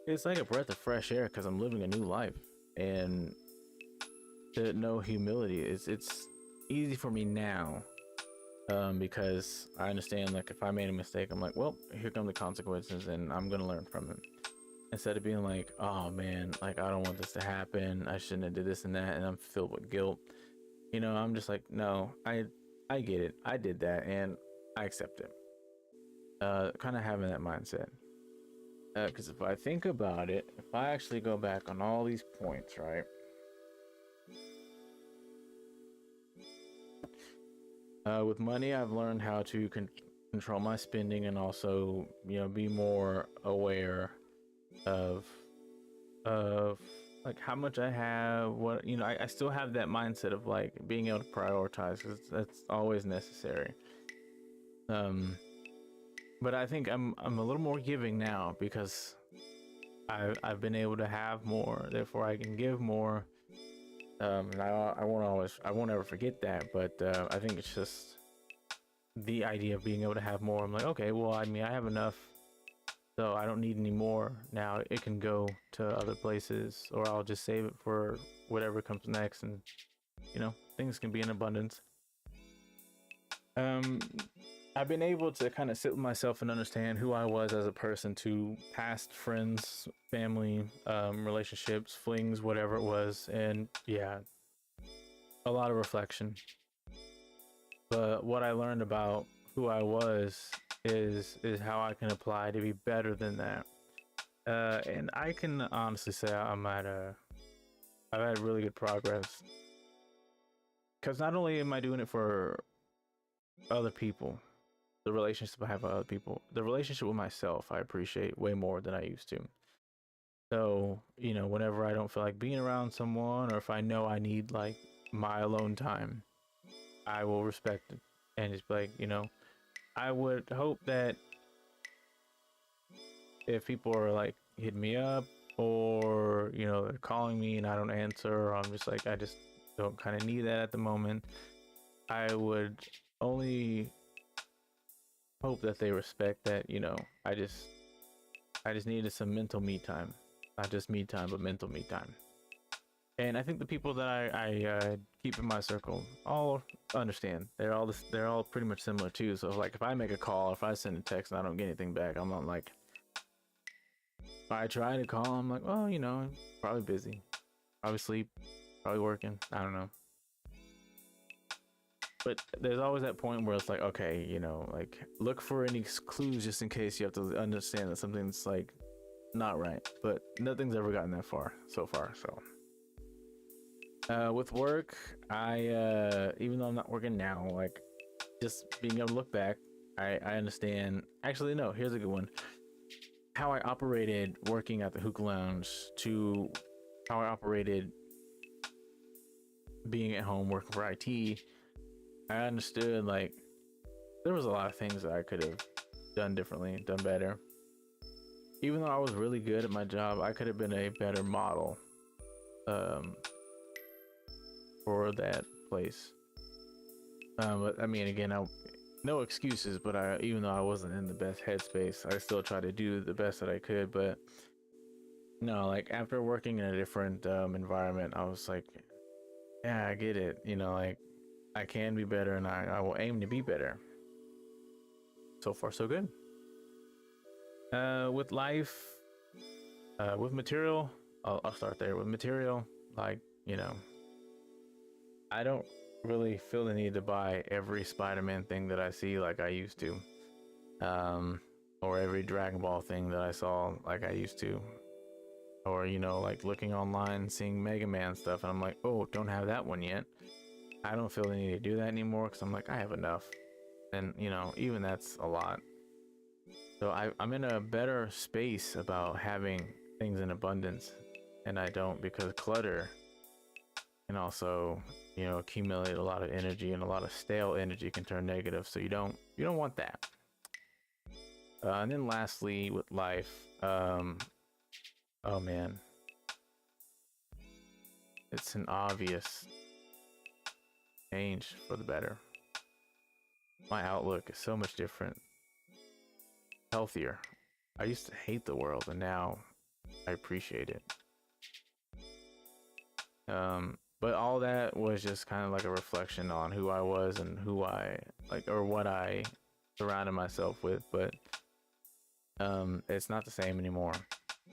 it's like a breath of fresh air because I'm living a new life, and to know humility it's easy for me now, because I understand, like, if I made a mistake, I'm like, well, here come the consequences and I'm gonna learn from it, instead of being like, oh man, like I don't want this to happen, I shouldn't have did this and that, and I'm filled with guilt. I'm just like, no, I get it, I did that and I accept it. Kind of having that mindset, because if I think about it, if I actually go back on all these points, right? With money, I've learned how to control my spending, and also, be more aware of of like how much I have. What I still have that mindset of like being able to prioritize, because that's always necessary. But I think I'm a little more giving now because I've been able to have more, therefore I can give more. And I won't ever forget that, but I think it's just the idea of being able to have more. I'm like, okay, well, I mean, I have enough, so I don't need any more now. It can go to other places, or I'll just save it for whatever comes next, and things can be in abundance. um I've been able to kind of sit with myself and understand who I was as a person, to past friends, family, relationships, flings, whatever it was. And yeah, a lot of reflection. But what I learned about who I was is how I can apply to be better than that. And I can honestly say I've had really good progress, because not only am I doing it for other people, the relationship I have with other people, the relationship with myself, I appreciate way more than I used to. So, whenever I don't feel like being around someone, or if I know I need like my alone time, I will respect it and just be like, I would hope that if people are like hitting me up, or, they're calling me and I don't answer, or I'm just like, I just don't kind of need that at the moment, I would only hope that they respect that, I just needed some mental me time. Not just me time, but mental me time. And I think the people that I keep in my circle all understand. They're all pretty much similar too. So like if I make a call, if I send a text and I don't get anything back, I'm not like, if I try to call, I'm like, well, probably busy, probably sleep, probably working, I don't know. But there's always that point where it's like, okay, like look for any clues, just in case you have to understand that something's like not right. But nothing's ever gotten that far so far. So with work, I even though I'm not working now, like just being able to look back, I understand. Actually, no, here's a good one. How I operated working at the hookah lounge to how I operated being at home working for IT. I understood, like, there was a lot of things that I could have done differently, done better. Even though I was really good at my job, I could have been a better model for that place. But I mean, again, no excuses, but even though I wasn't in the best headspace, I still tried to do the best that I could. But no, like after working in a different environment, I was like, yeah, I get it. Like I can be better, and I will aim to be better. So far, so good. With life, with material, I'll start there. With material, like, I don't really feel the need to buy every Spider-Man thing that I see like I used to. Or every Dragon Ball thing that I saw like I used to. Or, like looking online, seeing Mega Man stuff, and I'm like, oh, don't have that one yet. I don't feel the need to do that anymore, because I'm like, I have enough. and even that's a lot. So I'm in a better space about having things in abundance, and I don't, because clutter can also accumulate a lot of energy, and a lot of stale energy can turn negative. So you don't want that. And then lastly, with life, oh man, it's an obvious change for the better. My outlook is so much different, healthier. I used to hate the world, and now I appreciate it. But all that was just kind of like a reflection on who I was and who I like, or what I surrounded myself with. But it's not the same anymore.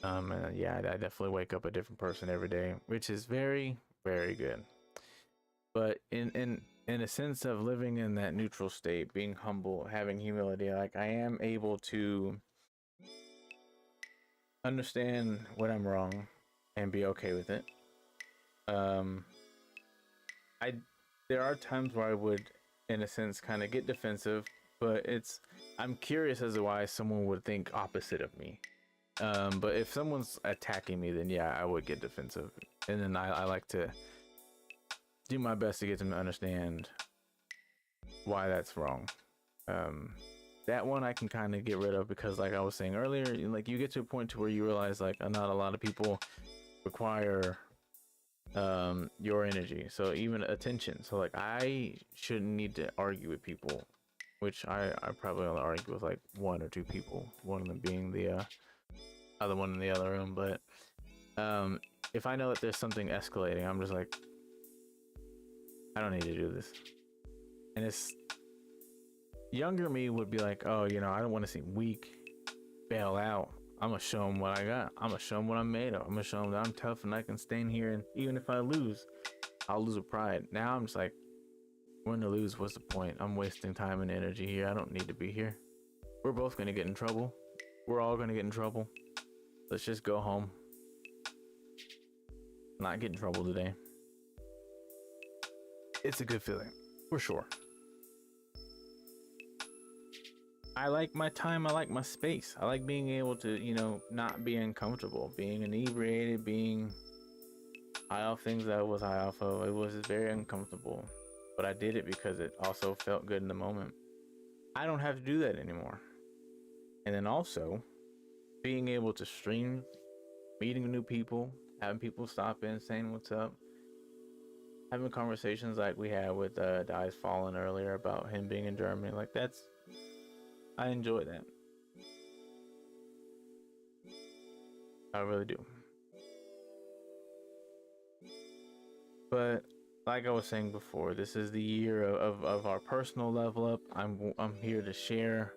Yeah, I definitely wake up a different person every day, which is very, very good. But in a sense of living in that neutral state, being humble, having humility, like I am able to understand when I'm wrong and be okay with it. I there are times where I would, in a sense, kind of get defensive, but I'm curious as to why someone would think opposite of me. But if someone's attacking me, then yeah, I would get defensive, and then I like to do my best to get them to understand why that's wrong. That one I can kind of get rid of, because like I was saying earlier, like you get to a point to where you realize like not a lot of people require your energy, so even attention. So like I shouldn't need to argue with people, which I probably only argue with like one or two people, one of them being the other one in the other room. But if I know that there's something escalating, I'm just like, I don't need to do this. And it's younger me would be like, oh, I don't want to seem weak, bail out. I'm gonna show them what I got. I'm gonna show them what I'm made of. I'm gonna show them that I'm tough and I can stand here, and even if I lose, I'll lose with pride. Now I'm just like, win or lose, what's the point? I'm wasting time and energy here. I don't need to be here. We're both gonna get in trouble. We're all gonna get in trouble. Let's just go home. Not get in trouble today. It's a good feeling, for sure. I like my time. I like my space. I like being able to, not be uncomfortable, being inebriated, being high off things that I was high off of. It was very uncomfortable, but I did it because it also felt good in the moment. I don't have to do that anymore. And then also being able to stream, meeting new people, having people stop in, saying what's up, having conversations like we had with Dice Fallen earlier about him being in Germany. Like I enjoy that. I really do. But like I was saying before, this is the year of our personal level up. I'm here to share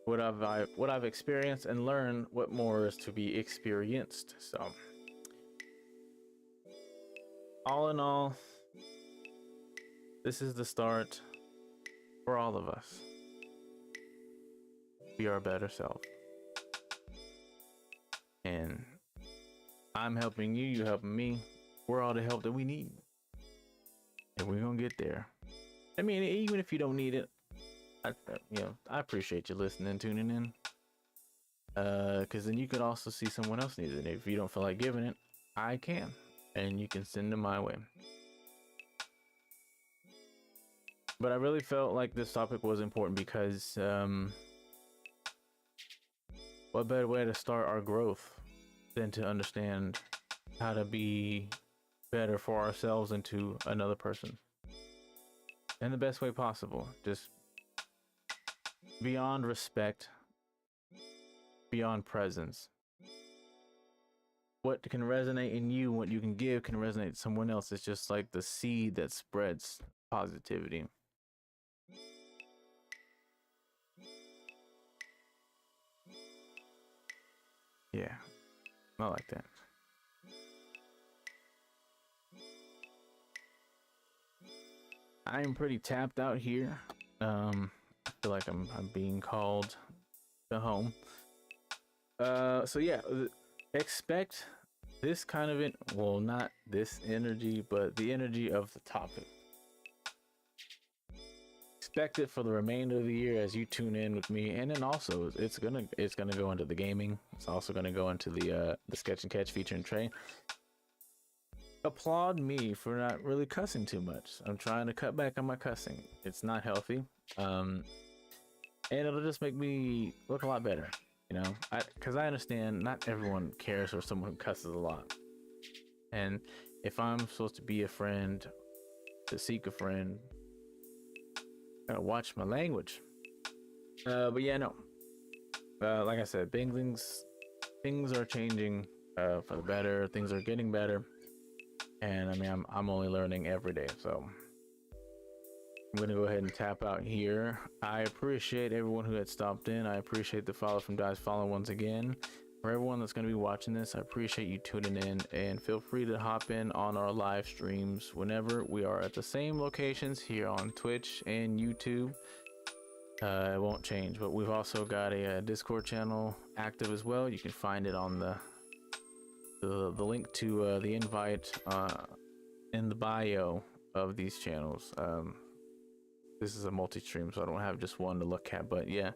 what I've experienced and learn what more is to be experienced. So all in all, this is the start for all of us. Be our better self. And I'm helping you, you helping me. We're all the help that we need. And we're gonna get there. I mean, even if you don't need it, I appreciate you listening, tuning in. Because then you could also see someone else needs it. If you don't feel like giving it, I can. And you can send them my way. But I really felt like this topic was important because what better way to start our growth than to understand how to be better for ourselves and to another person in the best way possible. Just beyond respect, beyond presence. What can resonate in you, what you can give, can resonate to someone else. It's just like the seed that spreads positivity. Yeah, I like that. I am pretty tapped out here. I feel like I'm being called to home. So yeah, expect this kind of well, not this energy, but the energy of the topic. expect it for the remainder of the year as you tune in with me, and then also it's gonna go into the gaming. It's also gonna go into the sketch and catch feature and Trey. Applaud me for not really cussing too much. I'm trying to cut back on my cussing. It's not healthy, and it'll just make me look a lot better, you know. Because I understand not everyone cares for someone who cusses a lot, and if I'm supposed to be a friend, to seek a friend, I gotta watch my language. But yeah, no. Like I said, things are changing for the better. Things are getting better, and I mean, I'm only learning every day. So I'm gonna go ahead and tap out here. I appreciate everyone who had stopped in. I appreciate the follow from Dice Follow once again. For everyone that's gonna be watching this, I appreciate you tuning in, and feel free to hop in on our live streams whenever. We are at the same locations here on Twitch and YouTube. It won't change, but we've also got a Discord channel active as well. You can find it on the link to the invite in the bio of these channels. This is a multi-stream, so I don't have just one to look at, but yeah,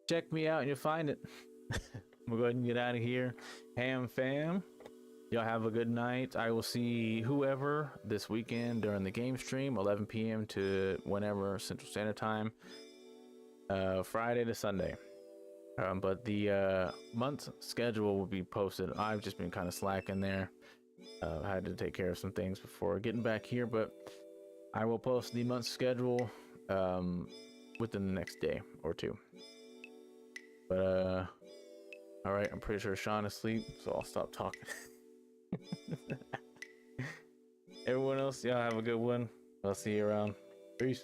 check me out and you'll find it. We'll go ahead and get out of here. Ham fam, y'all have a good night. I will see whoever this weekend during the game stream, 11 p.m. to whenever Central Standard Time, Friday to Sunday. But the month schedule will be posted. I've just been kind of slacking there. I had to take care of some things before getting back here, but I will post the month schedule within the next day or two. But all right, I'm pretty sure Sean is asleep, so I'll stop talking. Everyone else, y'all have a good one. I'll see you around.